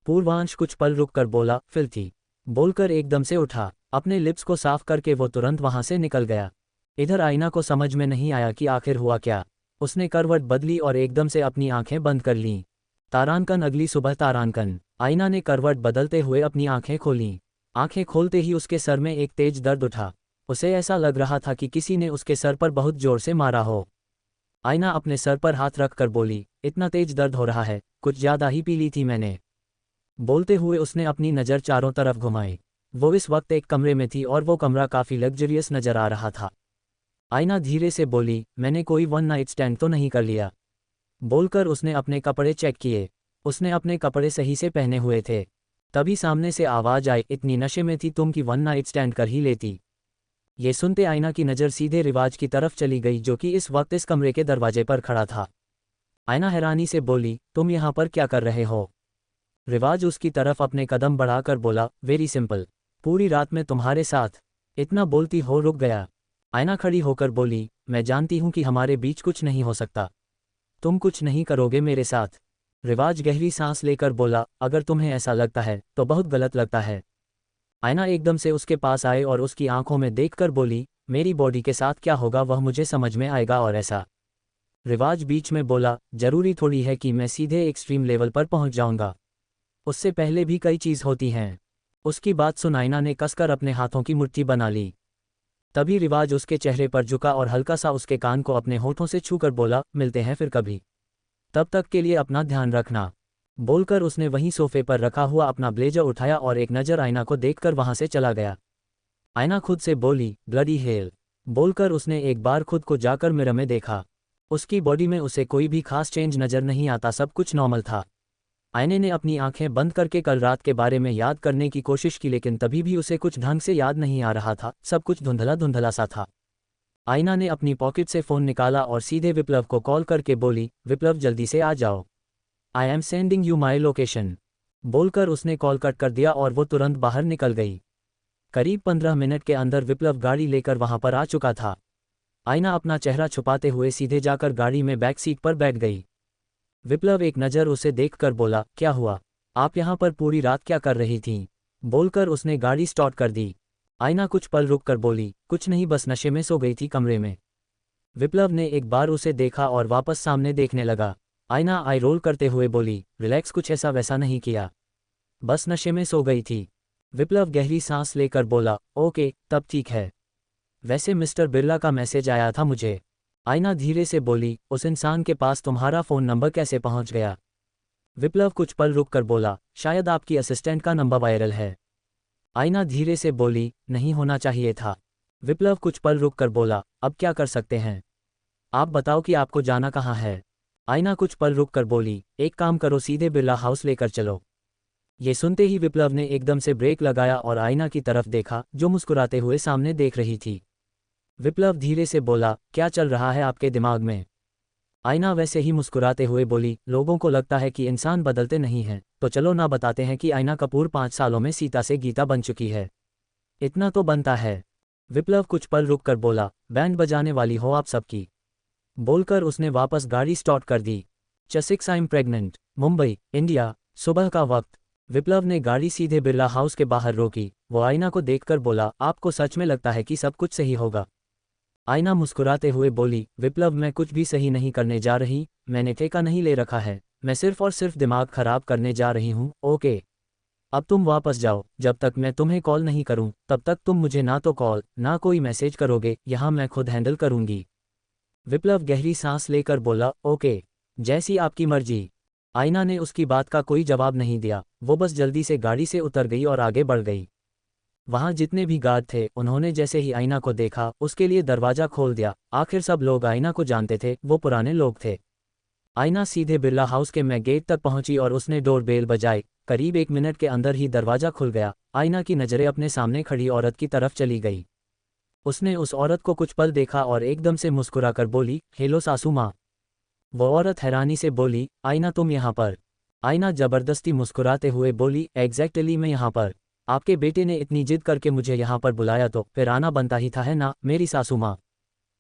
पूर्वांश कुछ पल रुककर बोला, फिल्थी। बोलकर एकदम से उठा। अपने लिप्स को साफ करके वो तुरंत वहां से निकल गया। इधर आईना को समझ में नहीं आया कि आखिर हुआ क्या। उसने करवट बदली और एकदम से अपनी आंखें बंद कर लीं। तारांकन, अगली सुबह तारांकन। आईना ने करवट बदलते हुए अपनी आंखें खोलीं। आंखें खोलते ही उसके सर में एक तेज दर्द उठा। उसे ऐसा लग रहा था कि किसी ने उसके सर पर बहुत जोर से मारा हो। आईना अपने सर पर हाथ रखकर बोली, इतना तेज दर्द हो रहा है, कुछ ज़्यादा ही पी ली थी मैंने। बोलते हुए उसने अपनी नज़र चारों तरफ घुमाई। वो इस वक्त एक कमरे में थी और वो कमरा काफ़ी लग्जरियस नज़र आ रहा था। आईना धीरे से बोली, मैंने कोई वन नाइट स्टैंड तो नहीं कर लिया? बोलकर उसने अपने कपड़े चेक किए। उसने अपने कपड़े सही से पहने हुए थे। तभी सामने से आवाज़ आई, इतनी नशे में थी तुम कि वन नाइट स्टैंड कर ही लेती। ये सुनते आईना की नज़र सीधे रिवाज की तरफ चली गई जो कि इस वक्त इस कमरे के दरवाजे पर खड़ा था। आईना हैरानी से बोली, तुम यहाँ पर क्या कर रहे हो? रिवाज उसकी तरफ अपने कदम बढ़ाकर बोला, वेरी सिंपल, पूरी रात में तुम्हारे साथ। इतना बोलती हो रुक गया। आईना खड़ी होकर बोली, मैं जानती हूँ कि हमारे बीच कुछ नहीं हो सकता। तुम कुछ नहीं करोगे मेरे साथ। रिवाज गहरी सांस लेकर बोला, अगर तुम्हें ऐसा लगता है तो बहुत गलत लगता है। आयना एकदम से उसके पास आए और उसकी आंखों में देखकर बोली, मेरी बॉडी के साथ क्या होगा वह मुझे समझ में आएगा और ऐसा। रिवाज बीच में बोला, जरूरी थोड़ी है कि मैं सीधे एक्सट्रीम लेवल पर पहुंच जाऊंगा, उससे पहले भी कई चीज़ होती हैं। उसकी बात सुन आयना ने कसकर अपने हाथों की मुट्ठी बना ली। तभी रिवाज उसके चेहरे पर झुका और हल्का सा उसके कान को अपने होठों से छूकर बोला, मिलते हैं फिर कभी, तब तक के लिए अपना ध्यान रखना। बोलकर उसने वहीं सोफे पर रखा हुआ अपना ब्लेजर उठाया और एक नज़र आयना को देखकर वहां से चला गया। आयना खुद से बोली, ब्लडी हेल। बोलकर उसने एक बार खुद को जाकर मिरर में देखा। उसकी बॉडी में उसे कोई भी खास चेंज नजर नहीं आता, सब कुछ नॉर्मल था। आयने ने अपनी आंखें बंद करके कल रात के बारे में याद करने की कोशिश की, लेकिन तभी भी उसे कुछ ढंग से याद नहीं आ रहा था, सब कुछ धुंधला धुंधला सा था। आयना ने अपनी पॉकेट से फ़ोन निकाला और सीधे विप्लव को कॉल करके बोली, विप्लव जल्दी से आ जाओ, I am sending you my location. बोलकर उसने कॉल कट कर दिया और वो तुरंत बाहर निकल गई। करीब 15 मिनट के अंदर विप्लव गाड़ी लेकर वहां पर आ चुका था। आयना अपना चेहरा छुपाते हुए सीधे जाकर गाड़ी में बैक सीट पर बैठ गई। विप्लव एक नज़र उसे देखकर बोला, क्या हुआ, आप यहाँ पर पूरी रात क्या कर रही थीं? बोलकर उसने गाड़ी स्टार्ट कर दी। आयना कुछ पल रुक कर बोली, कुछ नहीं, बस नशे में सो गई थी कमरे में। विप्लव ने एक बार उसे देखा और वापस सामने देखने लगा। आयना आई रोल करते हुए बोली, रिलैक्स, कुछ ऐसा वैसा नहीं किया, बस नशे में सो गई थी। विप्लव गहरी सांस लेकर बोला, ओके तब ठीक है, वैसे मिस्टर बिरला का मैसेज आया था मुझे। आयना धीरे से बोली, उस इंसान के पास तुम्हारा फ़ोन नंबर कैसे पहुंच गया? विप्लव कुछ पल रुक कर बोला, शायद आपकी असिस्टेंट का नंबर वायरल है। आयना धीरे से बोली, नहीं होना चाहिए था। विप्लव कुछ पल रुक कर बोला, अब क्या कर सकते हैं, आप बताओ कि आपको जाना कहाँ है? आयना कुछ पल रुक कर बोली, एक काम करो, सीधे बिरला हाउस लेकर चलो। ये सुनते ही विप्लव ने एकदम से ब्रेक लगाया और आयना की तरफ देखा, जो मुस्कुराते हुए सामने देख रही थी। विप्लव धीरे से बोला, क्या चल रहा है आपके दिमाग में? आयना वैसे ही मुस्कुराते हुए बोली, लोगों को लगता है कि इंसान बदलते नहीं हैं, तो चलो ना बताते हैं कि आयना कपूर 5 सालों में सीता से गीता बन चुकी है। इतना तो बनता है। विप्लव कुछ पल रुक कर बोला, बैंड बजाने वाली हो आप सबकी। बोलकर उसने वापस गाड़ी स्टार्ट कर दी। 6 I am pregnant, Mumbai, India, सुबह का वक्त। विप्लव ने गाड़ी सीधे बिरला हाउस के बाहर रोकी। वो आयना को देखकर बोला, आपको सच में लगता है कि सब कुछ सही होगा? आयना मुस्कुराते हुए बोली, विप्लव मैं कुछ भी सही नहीं करने जा रही, मैंने ठेका नहीं ले रखा है, मैं सिर्फ और सिर्फ दिमाग खराब करने जा रही हूँ। ओके, अब तुम वापस जाओ, जब तक मैं तुम्हें कॉल नहीं करूँ तब तक तुम मुझे ना तो कॉल ना कोई मैसेज करोगे, यहाँ मैं खुद हैंडल करूँगी। विप्लव गहरी सांस लेकर बोला, ओके, जैसी आपकी मर्जी। आयना ने उसकी बात का कोई जवाब नहीं दिया, वो बस जल्दी से गाड़ी से उतर गई और आगे बढ़ गई। वहां जितने भी गार्ड थे उन्होंने जैसे ही आयना को देखा उसके लिए दरवाजा खोल दिया। आखिर सब लोग आयना को जानते थे, वो पुराने लोग थे। आयना सीधे बिरला हाउस के मैं गेट तक पहुंची और उसने डोर बेल बजाई। करीब 1 मिनट के अंदर ही दरवाजा खुल गया। आयना की नज़रें अपने सामने खड़ी औरत की तरफ चली गई। उसने उस औरत को कुछ पल देखा और एकदम से मुस्कुराकर बोली, हेलो सासू माँ। वो औरत हैरानी से बोली, आयना तुम यहाँ पर? आयना जबरदस्ती मुस्कुराते हुए बोली, एग्जैक्टली मैं यहाँ पर। आपके बेटे ने इतनी जिद करके मुझे यहाँ पर बुलाया तो फिर आना बनता ही था, है ना मेरी सासू माँ,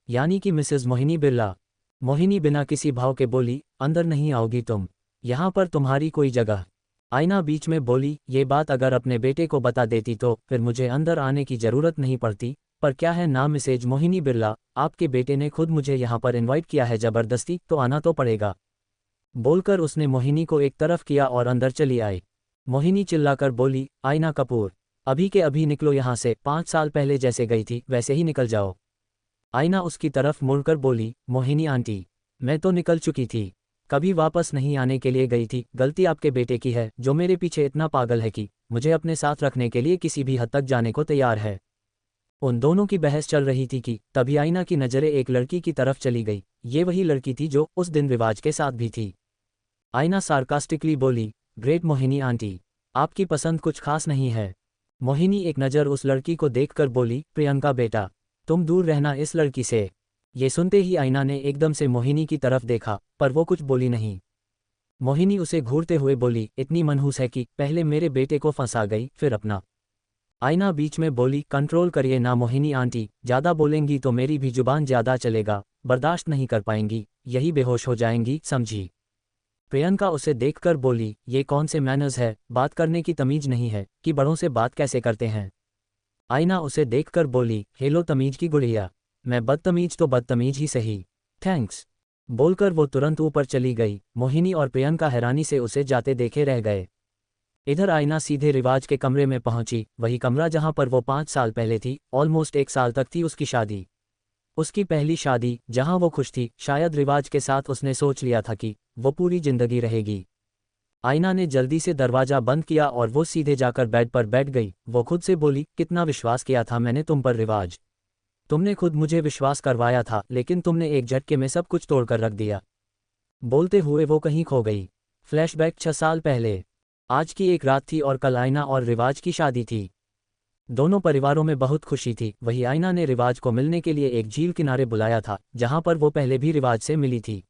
यानी कि मिसेस मोहिनी बिरला। मोहिनी बिना किसी भाव के बोली, अंदर नहीं आओगी तुम, यहाँ पर तुम्हारी कोई जगह। आयना बीच में बोली, ये बात अगर अपने बेटे को बता देती तो फिर मुझे अंदर आने की ज़रूरत नहीं पड़ती, पर क्या है ना मिसेज मोहिनी बिरला, आपके बेटे ने खुद मुझे यहाँ पर इन्वाइट किया है ज़बरदस्ती, तो आना तो पड़ेगा। बोलकर उसने मोहिनी को एक तरफ किया और अंदर चली आई। मोहिनी चिल्लाकर बोली, आयना कपूर, अभी के अभी निकलो यहाँ से, 5 साल पहले जैसे गई थी वैसे ही निकल जाओ। आयना उसकी तरफ मुड़कर बोली, मोहिनी आंटी, मैं तो निकल चुकी थी, कभी वापस नहीं आने के लिए गई थी। गलती आपके बेटे की है जो मेरे पीछे इतना पागल है कि मुझे अपने साथ रखने के लिए किसी भी हद तक जाने को तैयार है। उन दोनों की बहस चल रही थी कि तभी आयना की नज़रें एक लड़की की तरफ चली गई। ये वही लड़की थी जो उस दिन रिवाज के साथ भी थी। आयना सार्कास्टिकली बोली, ग्रेट मोहिनी आंटी, आपकी पसंद कुछ खास नहीं है। मोहिनी एक नज़र उस लड़की को देखकर बोली, प्रियंका बेटा, तुम दूर रहना इस लड़की से। ये सुनते ही आयना ने एकदम से मोहिनी की तरफ देखा, पर वो कुछ बोली नहीं। मोहिनी उसे घूरते हुए बोली, इतनी मनहूस है कि पहले मेरे बेटे को फंसा गई फिर अपना। आयना बीच में बोली, कंट्रोल करिए ना मोहिनी आंटी, ज़्यादा बोलेंगी तो मेरी भी जुबान ज़्यादा चलेगा, बर्दाश्त नहीं कर पाएंगी, यही बेहोश हो जाएंगी, समझी। प्रियंका उसे देखकर बोली, ये कौन से मैनर्स है, बात करने की तमीज नहीं है कि बड़ों से बात कैसे करते हैं। आईना उसे देखकर बोली, हेलो तमीज की गुड़िया, मैं बदतमीज तो बदतमीज ही सही, थैंक्स। बोलकर वो तुरंत ऊपर चली गई। मोहिनी और प्रियंका हैरानी से उसे जाते देखे रह गए। इधर आईना सीधे रिवाज के कमरे में पहुंची, वही कमरा जहां पर वो 5 साल पहले थी, ऑलमोस्ट 1 साल तक थी उसकी शादी। उसकी पहली शादी, जहां वो खुश थी, शायद रिवाज के साथ उसने सोच लिया था कि वो पूरी जिंदगी रहेगी। आईना ने जल्दी से दरवाजा बंद किया और वो सीधे जाकर बेड पर बैठ गई। वो खुद से बोली, कितना विश्वास किया था मैंने तुम पर रिवाज। तुमने खुद मुझे विश्वास करवाया था, लेकिन तुमने एक झटके में सब कुछ तोड़कर रख दिया। बोलते हुए वो कहीं खो गई। फ्लैशबैक 6 साल पहले। आज की एक रात थी और कल आईना और रिवाज की शादी थी। दोनों परिवारों में बहुत खुशी थी। वही आईना ने रिवाज को मिलने के लिए एक झील किनारे बुलाया था, जहां पर वो पहले भी रिवाज से मिली थी।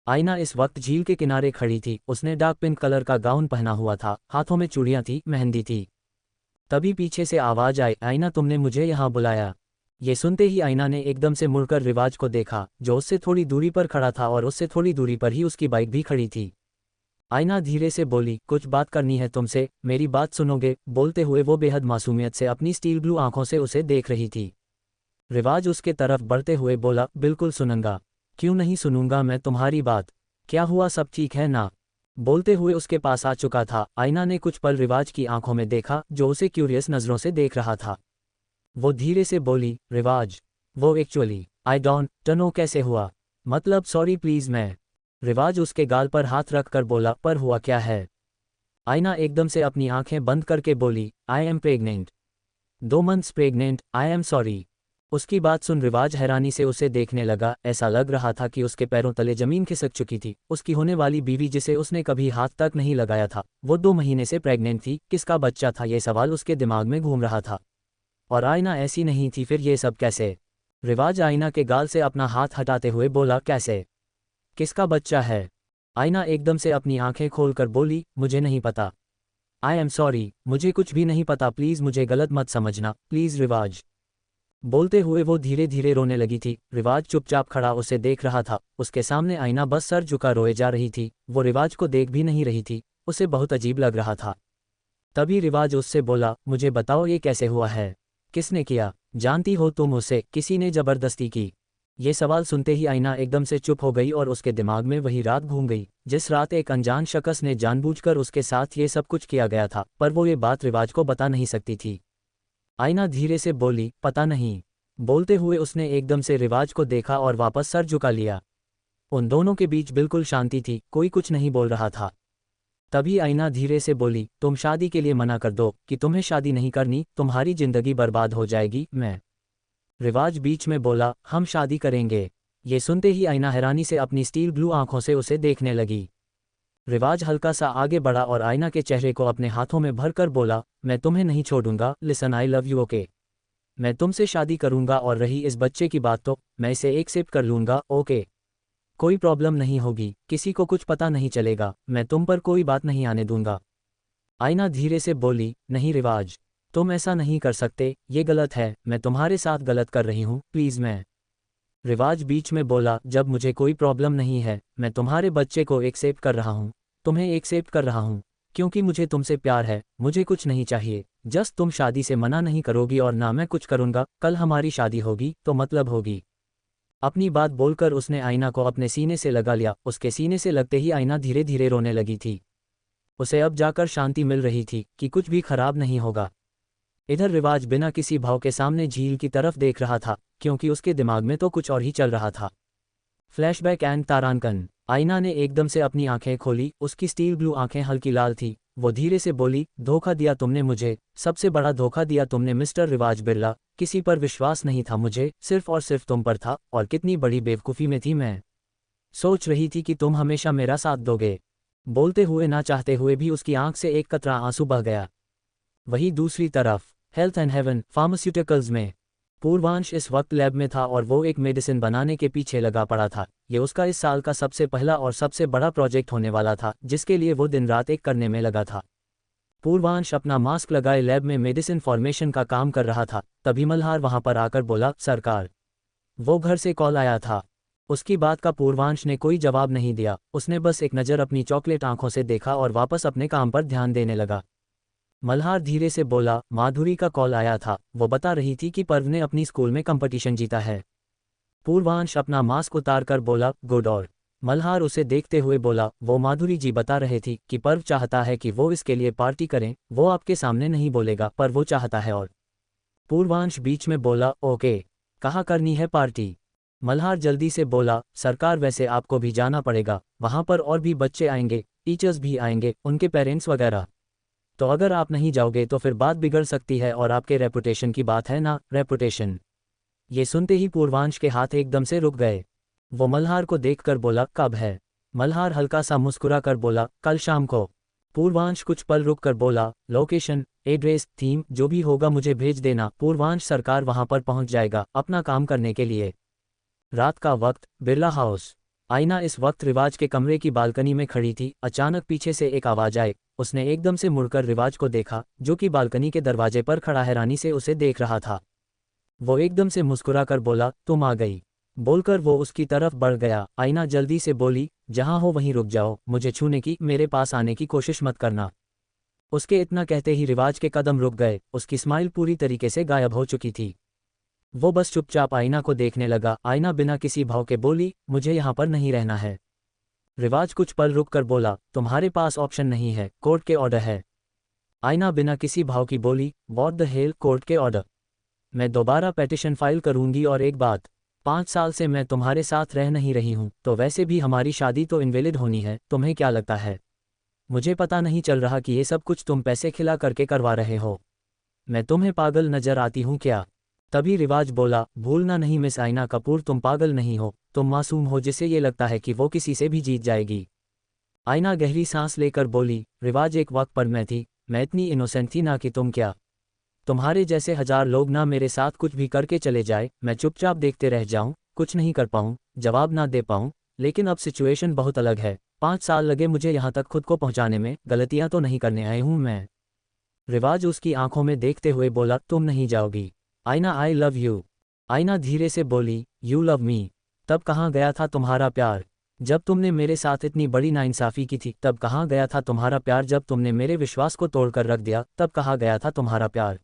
आईना इस वक्त झील के किनारे खड़ी थी। उसने डार्क पिंक कलर का गाउन पहना हुआ था, हाथों में चूड़ियां थी, मेहंदी थी। तभी पीछे से आवाज आई, आईना तुमने मुझे यहाँ बुलाया। ये सुनते ही आईना ने एकदम से मुड़कर रिवाज को देखा, जो उससे थोड़ी दूरी पर खड़ा था और उससे थोड़ी दूरी पर ही उसकी बाइक भी खड़ी थी। आईना धीरे से बोली, कुछ बात करनी है तुमसे, मेरी बात सुनोगे। बोलते हुए वो बेहद मासूमियत से अपनी स्टील ब्लू आंखों से उसे देख रही थी। रिवाज उसके तरफ बढ़ते हुए बोला, बिल्कुल सुनूंगा, क्यों नहीं सुनूंगा मैं तुम्हारी बात। क्या हुआ, सब ठीक है ना। बोलते हुए उसके पास आ चुका था। आईना ने कुछ पल रिवाज की आंखों में देखा, जो उसे क्यूरियस नजरों से देख रहा था। वो धीरे से बोली, रिवाज, वो एक्चुअली आई डोंट नो कैसे हुआ, मतलब सॉरी प्लीज। मैं रिवाज उसके गाल पर हाथ रख कर बोला, पर हुआ क्या है। आईना एकदम से अपनी आंखें बंद करके बोली, I am pregnant, 2 months pregnant, I am sorry. उसकी बात सुन रिवाज हैरानी से उसे देखने लगा। ऐसा लग रहा था कि उसके पैरों तले जमीन खिसक चुकी थी। उसकी होने वाली बीवी, जिसे उसने कभी हाथ तक नहीं लगाया था, वो 2 महीने से प्रेग्नेंट थी। किसका बच्चा था, ये सवाल उसके दिमाग में घूम रहा था। और आईना ऐसी नहीं थी, फिर ये सब कैसे। रिवाज आईना के गाल से अपना हाथ हटाते हुए बोला, कैसे, किसका बच्चा है। आईना एकदम से अपनी आंखें खोलकर बोली, मुझे नहीं पता, आई एम सॉरी, मुझे कुछ भी नहीं पता, प्लीज़ मुझे गलत मत समझना, प्लीज़ रिवाज। बोलते हुए वो धीरे धीरे रोने लगी थी। रिवाज चुपचाप खड़ा उसे देख रहा था। उसके सामने आईना बस सर झुका रोए जा रही थी। वो रिवाज को देख भी नहीं रही थी, उसे बहुत अजीब लग रहा था। तभी रिवाज उससे बोला, मुझे बताओ ये कैसे हुआ है, किसने किया, जानती हो तुम उसे, किसी ने जबरदस्ती की। ये सवाल सुनते ही आईना एकदम से चुप हो गई और उसके दिमाग में वही रात घूम गई, जिस रात एक अनजान शख्स ने जानबूझकर उसके साथ ये सब कुछ किया गया था, पर वो ये बात रिवाज को बता नहीं सकती थी। आईना धीरे से बोली, पता नहीं। बोलते हुए उसने एकदम से रिवाज को देखा और वापस सर झुका लिया। उन दोनों के बीच बिल्कुल शांति थी, कोई कुछ नहीं बोल रहा था। तभी आईना धीरे से बोली, तुम शादी के लिए मना कर दो कि तुम्हें शादी नहीं करनी, तुम्हारी जिंदगी बर्बाद हो जाएगी। मैं रिवाज बीच में बोला, हम शादी करेंगे। ये सुनते ही आईना हैरानी से अपनी स्टील ब्लू आंखों से उसे देखने लगी। रिवाज हल्का सा आगे बढ़ा और आईना के चेहरे को अपने हाथों में भरकर बोला, मैं तुम्हें नहीं छोड़ूंगा, listen I love you, okay. मैं तुमसे शादी करूंगा, और रही इस बच्चे की बात तो मैं इसे एक्सेप्ट कर लूंगा, ओके। कोई प्रॉब्लम नहीं होगी, किसी को कुछ पता नहीं चलेगा, मैं तुम पर कोई बात नहीं आने दूंगा। आईना धीरे से बोली, नहीं रिवाज, तुम ऐसा नहीं कर सकते, ये गलत है, मैं तुम्हारे साथ गलत कर रही हूँ, प्लीज़। मैं रिवाज बीच में बोला, जब मुझे कोई प्रॉब्लम नहीं है, मैं तुम्हारे बच्चे को एक्सेप्ट कर रहा हूँ, तुम्हें एक्सेप्ट कर रहा हूँ, क्योंकि मुझे तुमसे प्यार है, मुझे कुछ नहीं चाहिए। जस्ट तुम शादी से मना नहीं करोगी और ना मैं कुछ करूँगा, कल हमारी शादी होगी तो मतलब होगी। अपनी बात बोलकर उसने आईना को अपने सीने से लगा लिया। उसके सीने से लगते ही आईना धीरे धीरे रोने लगी थी। उसे अब जाकर शांति मिल रही थी कि कुछ भी खराब नहीं होगा। इधर रिवाज बिना किसी भाव के सामने झील की तरफ देख रहा था, क्योंकि उसके दिमाग में तो कुछ और ही चल रहा था। फ्लैशबैक एंड तारांकन। आईना ने एकदम से अपनी आंखें खोली, उसकी स्टील ब्लू आंखें हल्की लाल थी। वो धीरे से बोली, धोखा दिया तुमने मुझे, सबसे बड़ा धोखा दिया तुमने मिस्टर रिवाज बिरला। किसी पर विश्वास नहीं था मुझे, सिर्फ और सिर्फ तुम पर था, और कितनी बड़ी बेवकूफ़ी में थी मैं। सोच रही थी कि तुम हमेशा मेरा साथ दोगे। बोलते हुए ना चाहते हुए भी उसकी आंख से एक कतरा आंसू बह गया। वहीं दूसरी तरफ हेल्थ एंड हेवन फार्मास्यूटिकल्स में पूर्वांश इस वक्त लैब में था और वो एक मेडिसिन बनाने के पीछे लगा पड़ा था। ये उसका इस साल का सबसे पहला और सबसे बड़ा प्रोजेक्ट होने वाला था, जिसके लिए वो दिन रात एक करने में लगा था। पूर्वांश अपना मास्क लगाए लैब में मेडिसिन फॉर्मेशन का काम कर रहा था। तभी मल्हार वहां पर आकर बोला, सरकार, वो घर से कॉल आया था। उसकी बात का पूर्वांश ने कोई जवाब नहीं दिया, उसने बस एक नज़र अपनी चॉकलेट आंखों से देखा और वापस अपने काम पर ध्यान देने लगा। मल्हार धीरे से बोला, माधुरी का कॉल आया था, वो बता रही थी कि पर्व ने अपनी स्कूल में कंपटीशन जीता है। पूर्वांश अपना मास्क उतार कर बोला, गुड। और मल्हार उसे देखते हुए बोला, वो माधुरी जी बता रहे थी कि पर्व चाहता है कि वो इसके लिए पार्टी करें, वो आपके सामने नहीं बोलेगा पर वो चाहता है। और पूर्वांश बीच में बोला, ओके, कहाँ करनी है पार्टी? मल्हार जल्दी से बोला, सरकार वैसे आपको भी जाना पड़ेगा, वहाँ पर और भी बच्चे आएंगे, टीचर्स भी आएंगे, उनके पेरेंट्स वगैरह। तो अगर आप नहीं जाओगे तो फिर बात बिगड़ सकती है और आपके रेपुटेशन की बात है ना, रेपुटेशन। ये सुनते ही पूर्वांश के हाथ एकदम से रुक गए। वो मल्हार को देखकर बोला, कब है? मल्हार हल्का सा मुस्कुरा कर बोला, कल शाम को। पूर्वांश कुछ पल रुक कर बोला, लोकेशन, एड्रेस, थीम जो भी होगा मुझे भेज देना। पूर्वांश सरकार वहां पर पहुंच जाएगा अपना काम करने के लिए। रात का वक्त, बिरला हाउस। आईना इस वक्त रिवाज के कमरे की बालकनी में खड़ी थी। अचानक पीछे से एक आवाज आई। उसने एकदम से मुड़कर रिवाज को देखा, जो कि बालकनी के दरवाजे पर खड़ा हैरानी से उसे देख रहा था। वो एकदम से मुस्कुरा कर बोला, तुम आ गई। बोलकर वो उसकी तरफ बढ़ गया। आईना जल्दी से बोली, जहां हो वहीं रुक जाओ, मुझे छूने की, मेरे पास आने की कोशिश मत करना। उसके इतना कहते ही रिवाज के कदम रुक गए, उसकी स्माइल पूरी तरीके से गायब हो चुकी थी। वो बस चुपचाप आईना को देखने लगा। आईना बिना किसी भाव के बोली, मुझे यहाँ पर नहीं रहना है। रिवाज कुछ पल रुक कर बोला, तुम्हारे पास ऑप्शन नहीं है, कोर्ट के ऑर्डर है। आईना बिना किसी भाव की बोली, व्हाट द हेल, कोर्ट के ऑर्डर? मैं दोबारा पेटिशन फाइल करूंगी। और एक बात, 5 साल से मैं तुम्हारे साथ रह नहीं रही हूं, तो वैसे भी हमारी शादी तो इनवैलिड होनी है। तुम्हें क्या लगता है मुझे पता नहीं चल रहा कि ये सब कुछ तुम पैसे खिला करके करवा रहे हो? मैं तुम्हें पागल नजर आती हूँ क्या? तभी रिवाज बोला, भूलना नहीं मिस आईना कपूर, तुम पागल नहीं हो, तुम मासूम हो जिसे ये लगता है कि वो किसी से भी जीत जाएगी। आईना गहरी सांस लेकर बोली, रिवाज एक वक्त पर मैं इतनी इनोसेंट थी ना कि तुम्हारे जैसे 1000 लोग ना मेरे साथ कुछ भी करके चले जाए, मैं चुपचाप देखते रह जाऊं, कुछ नहीं कर पाऊं, जवाब ना दे पाऊं। लेकिन अब सिचुएशन बहुत अलग है। 5 साल लगे मुझे यहाँ तक खुद को पहुँचाने में, गलतियाँ तो नहीं करने आई हूँ मैं। रिवाज उसकी आंखों में देखते हुए बोला, तुम नहीं जाओगी आईना, आई लव यू। आईना धीरे से बोली, यू लव मी? तब कहाँ गया था तुम्हारा प्यार? जब तुमने मेरे साथ इतनी बड़ी नाइंसाफ़ी की थी, तब कहाँ गया था तुम्हारा प्यार? जब तुमने मेरे विश्वास को तोड़कर रख दिया, तब कहाँ गया था तुम्हारा प्यार?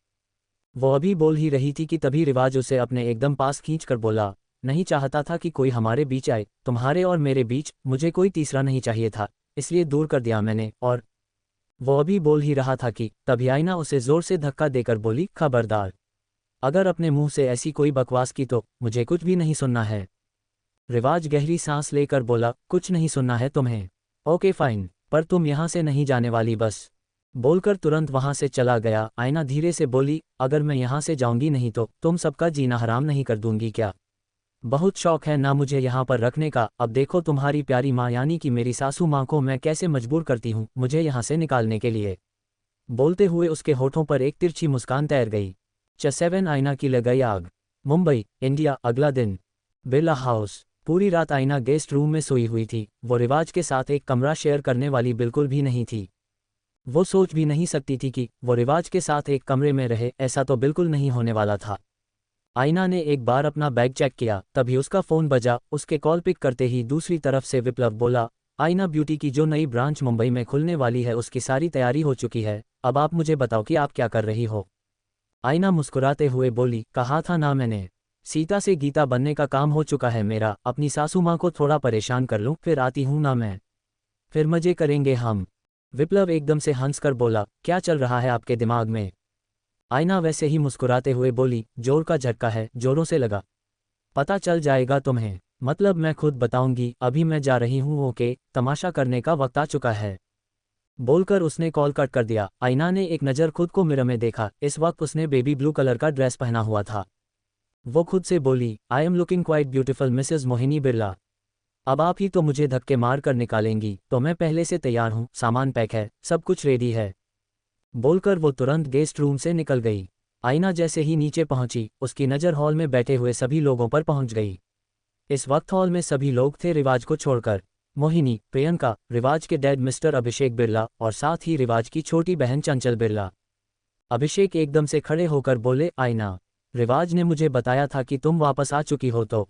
वो अभी बोल ही रही थी कि तभी रिवाज उसे अपने एकदम पास खींचकर बोला, नहीं चाहता था कि कोई हमारे बीच आए, तुम्हारे और मेरे बीच, मुझे कोई तीसरा नहीं चाहिए था, इसलिए दूर कर दिया मैंने। और वो अभी बोल ही रहा था कि तभी आईना उसे जोर से धक्का देकर बोली, खबरदार, अगर अपने मुंह से ऐसी कोई बकवास की तो मुझे कुछ भी नहीं सुनना है। रिवाज गहरी सांस लेकर बोला, कुछ नहीं सुनना है तुम्हें? ओके फाइन, पर तुम यहाँ से नहीं जाने वाली बस। बोलकर तुरंत वहां से चला गया। आईना धीरे से बोली, अगर मैं यहाँ से जाऊंगी नहीं तो तुम सबका जीना हराम नहीं कर दूंगी क्या? बहुत शौक है ना मुझे यहाँ पर रखने का। अब देखो तुम्हारी प्यारी माँ यानी कि मेरी सासू माँ को मैं कैसे मजबूर करती हूँ मुझे यहाँ से निकालने के लिए। बोलते हुए उसके होठों पर एक तिरछी मुस्कान तैर गई। 7 आईना की लगाई आग। मुंबई, इंडिया। अगला दिन, बिरला हाउस। पूरी रात आईना गेस्ट रूम में सोई हुई थी। वो रिवाज के साथ एक कमरा शेयर करने वाली बिल्कुल भी नहीं थी। वो सोच भी नहीं सकती थी कि वो रिवाज के साथ एक कमरे में रहे, ऐसा तो बिल्कुल नहीं होने वाला था। आईना ने एक बार अपना बैग चेक किया, तभी उसका फ़ोन बजा। उसके कॉल पिक करते ही दूसरी तरफ से विप्लव बोला, आईना ब्यूटी की जो नई ब्रांच मुंबई में खुलने वाली है उसकी सारी तैयारी हो चुकी है, अब आप मुझे बताओ कि आप क्या कर रही हो? आईना मुस्कुराते हुए बोली, कहा था ना मैंने, सीता से गीता बनने का काम हो चुका है मेरा। अपनी सासू माँ को थोड़ा परेशान कर लूँ, फिर आती हूँ ना मैं, फिर मजे करेंगे हम। विप्लव एकदम से हंसकर बोला, क्या चल रहा है आपके दिमाग में? आईना वैसे ही मुस्कुराते हुए बोली, जोर का झटका है, जोरों से लगा। पता चल जाएगा तुम्हें, मतलब मैं खुद बताऊंगी, अभी मैं जा रही हूँ। ओके, तमाशा करने का वक्त आ चुका है। बोलकर उसने कॉल कट कर दिया। आईना ने एक नज़र खुद को मिरर में देखा। इस वक्त उसने बेबी ब्लू कलर का ड्रेस पहना हुआ था। वो खुद से बोली, I am looking quite beautiful Mrs Mohini Birla. अब आप ही तो मुझे धक्के मार कर निकालेंगी, तो मैं पहले से तैयार हूँ, सामान पैक है, सब कुछ रेडी है। बोलकर वो तुरंत गेस्ट रूम से निकल गई। आईना जैसे ही नीचे पहुंची, उसकी नज़र हॉल में बैठे हुए सभी लोगों पर पहुंच गई। इस वक्त हॉल में सभी लोग थे रिवाज को छोड़कर। मोहिनी, प्रियंका, रिवाज के डैड मिस्टर अभिषेक बिरला और साथ ही रिवाज की छोटी बहन चंचल बिरला। अभिषेक एकदम से खड़े होकर बोले, आईना, रिवाज ने मुझे बताया था कि तुम वापस आ चुकी हो तो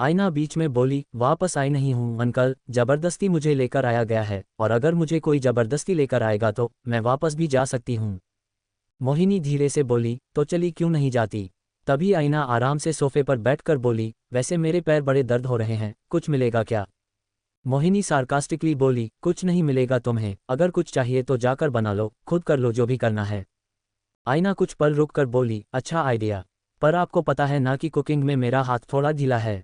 आईना बीच में बोली, वापस आई नहीं हूँ अंकल, जबरदस्ती मुझे लेकर आया गया है, और अगर मुझे कोई जबरदस्ती लेकर आएगा तो मैं वापस भी जा सकती हूँ। मोहिनी धीरे से बोली, तो चली क्यों नहीं जाती। तभी आईना आराम से सोफे पर बैठकर बोली, वैसे मेरे पैर बड़े दर्द हो रहे हैं, कुछ मिलेगा क्या। मोहिनी सार्कास्टिकली बोली, कुछ नहीं मिलेगा तुम्हें, अगर कुछ चाहिए तो जाकर बना लो, खुद कर लो जो भी करना है। आईना कुछ पल रुक कर बोली, अच्छा आइडिया, पर आपको पता है ना कि कुकिंग में मेरा हाथ थोड़ा ढीला है।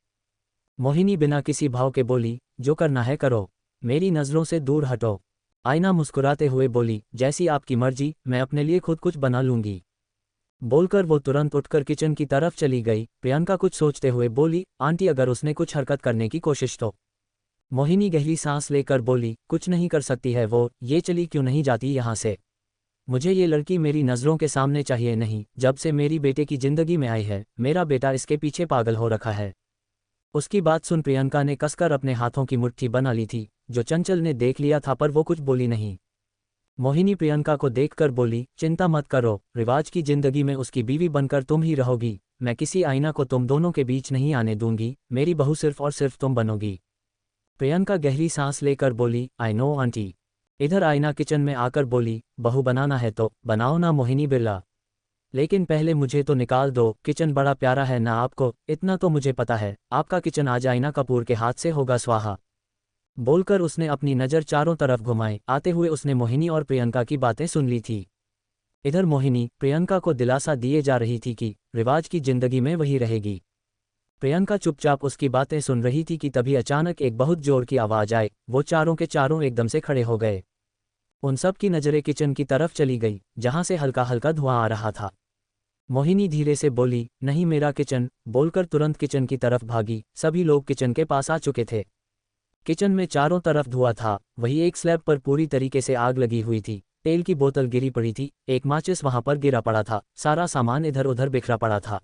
मोहिनी बिना किसी भाव के बोली, जो करना है करो, मेरी नज़रों से दूर हटो। आईना मुस्कुराते हुए बोली, जैसी आपकी मर्जी, मैं अपने लिए खुद कुछ बना लूंगी। बोलकर वो तुरंत उठकर किचन की तरफ चली गई। प्रियंका कुछ सोचते हुए बोली, आंटी अगर उसने कुछ हरकत करने की कोशिश तो। मोहिनी गहरी सांस लेकर बोली, कुछ नहीं कर सकती है वो, ये चली क्यों नहीं जाती यहाँ से। मुझे ये लड़की मेरी नज़रों के सामने चाहिए नहीं, जब से मेरी बेटे की जिंदगी में आई है, मेरा बेटा इसके पीछे पागल हो रखा है। उसकी बात सुन प्रियंका ने कसकर अपने हाथों की मुट्ठी बना ली थी, जो चंचल ने देख लिया था पर वो कुछ बोली नहीं। मोहिनी प्रियंका को देखकर बोली, चिंता मत करो, रिवाज की जिंदगी में उसकी बीवी बनकर तुम ही रहोगी, मैं किसी आईना को तुम दोनों के बीच नहीं आने दूंगी, मेरी बहू सिर्फ और सिर्फ तुम बनोगी। प्रियंका गहरी सांस लेकर बोली, आई नो आंटी। इधर आईना किचन में आकर बोली, बहू बनाना है तो बनाओ ना मोहिनी बिरला, लेकिन पहले मुझे तो निकाल दो, किचन बड़ा प्यारा है ना आपको, इतना तो मुझे पता है, आपका किचन आज आईना कपूर के हाथ से होगा स्वाहा। बोलकर उसने अपनी नज़र चारों तरफ घुमाई। आते हुए उसने मोहिनी और प्रियंका की बातें सुन ली थी। इधर मोहिनी प्रियंका को दिलासा दिए जा रही थी कि रिवाज की जिंदगी में वही रहेगी। प्रियंका चुपचाप उसकी बातें सुन रही थी कि तभी अचानक एक बहुत जोर की आवाज़ आए। वो चारों के चारों एकदम से खड़े हो गए। उन सब की नज़रें किचन की तरफ चली गई, जहां से हल्का हल्का धुआं आ रहा था। मोहिनी धीरे से बोली, नहीं मेरा किचन, बोलकर तुरंत किचन की तरफ भागी। सभी लोग किचन के पास आ चुके थे। किचन में चारों तरफ धुआं था, वही एक स्लैब पर पूरी तरीके से आग लगी हुई थी। तेल की बोतल गिरी पड़ी थी, एक माचिस वहां पर गिरा पड़ा था, सारा सामान इधर उधर बिखरा पड़ा था।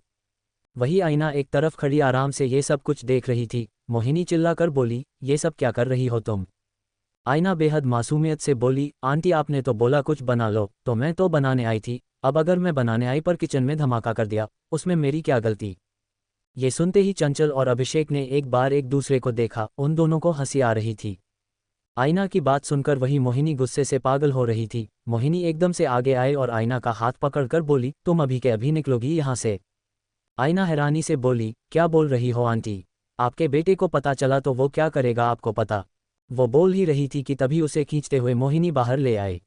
वही आईना एक तरफ खड़ी आराम से ये सब कुछ देख रही थी। मोहिनी चिल्लाकर बोली, ये सब क्या कर रही हो तुम। आईना बेहद मासूमियत से बोली, आंटी आपने तो बोला कुछ बना लो, तो मैं तो बनाने आई थी, अब अगर मैं बनाने आई पर किचन में धमाका कर दिया, उसमें मेरी क्या गलती। ये सुनते ही चंचल और अभिषेक ने एक बार एक दूसरे को देखा, उन दोनों को हंसी आ रही थी। आईना की बात सुनकर वही मोहिनी गुस्से से पागल हो रही थी। मोहिनी एकदम से आगे आए और आईना का हाथ पकड़कर बोली, तुम अभी के अभी निकलोगी यहाँ से। आईना हैरानी से बोली, क्या बोल रही हो आंटी, आपके बेटे को पता चला तो वो क्या करेगा आपको पता। वो बोल ही रही थी कि तभी उसे खींचते हुए मोहिनी बाहर ले आए।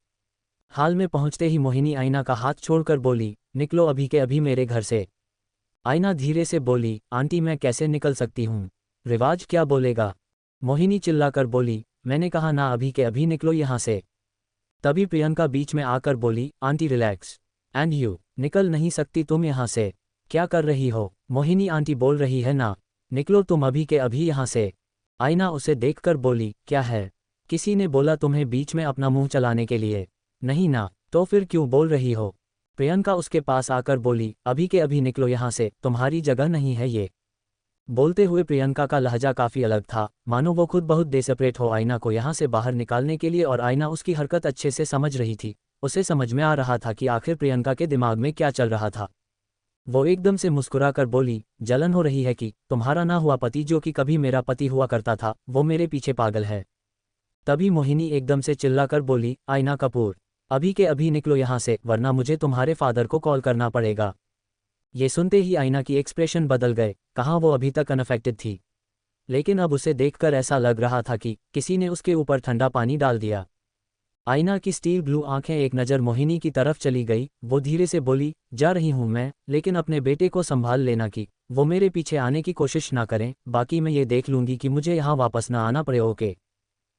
हाल में पहुंचते ही मोहिनी आईना का हाथ छोड़कर बोली, निकलो अभी के अभी मेरे घर से। आईना धीरे से बोली, आंटी मैं कैसे निकल सकती हूँ, रिवाज क्या बोलेगा। मोहिनी चिल्लाकर बोली, मैंने कहा ना अभी के अभी निकलो यहाँ से। तभी प्रियंका बीच में आकर बोली, आंटी रिलैक्स, एंड यू निकल नहीं सकती तुम यहाँ से। क्या कर रही हो। मोहिनी आंटी बोल रही है ना, निकलो तुम अभी के अभी यहाँ से। आईना उसे देखकर बोली, क्या है, किसी ने बोला तुम्हें बीच में अपना मुंह चलाने के लिए। नहीं ना, तो फिर क्यों बोल रही हो। प्रियंका उसके पास आकर बोली, अभी के अभी निकलो यहाँ से, तुम्हारी जगह नहीं है ये। बोलते हुए प्रियंका का लहजा काफ़ी अलग था, मानो वो खुद बहुत डेस्परेट हो आईना को यहाँ से बाहर निकालने के लिए, और आईना उसकी हरकत अच्छे से समझ रही थी। उसे समझ में आ रहा था कि आखिर प्रियंका के दिमाग में क्या चल रहा था। वो एकदम से मुस्कुराकर बोली, जलन हो रही है कि तुम्हारा ना हुआ पति जो कि कभी मेरा पति हुआ करता था, वो मेरे पीछे पागल है। तभी मोहिनी एकदम से चिल्लाकर बोली, आईना कपूर, अभी के अभी निकलो यहाँ से, वरना मुझे तुम्हारे फादर को कॉल करना पड़ेगा। ये सुनते ही आईना की एक्सप्रेशन बदल गए। कहाँ वो अभी तक अनअफेक्टेड थी, लेकिन अब उसे देखकर ऐसा लग रहा था कि किसी ने उसके ऊपर ठंडा पानी डाल दिया। आईना की स्टील ब्लू आंखें एक नज़र मोहिनी की तरफ चली गई। वो धीरे से बोली, जा रही हूँ मैं, लेकिन अपने बेटे को संभाल लेना कि वो मेरे पीछे आने की कोशिश ना करें, बाकी मैं ये देख लूंगी कि मुझे यहाँ वापस ना आना पड़े। ओके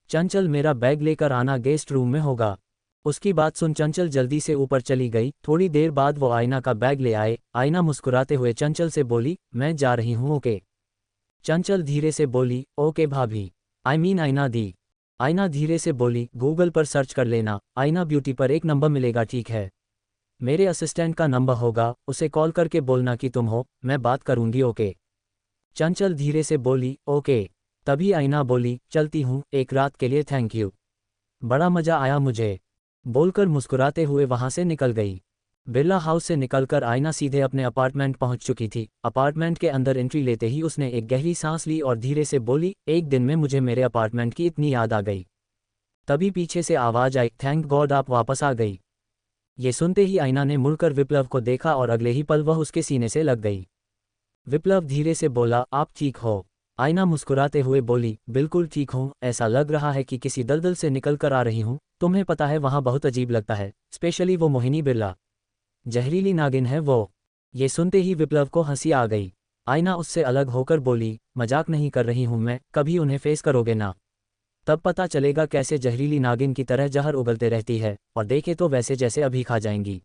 चंचल, मेरा बैग लेकर आना, गेस्ट रूम में होगा। उसकी बात सुन चंचल जल्दी से ऊपर चली गई। थोड़ी देर बाद वो आईना का बैग ले आए। आईना मुस्कुराते हुए चंचल से बोली, मैं जा रही हूँ। ओके। चंचल धीरे से बोली, ओके भाभी, आई मीन आईना दी। आईना धीरे से बोली, गूगल पर सर्च कर लेना, आईना ब्यूटी पर एक नंबर मिलेगा, ठीक है। मेरे असिस्टेंट का नंबर होगा, उसे कॉल करके बोलना कि तुम हो, मैं बात करूंगी। ओके। चंचल धीरे से बोली, ओके। तभी आईना बोली, चलती हूँ, एक रात के लिए थैंक यू, बड़ा मजा आया मुझे। बोलकर मुस्कुराते हुए वहां से निकल गई। बिरला हाउस से निकलकर आयना सीधे अपने अपार्टमेंट पहुंच चुकी थी। अपार्टमेंट के अंदर एंट्री लेते ही उसने एक गहरी सांस ली और धीरे से बोली, एक दिन में मुझे मेरे अपार्टमेंट की इतनी याद आ गई। तभी पीछे से आवाज आई, थैंक गॉड आप वापस आ गई। ये सुनते ही आयना ने मुड़कर विप्लव को देखा और अगले ही पल वह उसके सीने से लग गई। विप्लव धीरे से बोला, आप ठीक हो? आयना मुस्कुराते हुए बोली, बिल्कुल ठीक हूँ, ऐसा लग रहा है कि किसी दलदल से निकल कर आ रही हूँ। तुम्हें पता है वहाँ बहुत अजीब लगता है, स्पेशली वो मोहिनी बिरला, जहरीली नागिन है वो। ये सुनते ही विप्लव को हंसी आ गई। आयना उससे अलग होकर बोली, मजाक नहीं कर रही हूँ मैं, कभी उन्हें फेस करोगे ना, तब पता चलेगा कैसे जहरीली नागिन की तरह जहर उगलते रहती है, और देखे तो वैसे जैसे अभी खा जाएंगी।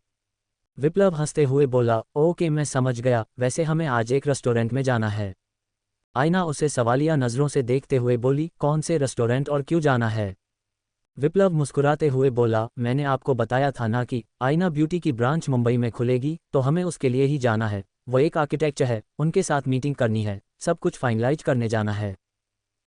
विप्लव हंसते हुए बोला, ओके मैं समझ गया, वैसे हमें आज एक रेस्टोरेंट में जाना है। आयना उसे सवालिया नज़रों से देखते हुए बोली, कौन से रेस्टोरेंट और क्यों जाना है? विप्लव मुस्कुराते हुए बोला, मैंने आपको बताया था ना कि आयना ब्यूटी की ब्रांच मुंबई में खुलेगी, तो हमें उसके लिए ही जाना है। वो एक आर्किटेक्चर है, उनके साथ मीटिंग करनी है, सब कुछ फाइनलाइज करने जाना है।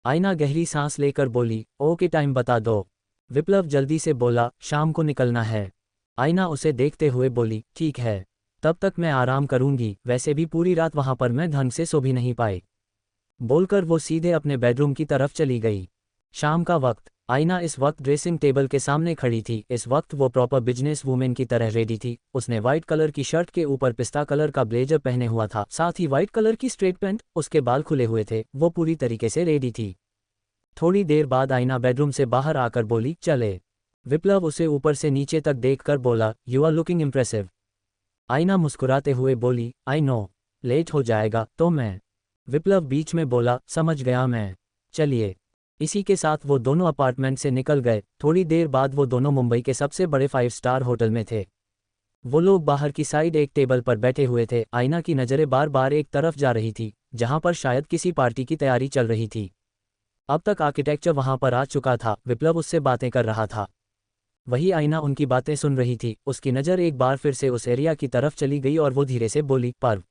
आयना गहरी सांस लेकर बोली, ओके टाइम बता दो। विप्लव जल्दी से बोला, शाम को निकलना है। आयना उसे देखते हुए बोली, ठीक है, तब तक मैं आराम करूंगी, वैसे भी पूरी रात वहां पर मैं ढंग से सो भी नहीं पाई। बोलकर वो सीधे अपने बेडरूम की तरफ चली गई। शाम का वक्त। आयना इस वक्त ड्रेसिंग टेबल के सामने खड़ी थी। इस वक्त वो प्रॉपर बिजनेस वूमेन की तरह रेडी थी। उसने व्हाइट कलर की शर्ट के ऊपर पिस्ता कलर का ब्लेजर पहने हुआ था, साथ ही व्हाइट कलर की स्ट्रेट पैंट, उसके बाल खुले हुए थे, वो पूरी तरीके से रेडी थी। थोड़ी देर बाद आयना बेडरूम से बाहर आकर बोली, चले। विप्लव उसे ऊपर से नीचे तक देखकर बोला, यू आर लुकिंग इम्प्रेसिव। आयना मुस्कुराते हुए बोली, आई नो, लेट हो जाएगा तो मैं। विप्लव बीच में बोला, समझ गया मैं, चलिए। इसी के साथ वो दोनों अपार्टमेंट से निकल गए। थोड़ी देर बाद वो दोनों मुंबई के सबसे बड़े 5 स्टार होटल में थे। वो लोग बाहर की साइड एक टेबल पर बैठे हुए थे। आयना की नज़रें बार बार एक तरफ जा रही थी, जहां पर शायद किसी पार्टी की तैयारी चल रही थी। अब तक आर्किटेक्चर वहां पर आ चुका था। विप्लव उससे बातें कर रहा था, वही आयना उनकी बातें सुन रही थी। उसकी नज़र एक बार फिर से उस एरिया की तरफ चली गई और वो धीरे से बोली, पर्व।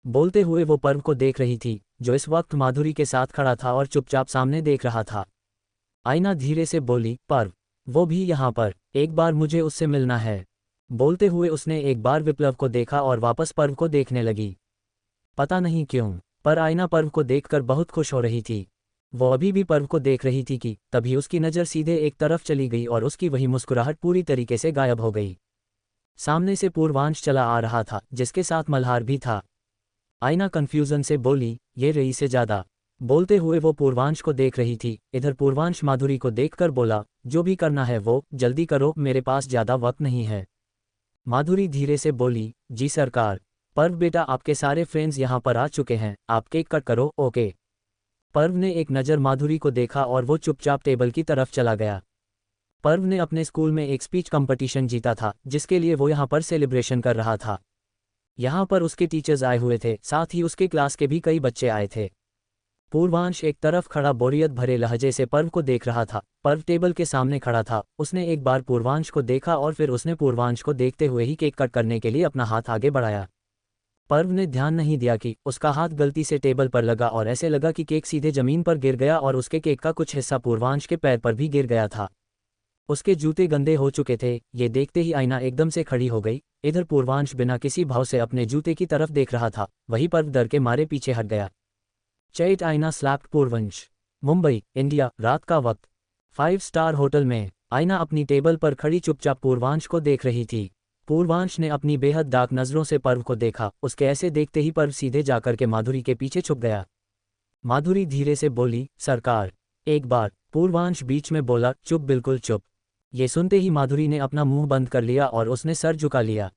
बोलते हुए वो पर्व को देख रही थी, जो इस वक्त माधुरी के साथ खड़ा था और चुपचाप सामने देख रहा था। आयना धीरे से बोली, पर्व, वो भी यहाँ पर, एक बार मुझे उससे मिलना है। बोलते हुए उसने एक बार विप्लव को देखा और वापस पर्व को देखने लगी। पता नहीं क्यों, पर आयना पर्व को देखकर बहुत खुश हो रही थी। वो अभी भी पर्व को देख रही थी कि तभी उसकी नज़र सीधे एक तरफ चली गई और उसकी वही मुस्कुराहट पूरी तरीके से गायब हो गई। सामने से पूर्वांश चला आ रहा था, जिसके साथ मल्हार भी था। आयना कंफ्यूजन से बोली, ये रही से ज़्यादा। बोलते हुए वो पूर्वांश को देख रही थी। इधर पूर्वांश माधुरी को देखकर बोला, जो भी करना है वो जल्दी करो, मेरे पास ज़्यादा वक्त नहीं है। माधुरी धीरे से बोली, जी सरकार। पर्व बेटा, आपके सारे फ्रेंड्स यहाँ पर आ चुके हैं, आप केक कट करो। ओके। पर्व ने एक नज़र माधुरी को देखा और वो चुपचाप टेबल की तरफ चला गया। पर्व ने अपने स्कूल में एक स्पीच कंपटीशन जीता था, जिसके लिए वो यहाँ पर सेलिब्रेशन कर रहा था। यहाँ पर उसके टीचर्स आए हुए थे, साथ ही उसके क्लास के भी कई बच्चे आए थे। पूर्वांश एक तरफ खड़ा बोरियत भरे लहजे से पर्व को देख रहा था। पर्व टेबल के सामने खड़ा था। उसने एक बार पूर्वांश को देखा और फिर उसने पूर्वांश को देखते हुए ही केक कट करने के लिए अपना हाथ आगे बढ़ाया। पर्व ने ध्यान नहीं दिया कि उसका हाथ गलती से टेबल पर लगा और ऐसे लगा कि केक सीधे जमीन पर गिर गया और उसके केक का कुछ हिस्सा पूर्वांश के पैर पर भी गिर गया था। उसके जूते गंदे हो चुके थे। ये देखते ही आयना एकदम से खड़ी हो गई। इधर पूर्वांश बिना किसी भाव से अपने जूते की तरफ देख रहा था, वही पर्व डर के मारे पीछे हट गया। चैट आयना स्लैप्ड पूर्वांश। मुंबई, इंडिया, रात का वक्त। 5 स्टार होटल में आयना अपनी टेबल पर खड़ी चुपचाप पूर्वांश को देख रही थी। पूर्वांश ने अपनी बेहद डार्क नज़रों से पर्व को देखा। उसके ऐसे देखते ही पर्व सीधे जाकर के माधुरी के पीछे छुप गया। माधुरी धीरे से बोली, सरकार। एक बार। पूर्वांश बीच में बोला, चुप, बिल्कुल चुप। ये सुनते ही माधुरी ने अपना मुंह बंद कर लिया और उसने सर झुका लिया।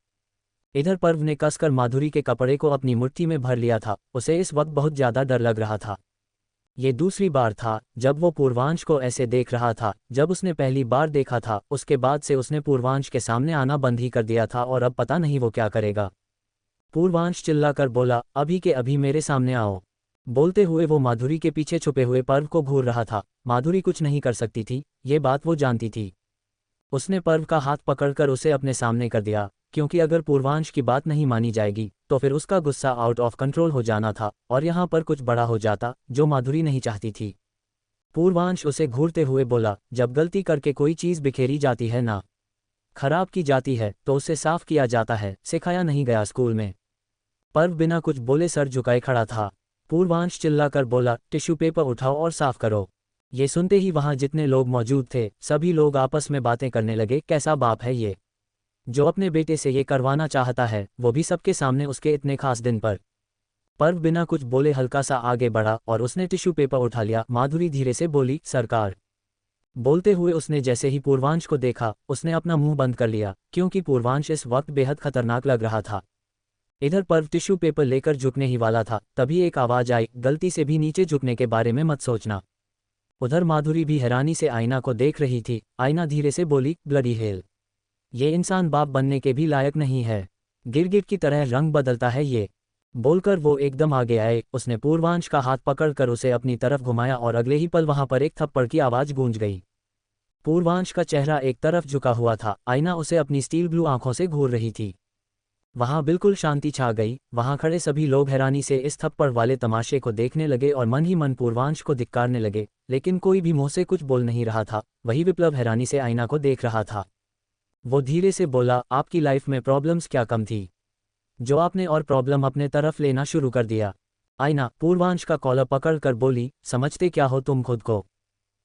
इधर पर्व ने कसकर माधुरी के कपड़े को अपनी मुट्ठी में भर लिया था। उसे इस वक्त बहुत ज़्यादा डर लग रहा था। ये दूसरी बार था जब वो पूर्वांश को ऐसे देख रहा था। जब उसने पहली बार देखा था, उसके बाद से उसने पूर्वांश के सामने आना बंद ही कर दिया था और अब पता नहीं वो क्या करेगा। पूर्वांश चिल्लाकर बोला, अभी के अभी मेरे सामने आओ। बोलते हुए वो माधुरी के पीछे छुपे हुए पर्व को घूर रहा था। माधुरी कुछ नहीं कर सकती थी, ये बात वो जानती थी। उसने पर्व का हाथ पकड़कर उसे अपने सामने कर दिया, क्योंकि अगर पूर्वांश की बात नहीं मानी जाएगी तो फिर उसका गुस्सा आउट ऑफ कंट्रोल हो जाना था और यहाँ पर कुछ बड़ा हो जाता, जो माधुरी नहीं चाहती थी। पूर्वांश उसे घूरते हुए बोला, जब गलती करके कोई चीज़ बिखेरी जाती है ना, खराब की जाती है तो उसे साफ किया जाता है, सिखाया नहीं गया स्कूल में। पर्व बिना कुछ बोले सर झुकाए खड़ा था। पूर्वांश चिल्लाकर बोला, टिश्यू पेपर उठाओ और साफ करो। ये सुनते ही वहां जितने लोग मौजूद थे सभी लोग आपस में बातें करने लगे, कैसा बाप है ये, जो अपने बेटे से ये करवाना चाहता है, वो भी सबके सामने उसके इतने खास दिन पर। पर्व बिना कुछ बोले हल्का सा आगे बढ़ा और उसने टिश्यू पेपर उठा लिया। माधुरी धीरे से बोली, सरकार। बोलते हुए उसने जैसे ही पूर्वांश को देखा उसने अपना मुंह बंद कर लिया, क्योंकि पूर्वांश इस वक्त बेहद खतरनाक लग रहा था। इधर पर्व टिश्यू पेपर लेकर झुकने ही वाला था, तभी एक आवाज आई, गलती से भी नीचे झुकने के बारे में मत सोचना। उधर माधुरी भी हैरानी से आईना को देख रही थी। आईना धीरे से बोली, ब्लडी हेल, ये इंसान बाप बनने के भी लायक नहीं है, गिरगिट की तरह रंग बदलता है ये। बोलकर वो एकदम आगे आए। उसने पूर्वांश का हाथ पकड़कर उसे अपनी तरफ घुमाया और अगले ही पल वहां पर एक थप्पड़ की आवाज गूंज गई। पूर्वांश का चेहरा एक तरफ झुका हुआ था। आईना उसे अपनी स्टील ब्लू आंखों से घूर रही थी। वहां बिल्कुल शांति छा गई। वहां खड़े सभी लोग हैरानी से इस थप्पड़ वाले तमाशे को देखने लगे और मन ही मन पूर्वांश को धिक्कारने लगे, लेकिन कोई भी मुंह से कुछ बोल नहीं रहा था। वही विप्लव हैरानी से आईना को देख रहा था। वो धीरे से बोला, आपकी लाइफ में प्रॉब्लम्स क्या कम थी जो आपने और प्रॉब्लम अपने तरफ लेना शुरू कर दिया। आईना पूर्वांश का कॉलर पकड़कर बोली, समझते क्या हो तुम खुद को?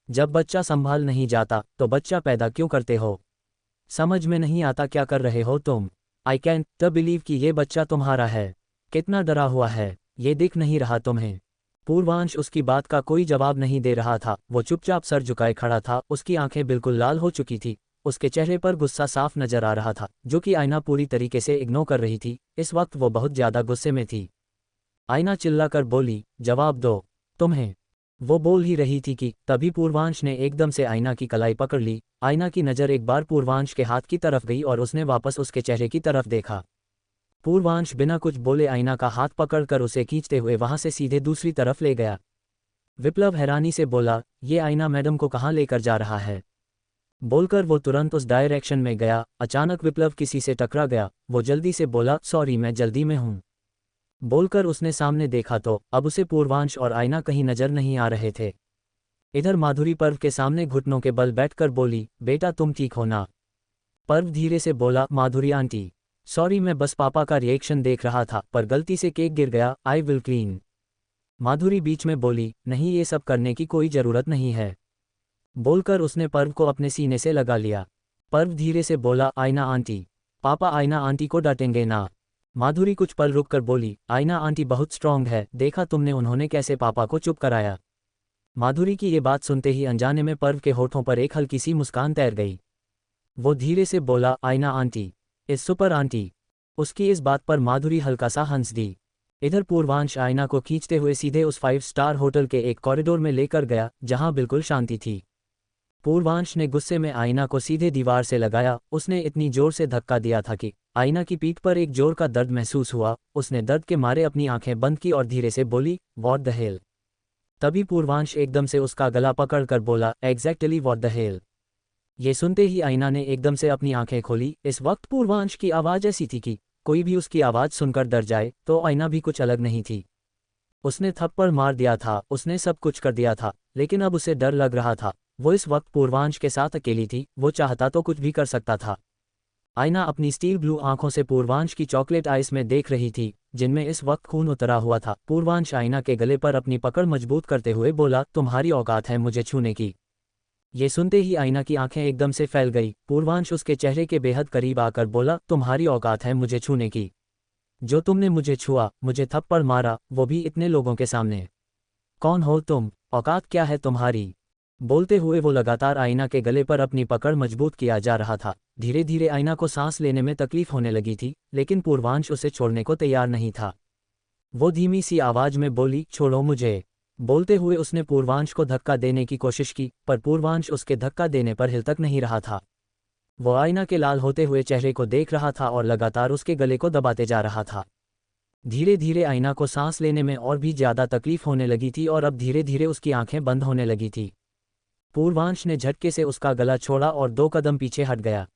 जब बच्चा संभाल नहीं जाता तो बच्चा पैदा क्यों करते हो? समझ में नहीं आता क्या कर रहे हो तुम? आई कैंट बिलीव कि ये बच्चा तुम्हारा है। कितना डरा हुआ है, ये दिख नहीं रहा तुम्हें? पूर्वांश उसकी बात का कोई जवाब नहीं दे रहा था। वो चुपचाप सर झुकाए खड़ा था। उसकी आंखें बिल्कुल लाल हो चुकी थी। उसके चेहरे पर गुस्सा साफ नजर आ रहा था, जो कि आईना पूरी तरीके से इग्नोर कर रही थी। इस वक्त वो बहुत ज्यादा गुस्से में थी। आईना चिल्लाकर बोली, जवाब दो तुम्हें। वो बोल ही रही थी कि तभी पूर्वांश ने एकदम से आईना की कलाई पकड़ ली। आईना की नज़र एक बार पूर्वांश के हाथ की तरफ गई और उसने वापस उसके चेहरे की तरफ देखा। पूर्वांश बिना कुछ बोले आईना का हाथ पकड़कर उसे खींचते हुए वहां से सीधे दूसरी तरफ ले गया। विप्लव हैरानी से बोला, ये आईना मैडम को कहाँ लेकर जा रहा है? बोलकर वो तुरंत उस डायरेक्शन में गया। अचानक विप्लव किसी से टकरा गया। वो जल्दी से बोला, सॉरी मैं जल्दी में हूँ। बोलकर उसने सामने देखा तो अब उसे पूर्वांश और आईना कहीं नजर नहीं आ रहे थे। इधर माधुरी पर्व के सामने घुटनों के बल बैठकर बोली, बेटा तुम ठीक हो ना? पर्व धीरे से बोला, माधुरी आंटी सॉरी, मैं बस पापा का रिएक्शन देख रहा था पर गलती से केक गिर गया, आई विल क्लीन। माधुरी बीच में बोली, नहीं ये सब करने की कोई जरूरत नहीं है। बोलकर उसने पर्व को अपने सीने से लगा लिया। पर्व धीरे से बोला, आईना आंटी, पापा आईना आंटी को डांटेंगे ना? माधुरी कुछ पल रुककर बोली, आईना आंटी बहुत स्ट्रांग है, देखा तुमने उन्होंने कैसे पापा को चुप कराया। माधुरी की ये बात सुनते ही अनजाने में पर्व के होठों पर एक हल्की सी मुस्कान तैर गई। वो धीरे से बोला, आईना आंटी इस सुपर आंटी। उसकी इस बात पर माधुरी हल्का सा हंस दी। इधर पूर्वांश आईना को खींचते हुए सीधे उस 5 स्टार होटल के एक कॉरिडोर में लेकर गया जहां बिल्कुल शांति थी। पूर्वांश ने गुस्से में आईना को सीधे दीवार से लगाया। उसने इतनी जोर से धक्का दिया था कि आईना की पीठ पर एक जोर का दर्द महसूस हुआ। उसने दर्द के मारे अपनी आंखें बंद की और धीरे से बोली, व्हाट द हेल। तभी पूर्वांश एकदम से उसका गला पकड़कर बोला, एग्जैक्टली व्हाट द हेल। ये सुनते ही आईना ने एकदम से अपनी आंखें खोली। इस वक्त पूर्वांश की आवाज ऐसी थी कि कोई भी उसकी आवाज सुनकर डर जाए, तो आईना भी कुछ अलग नहीं थी। उसने थप्पड़ मार दिया था, उसने सब कुछ कर दिया था, लेकिन अब उसे डर लग रहा था। वो इस वक्त पूर्वांश के साथ अकेली थी। वो चाहता तो कुछ भी कर सकता था। आईना अपनी स्टील ब्लू आंखों से पूर्वांश की चॉकलेट आइस में देख रही थी, जिनमें इस वक्त खून उतरा हुआ था। पूर्वांश आईना के गले पर अपनी पकड़ मजबूत करते हुए बोला, तुम्हारी औकात है मुझे छूने की? ये सुनते ही आईना की आंखें एकदम से फैल गई। पूर्वांश उसके चेहरे के बेहद करीब आकर बोला, तुम्हारी औकात है मुझे छूने की? जो तुमने मुझे छुआ, मुझे थप्पड़ मारा, वो भी इतने लोगों के सामने। कौन हो तुम? औकात क्या है तुम्हारी? बोलते हुए वो लगातार आईना के गले पर अपनी पकड़ मजबूत किया जा रहा था। धीरे धीरे आईना को सांस लेने में तकलीफ होने लगी थी, लेकिन पूर्वांश उसे छोड़ने को तैयार नहीं था। वो धीमी सी आवाज में बोली, छोड़ो मुझे। बोलते हुए उसने पूर्वांश को धक्का देने की कोशिश की, पर पूर्वांश उसके धक्का देने पर हिल तक नहीं रहा था। वो आईना के लाल होते हुए चेहरे को देख रहा था और लगातार उसके गले को दबाते जा रहा था। धीरे धीरे आईना को सांस लेने में और भी ज्यादा तकलीफ होने लगी थी और अब धीरे धीरे उसकी आंखें बंद होने लगी थी। पूर्वांश ने झटके से उसका गला छोड़ा और 2 कदम पीछे हट गया।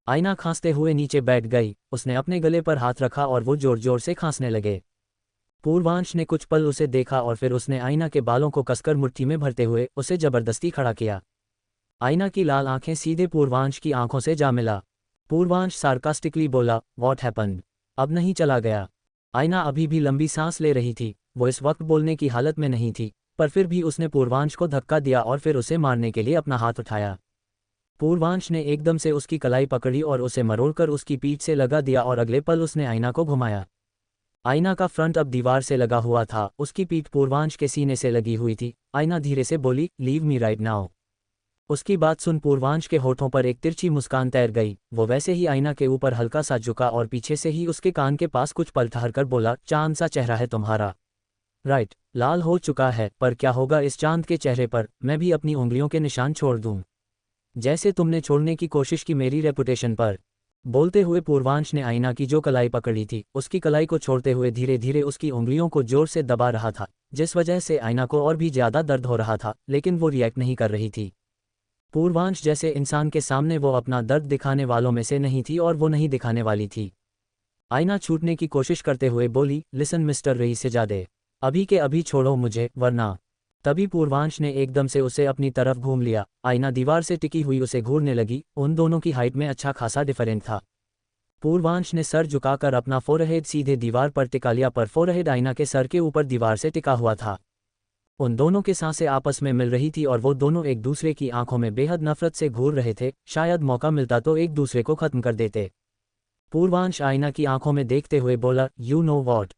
आईना खांसते हुए नीचे बैठ गई। उसने अपने गले पर हाथ रखा और वो जोर जोर से खांसने लगे। पूर्वांश ने कुछ पल उसे देखा और फिर उसने आईना के बालों को कसकर मुट्ठी में भरते हुए उसे जबरदस्ती खड़ा किया। आईना की लाल आंखें सीधे पूर्वांश की आंखों से जा मिला। पूर्वांश सार्कास्टिकली बोला, व्हाट हैपन्ड? अब नहीं चला गया? आईना अभी भी लंबी सांस ले रही थी, वो इस वक्त बोलने की हालत में नहीं थी, पर फिर भी उसने पूर्वांश को धक्का दिया और फिर उसे मारने के लिए अपना हाथ उठाया। पूर्वांश ने एकदम से उसकी कलाई पकड़ी और उसे मरोड़कर उसकी पीठ से लगा दिया और अगले पल उसने आईना को घुमाया। आईना का फ्रंट अब दीवार से लगा हुआ था, उसकी पीठ पूर्वांश के सीने से लगी हुई थी। आईना धीरे से बोली, लीव मी राइट नाउ। उसकी बात सुन पूर्वांश के होठों पर एक तिरछी मुस्कान तैर गई। वो वैसे ही आईना के ऊपर हल्का सा झुका और पीछे से ही उसके कान के पास कुछ पल ठहर कर बोला, चांद सा चेहरा है तुम्हारा। राइट, लाल हो चुका है, पर क्या होगा इस चांद के चेहरे पर? मैं भी अपनी उंगलियों के निशान छोड़ दूं, जैसे तुमने छोड़ने की कोशिश की मेरी रेपुटेशन पर। बोलते हुए पूर्वांश ने आईना की जो कलाई पकड़ी थी, उसकी कलाई को छोड़ते हुए धीरे धीरे उसकी उंगलियों को जोर से दबा रहा था, जिस वजह से आईना को और भी ज्यादा दर्द हो रहा था, लेकिन वो रिएक्ट नहीं कर रही थी। पूर्वांश जैसे इंसान के सामने वो अपना दर्द दिखाने वालों में से नहीं थी और वो नहीं दिखाने वाली थी। आईना छूटने की कोशिश करते हुए बोली, लिसन मिस्टर रईसजादे, अभी के अभी छोड़ो मुझे, वरना। तभी पूर्वांश ने एकदम से उसे अपनी तरफ घूम लिया। आईना दीवार से टिकी हुई उसे घूरने लगी। उन दोनों की हाइट में अच्छा खासा डिफरेंट था। पूर्वांश ने सर झुकाकर अपना फोरहेड सीधे दीवार पर टिका लिया, पर फोरहेड आईना के सर के ऊपर दीवार से टिका हुआ था। उन दोनों के सांसें आपस में मिल रही थी और वो दोनों एक दूसरे की आंखों में बेहद नफरत से घूर रहे थे। शायद मौका मिलता तो एक दूसरे को खत्म कर देते। पूर्वांश आईना की आंखों में देखते हुए बोला, यू नो वॉट,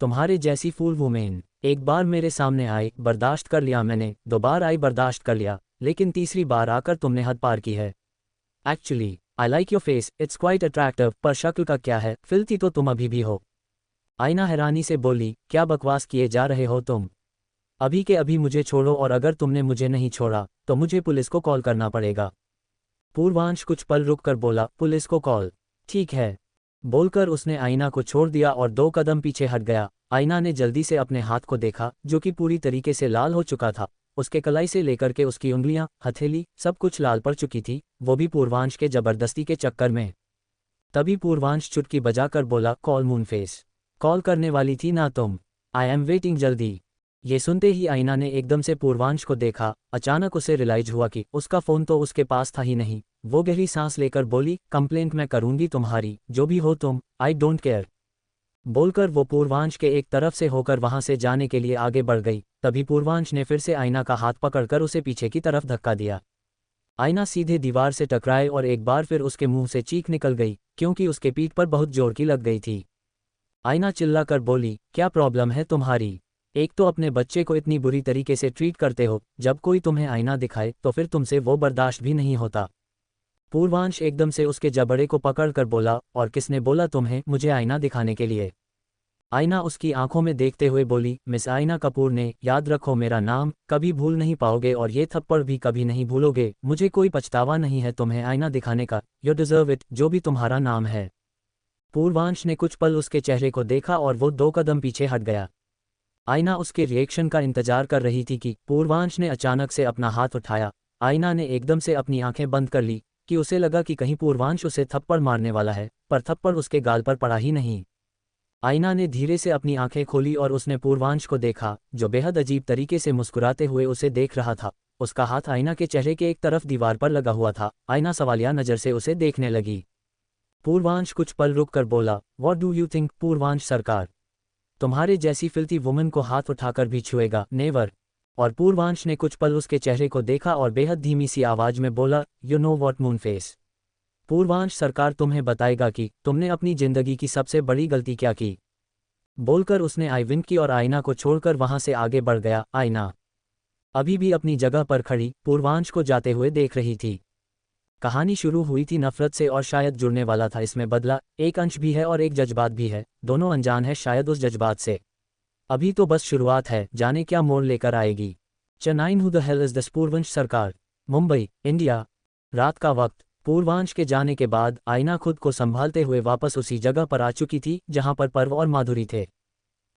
तुम्हारे जैसी फूल वुमेन एक बार मेरे सामने आई, बर्दाश्त कर लिया मैंने, 2 बार आई, बर्दाश्त कर लिया, लेकिन तीसरी बार आकर तुमने हद पार की है। Actually I like your face, it's quite attractive, पर शक्ल का क्या है, फिल्थी तो तुम अभी भी हो। आईना हैरानी से बोली, क्या बकवास किए जा रहे हो तुम? अभी के अभी मुझे छोड़ो, और अगर तुमने मुझे नहीं छोड़ा तो मुझे पुलिस को कॉल करना पड़ेगा। पूर्वांश कुछ पल रुक कर बोला, पुलिस को कॉल? ठीक है। बोलकर उसने आईना को छोड़ दिया और 2 कदम पीछे हट गया। आईना ने जल्दी से अपने हाथ को देखा, जो कि पूरी तरीके से लाल हो चुका था। उसके कलाई से लेकर के उसकी उंगलियां, हथेली, सब कुछ लाल पड़ चुकी थी, वो भी पूर्वांश के जबरदस्ती के चक्कर में। तभी पूर्वांश चुटकी बजाकर बोला, कॉल मूनफेस, कॉल करने वाली थी ना तुम? आई एम वेटिंग, जल्दी। ये सुनते ही आईना ने एकदम से पूर्वांश को देखा। अचानक उसे रियलाइज हुआ कि उसका फ़ोन तो उसके पास था ही नहीं। वो गहरी सांस लेकर बोली, कंप्लेंट मैं करूंगी तुम्हारी, जो भी हो तुम, आई डोंट केयर। बोलकर वो पूर्वांश के एक तरफ से होकर वहां से जाने के लिए आगे बढ़ गई। तभी पूर्वांश ने फिर से आईना का हाथ पकड़कर उसे पीछे की तरफ धक्का दिया। आईना सीधे दीवार से टकराए और एक बार फिर उसके मुंह से चीख निकल गई, क्योंकि उसके पीठ पर बहुत जोर की लग गई थी। आईना चिल्लाकर बोली, क्या प्रॉब्लम है तुम्हारी? एक तो अपने बच्चे को इतनी बुरी तरीके से ट्रीट करते हो, जब कोई तुम्हें आईना दिखाए तो फिर तुमसे वो बर्दाश्त भी नहीं होता। पूर्वांश एकदम से उसके जबड़े को पकड़कर बोला, और किसने बोला तुम्हें मुझे आईना दिखाने के लिए? आईना उसकी आंखों में देखते हुए बोली, मिस आईना कपूर ने, याद रखो मेरा नाम कभी भूल नहीं पाओगे और ये थप्पड़ भी कभी नहीं भूलोगे। मुझे कोई पछतावा नहीं है तुम्हें आईना दिखाने का। यू डिजर्व इट, जो भी तुम्हारा नाम है। पूर्वांश ने कुछ पल उसके चेहरे को देखा और वो 2 कदम पीछे हट गया। आईना उसके रिएक्शन का इंतजार कर रही थी कि पूर्वांश ने अचानक से अपना हाथ उठाया। आईना ने एकदम से अपनी आंखें बंद कर ली कि उसे लगा कि कहीं पूर्वांश उसे थप्पड़ मारने वाला है, पर थप्पड़ उसके गाल पर पड़ा ही नहीं। आईना ने धीरे से अपनी आंखें खोली और उसने पूर्वांश को देखा, जो बेहद अजीब तरीके से मुस्कुराते हुए उसे देख रहा था। उसका हाथ आईना के चेहरे के एक तरफ दीवार पर लगा हुआ था। आईना सवालिया नज़र से उसे देखने लगी। पूर्वांश कुछ पल रुक कर बोला, what do you think Purvansh सरकार, तुम्हारे जैसी फिल्थी वुमन को हाथ उठाकर भी छुएगा? नेवर। और पूर्वांश ने कुछ पल उसके चेहरे को देखा और बेहद धीमी सी आवाज में बोला, यू नो वॉट मूनफेस, पूर्वांश सरकार तुम्हें बताएगा कि तुमने अपनी जिंदगी की सबसे बड़ी गलती क्या की। बोलकर उसने आई विंक की और आईना को छोड़कर वहां से आगे बढ़ गया। आईना अभी भी अपनी जगह पर खड़ी पूर्वांश को जाते हुए देख रही थी। कहानी शुरू हुई थी नफरत से और शायद जुड़ने वाला था इसमें बदला। एक अंश भी है और एक जज्बात भी है, दोनों अनजान है शायद उस जज्बात से। अभी तो बस शुरुआत है, जाने क्या मोड़ लेकर आएगी। Chennai, who the hell is this Purvansh Sarkar, Mumbai, India. रात का वक्त। पूर्वांश के जाने के बाद आईना खुद को संभालते हुए वापस उसी जगह पर आ चुकी थी जहां पर पर्व और माधुरी थे।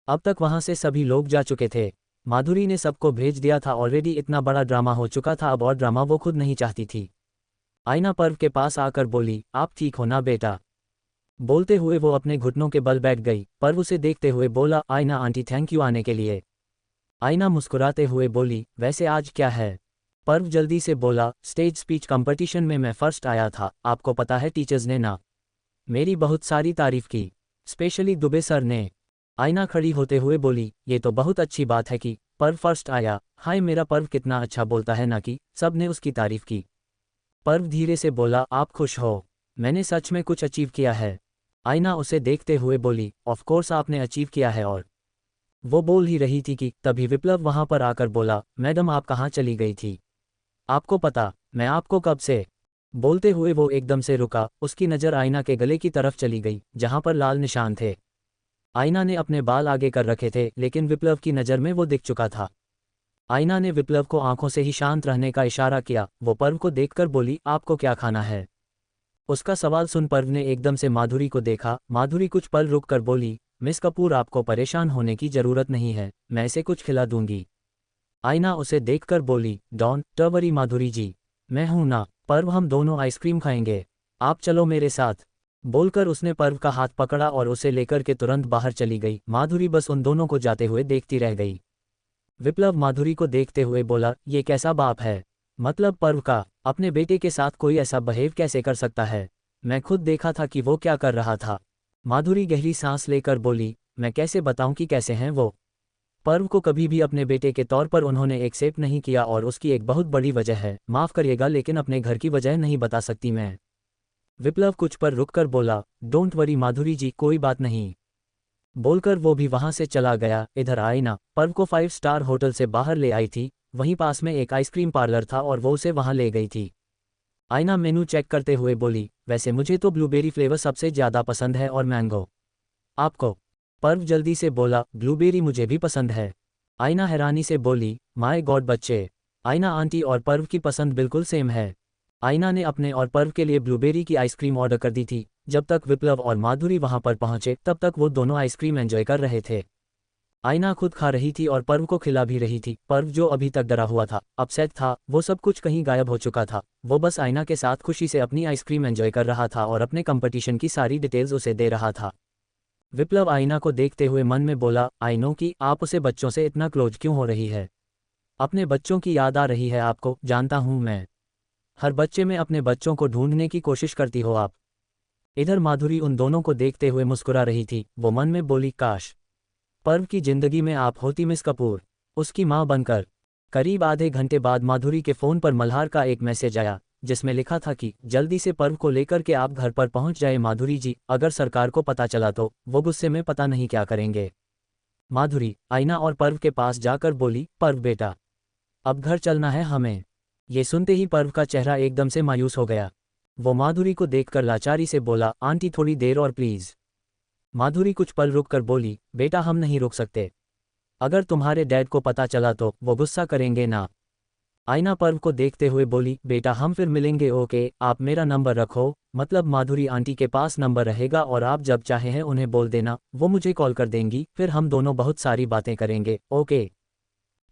अब तक वहां से सभी लोग जा चुके थे। माधुरी ने सबको भेज दिया था, ऑलरेडी इतना बड़ा ड्रामा हो चुका था, अब और ड्रामा वो खुद नहीं चाहती थी। आईना पर्व के पास आकर बोली, आप ठीक हो ना बेटा? बोलते हुए वो अपने घुटनों के बल बैठ गई। पर्व उसे देखते हुए बोला, आईना आंटी थैंक यू आने के लिए। आईना मुस्कुराते हुए बोली, वैसे आज क्या है? पर्व जल्दी से बोला, स्टेज स्पीच कंपटीशन में मैं फर्स्ट आया था, आपको पता है टीचर्स ने ना मेरी बहुत सारी तारीफ की, स्पेशली दुबे सर ने। आईना खड़ी होते हुए बोली, ये तो बहुत अच्छी बात है कि पर्व फर्स्ट आया, हाय मेरा पर्व कितना अच्छा बोलता है ना कि सब ने उसकी तारीफ की। पर्व धीरे से बोला, आप खुश हो, मैंने सच में कुछ अचीव किया है। आईना उसे देखते हुए बोली, ऑफ कोर्स आपने अचीव किया है। और वो बोल ही रही थी कि तभी विप्लव वहां पर आकर बोला, मैडम आप कहाँ चली गई थी? आपको पता मैं आपको कब से। बोलते हुए वो एकदम से रुका, उसकी नज़र आईना के गले की तरफ चली गई जहां पर लाल निशान थे। आईना ने अपने बाल आगे कर रखे थे लेकिन विप्लव की नज़र में वो दिख चुका था। आईना ने विप्लव को आंखों से ही शांत रहने का इशारा किया। वो पर्व को देखकर बोली, आपको क्या खाना है? उसका सवाल सुन पर्व ने एकदम से माधुरी को देखा। माधुरी कुछ पल रुक कर बोली, मिस कपूर आपको परेशान होने की जरूरत नहीं है, मैं इसे कुछ खिला दूंगी। आईना उसे देखकर बोली, डॉन टवरी माधुरी जी, मैं हूं ना। पर्व हम दोनों आइसक्रीम खाएंगे, आप चलो मेरे साथ। बोलकर उसने पर्व का हाथ पकड़ा और उसे लेकर के तुरंत बाहर चली गई। माधुरी बस उन दोनों को जाते हुए देखती रह गई। विप्लव माधुरी को देखते हुए बोला, ये कैसा बाप है? मतलब पर्व का अपने बेटे के साथ कोई ऐसा बिहेव कैसे कर सकता है? मैं खुद देखा था कि वो क्या कर रहा था। माधुरी गहरी सांस लेकर बोली, मैं कैसे बताऊं कि कैसे हैं वो? पर्व को कभी भी अपने बेटे के तौर पर उन्होंने एक्सेप्ट नहीं किया और उसकी एक बहुत बड़ी वजह है, माफ़ करिएगा लेकिन अपने घर की वजह नहीं बता सकती मैं। विप्लव कुछ पर रुककर बोला, डोंट वरी माधुरी जी, कोई बात नहीं। बोलकर वो भी वहां से चला गया। इधर आईना पर्व को 5 स्टार होटल से बाहर ले आई थी। वहीं पास में एक आइसक्रीम पार्लर था और वो उसे वहां ले गई थी। आईना मेनू चेक करते हुए बोली, वैसे मुझे तो ब्लूबेरी फ्लेवर सबसे ज़्यादा पसंद है और मैंगो। आपको? पर्व जल्दी से बोला, ब्लूबेरी मुझे भी पसंद है। आईना हैरानी से बोली, माय गॉड बच्चे, आईना आंटी और पर्व की पसंद बिल्कुल सेम है। आईना ने अपने और पर्व के लिए ब्लूबेरी की आइसक्रीम ऑर्डर कर दी थी। जब तक विप्लव और माधुरी वहां पर पहुंचे तब तक वो दोनों आइसक्रीम एंजॉय कर रहे थे। आईना खुद खा रही थी और पर्व को खिला भी रही थी। पर्व जो अभी तक डरा हुआ था, अपसेट था, वो सब कुछ कहीं गायब हो चुका था। वो बस आईना के साथ खुशी से अपनी आइसक्रीम एंजॉय कर रहा था और अपने कंपटीशन की सारी डिटेल्स उसे दे रहा था। विप्लव आईना को देखते हुए मन में बोला, आई नो कि आप उसे बच्चों से इतना क्लोज क्यों हो रही है। अपने बच्चों की याद आ रही है आपको, जानता हूं मैं। हर बच्चे में अपने बच्चों को ढूंढने की कोशिश करती हो आप। इधर माधुरी उन दोनों को देखते हुए मुस्कुरा रही थी। वो मन में बोली, काश पर्व की जिंदगी में आप होती मिस कपूर, उसकी मां बनकर। करीब आधे घंटे बाद माधुरी के फ़ोन पर मल्हार का एक मैसेज आया जिसमें लिखा था कि जल्दी से पर्व को लेकर के आप घर पर पहुंच जाए माधुरी जी, अगर सरकार को पता चला तो वो गुस्से में पता नहीं क्या करेंगे। माधुरी आईना और पर्व के पास जाकर बोली, पर्व बेटा अब घर चलना है हमें। ये सुनते ही पर्व का चेहरा एकदम से मायूस हो गया। वो माधुरी को देखकर लाचारी से बोला, आंटी थोड़ी देर और प्लीज। माधुरी कुछ पल रुक कर बोली, बेटा हम नहीं रुक सकते, अगर तुम्हारे डैड को पता चला तो वो गुस्सा करेंगे ना। आईना पर्व को देखते हुए बोली, बेटा हम फिर मिलेंगे, ओके आप मेरा नंबर रखो, मतलब माधुरी आंटी के पास नंबर रहेगा और आप जब चाहे हैं उन्हें बोल देना, वो मुझे कॉल कर देंगी, फिर हम दोनों बहुत सारी बातें करेंगे, ओके।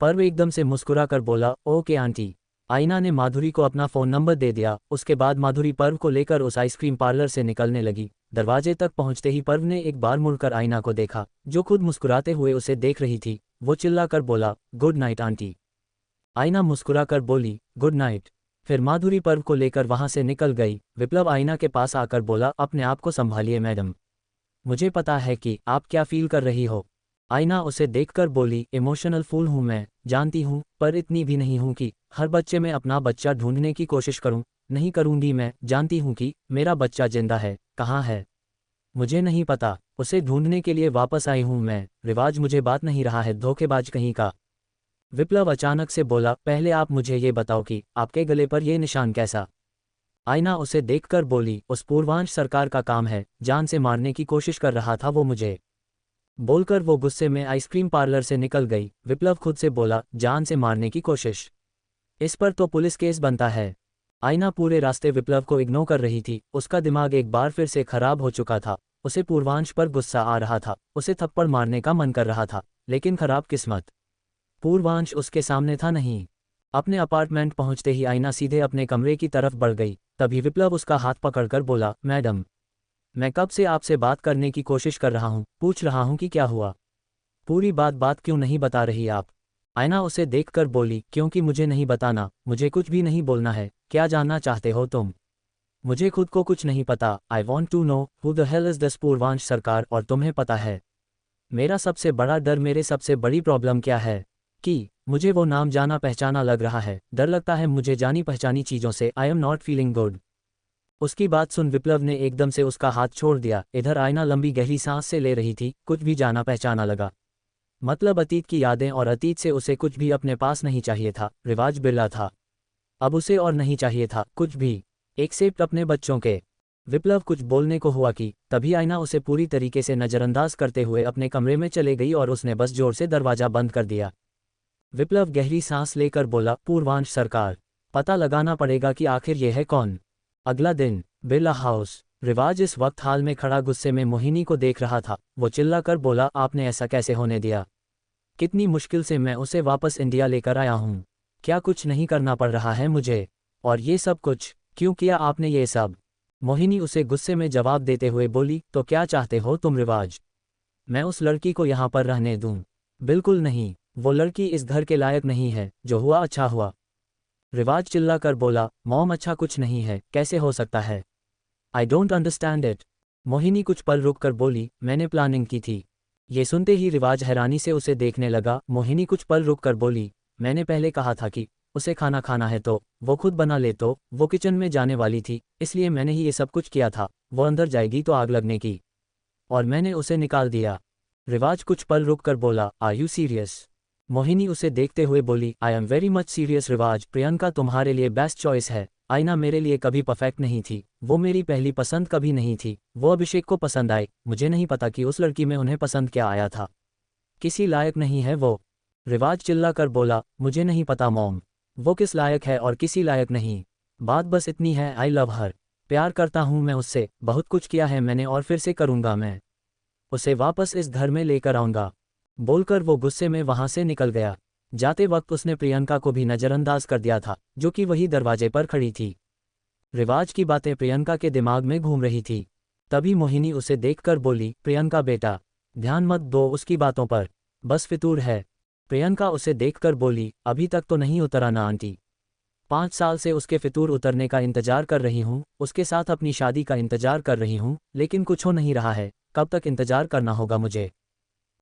पर्व एकदम से मुस्कुरा कर बोला, ओके आंटी। आईना ने माधुरी को अपना फ़ोन नंबर दे दिया। उसके बाद माधुरी पर्व को लेकर उस आइसक्रीम पार्लर से निकलने लगी। दरवाजे तक पहुंचते ही पर्व ने एक बार मुड़कर आईना को देखा जो खुद मुस्कुराते हुए उसे देख रही थी। वो चिल्लाकर बोला, गुड नाइट आंटी। आईना मुस्कुराकर बोली, गुड नाइट। फिर माधुरी पर्व को लेकर वहां से निकल गई। विप्लव आईना के पास आकर बोला, अपने आप को संभालिए मैडम, मुझे पता है कि आप क्या फील कर रही हो। आईना उसे देखकर बोली, इमोशनल फूल हूं मैं, जानती हूं, पर इतनी भी नहीं हूं कि हर बच्चे में अपना बच्चा ढूंढने की कोशिश करूं। नहीं करूंगी, मैं जानती हूं कि मेरा बच्चा जिंदा है, कहाँ है मुझे नहीं पता, उसे ढूंढने के लिए वापस आई हूं मैं। रिवाज मुझे बात नहीं रहा है, धोखेबाज कहीं का। विप्लव अचानक से बोला, पहले आप मुझे ये बताओ कि आपके गले पर ये निशान कैसा। आईना उसे देखकर बोली, उस पूर्वांश सरकार का काम है, जान से मारने की कोशिश कर रहा था वो मुझे। बोलकर वो गुस्से में आइसक्रीम पार्लर से निकल गई। विप्लव खुद से बोला, जान से मारने की कोशिश, इस पर तो पुलिस केस बनता है। आईना पूरे रास्ते विप्लव को इग्नोर कर रही थी। उसका दिमाग एक बार फिर से खराब हो चुका था। उसे पूर्वांश पर गुस्सा आ रहा था, उसे थप्पड़ मारने का मन कर रहा था, लेकिन खराब किस्मत, पूर्वांश उसके सामने था नहीं। अपने अपार्टमेंट पहुंचते ही आईना सीधे अपने कमरे की तरफ बढ़ गई। तभी विप्लव उसका हाथ पकड़कर बोला, मैडम मैं कब से आपसे बात करने की कोशिश कर रहा हूं, पूछ रहा हूं कि क्या हुआ, पूरी बात क्यों नहीं बता रही आप। आयना उसे देखकर बोली, क्योंकि मुझे नहीं बताना, मुझे कुछ भी नहीं बोलना है। क्या जानना चाहते हो तुम? मुझे खुद को कुछ नहीं पता। I want to know who the hell is this Purvansh Sarkar, और तुम्हें पता है मेरा सबसे बड़ा डर, मेरे सबसे बड़ी प्रॉब्लम क्या है? कि मुझे वो नाम जाना पहचाना लग रहा है। डर लगता है मुझे जानी पहचानी चीज़ों से। आई एम नॉट फीलिंग गुड। उसकी बात सुन विप्लव ने एकदम से उसका हाथ छोड़ दिया। इधर आयना लंबी गहरी सांस से ले रही थी। कुछ भी जाना पहचाना लगा, मतलब अतीत की यादें, और अतीत से उसे कुछ भी अपने पास नहीं चाहिए था। रिवाज बिरला था, अब उसे और नहीं चाहिए था कुछ भी, एक्सेप्ट अपने बच्चों के। विप्लव कुछ बोलने को हुआ कि तभी आयना उसे पूरी तरीके से नज़रअंदाज करते हुए अपने कमरे में चले गई और उसने बस जोर से दरवाज़ा बंद कर दिया। विप्लव गहरी सांस लेकर बोला, पूर्वांश सरकार, पता लगाना पड़ेगा कि आखिर यह है कौन। अगला दिन, बिरला हाउस। रिवाज इस वक्त हाल में खड़ा गुस्से में मोहिनी को देख रहा था। वो चिल्लाकर बोला, आपने ऐसा कैसे होने दिया? कितनी मुश्किल से मैं उसे वापस इंडिया लेकर आया हूँ। क्या कुछ नहीं करना पड़ रहा है मुझे? और ये सब कुछ क्यों किया आपने ये सब? मोहिनी उसे गुस्से में जवाब देते हुए बोली, तो क्या चाहते हो तुम रिवाज? मैं उस लड़की को यहाँ पर रहने दूँ? बिल्कुल नहीं, वो लड़की इस घर के लायक नहीं है। जो हुआ अच्छा हुआ। रिवाज चिल्लाकर बोला, मॉम अच्छा कुछ नहीं है, कैसे हो सकता है? I don't understand it. Mohini कुछ पल रुक कर बोली, मैंने प्लानिंग की थी। ये सुनते ही रिवाज हैरानी से उसे देखने लगा। मोहिनी कुछ पल रुक कर बोली, मैंने पहले कहा था कि उसे खाना खाना है तो वो खुद बना ले, तो वो किचन में जाने वाली थी, इसलिए मैंने ही ये सब कुछ किया था। वो अंदर जाएगी तो आग लगने की, और मैंने उसे निकाल दिया। रिवाज कुछ पल रुक कर बोला, आर यू सीरियस? मोहिनी उसे देखते हुए बोली, I am very much serious रिवाज। प्रियंका तुम्हारे लिए बेस्ट चॉइस है। आयना मेरे लिए कभी परफेक्ट नहीं थी, वो मेरी पहली पसंद कभी नहीं थी। वो अभिषेक को पसंद आई, मुझे नहीं पता कि उस लड़की में उन्हें पसंद क्या आया था। किसी लायक नहीं है वो। रिवाज चिल्लाकर बोला, मुझे नहीं पता मॉम, वो किस लायक है और किसी लायक नहीं। बात बस इतनी है, आई लव हर। प्यार करता हूँ मैं उससे, बहुत कुछ किया है मैंने और फिर से करूँगा। मैं उसे वापस इस घर में लेकर आऊँगा। बोलकर वो गुस्से में वहाँ से निकल गया। जाते वक्त उसने प्रियंका को भी नज़रअंदाज कर दिया था, जो कि वही दरवाजे पर खड़ी थी। रिवाज की बातें प्रियंका के दिमाग में घूम रही थी। तभी मोहिनी उसे देखकर बोली, प्रियंका बेटा, ध्यान मत दो उसकी बातों पर, बस फितूर है। प्रियंका उसे देखकर बोली, अभी तक तो नहीं उतरा ना आंटी। 5 साल से उसके फितूर उतरने का इंतजार कर रही हूँ, उसके साथ अपनी शादी का इंतजार कर रही हूँ, लेकिन कुछ हो नहीं रहा है। कब तक इंतजार करना होगा मुझे?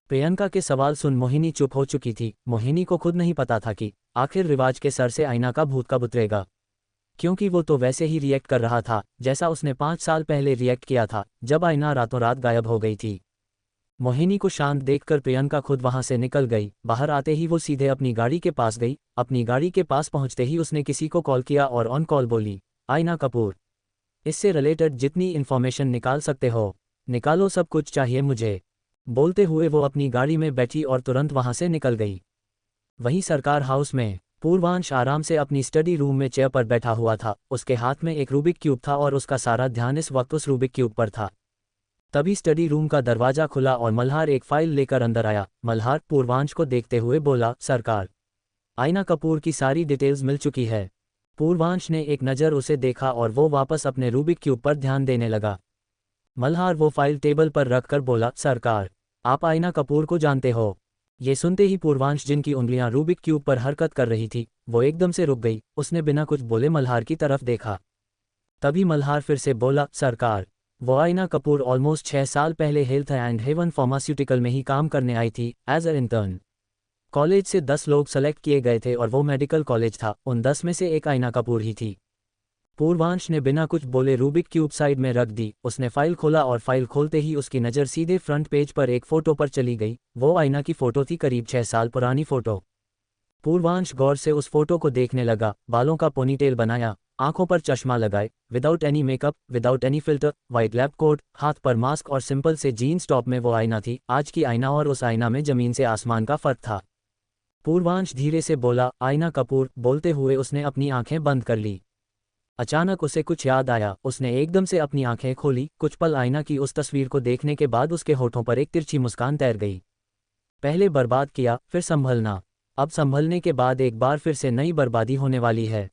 प्रियंका के सवाल सुन मोहिनी चुप हो चुकी थी। मोहिनी को खुद नहीं पता था कि आखिर रिवाज के सर से आईना का भूत कब उतरेगा, क्योंकि वो तो वैसे ही रिएक्ट कर रहा था जैसा उसने 5 साल पहले रिएक्ट किया था, जब आईना रातों रात गायब हो गई थी। मोहिनी को शांत देखकर प्रियंका खुद वहां से निकल गई। बाहर आते ही वो सीधे अपनी गाड़ी के पास गई। अपनी गाड़ी के पास पहुंचते ही उसने किसी को कॉल किया और ऑन कॉल बोली, आईना कपूर, इससे रिलेटेड जितनी इन्फॉर्मेशन निकाल सकते हो निकालो, सब कुछ चाहिए मुझे। बोलते हुए वो अपनी गाड़ी में बैठी और तुरंत वहां से निकल गई। वहीं सरकार हाउस में पूर्वांश आराम से अपनी स्टडी रूम में चेयर पर बैठा हुआ था। उसके हाथ में एक रूबिक क्यूब था और उसका सारा ध्यान इस वक्त उस रूबिक क्यूब पर था। तभी स्टडी रूम का दरवाजा खुला और मल्हार एक फाइल लेकर अंदर आया। मल्हार पूर्वांश को देखते हुए बोला, सरकार, आईना कपूर की सारी डिटेल्स मिल चुकी है। पूर्वांश ने एक नज़र उसे देखा और वो वापस अपने रूबिक क्यूब पर ध्यान देने लगा। मल्हार वो फाइल टेबल पर रखकर बोला, सरकार, आप आईना कपूर को जानते हो? ये सुनते ही पूर्वांश, जिनकी उंगलियां रूबिक क्यूब पर हरकत कर रही थी, वो एकदम से रुक गई। उसने बिना कुछ बोले मल्हार की तरफ देखा। तभी मल्हार फिर से बोला, सरकार, वो आईना कपूर ऑलमोस्ट 6 साल पहले हेल्थ एंड हेवन फार्मास्यूटिकल में ही काम करने आई थी एज अ इंटर्न। कॉलेज से 10 लोग सेलेक्ट किए गए थे और वो मेडिकल कॉलेज था। उन 10 में से एक आईना कपूर ही थी। पूर्वांश ने बिना कुछ बोले रूबिक क्यूब साइड में रख दी। उसने फाइल खोला और फाइल खोलते ही उसकी नज़र सीधे फ्रंट पेज पर एक फ़ोटो पर चली गई। वो आईना की फ़ोटो थी, करीब 6 साल पुरानी फ़ोटो। पूर्वांश गौर से उस फोटो को देखने लगा। बालों का पोनीटेल बनाया, आंखों पर चश्मा लगाए, without any makeup, without any filter, white lab coat, हाथ पर मास्क और सिंपल से जीन्स टॉप में वो आईना थी। आज की आईना और उस आईना में ज़मीन से आसमान का फ़र्क था। पूर्वांश धीरे से बोला, आईना कपूर। बोलते हुए उसने अपनी आंखें बंद कर ली। अचानक उसे कुछ याद आया। उसने एकदम से अपनी आंखें खोली। कुछ पल आईना की उस तस्वीर को देखने के बाद उसके होठों पर एक तिरछी मुस्कान तैर गई। पहले बर्बाद किया, फिर संभलना, अब संभलने के बाद एक बार फिर से नई बर्बादी होने वाली है।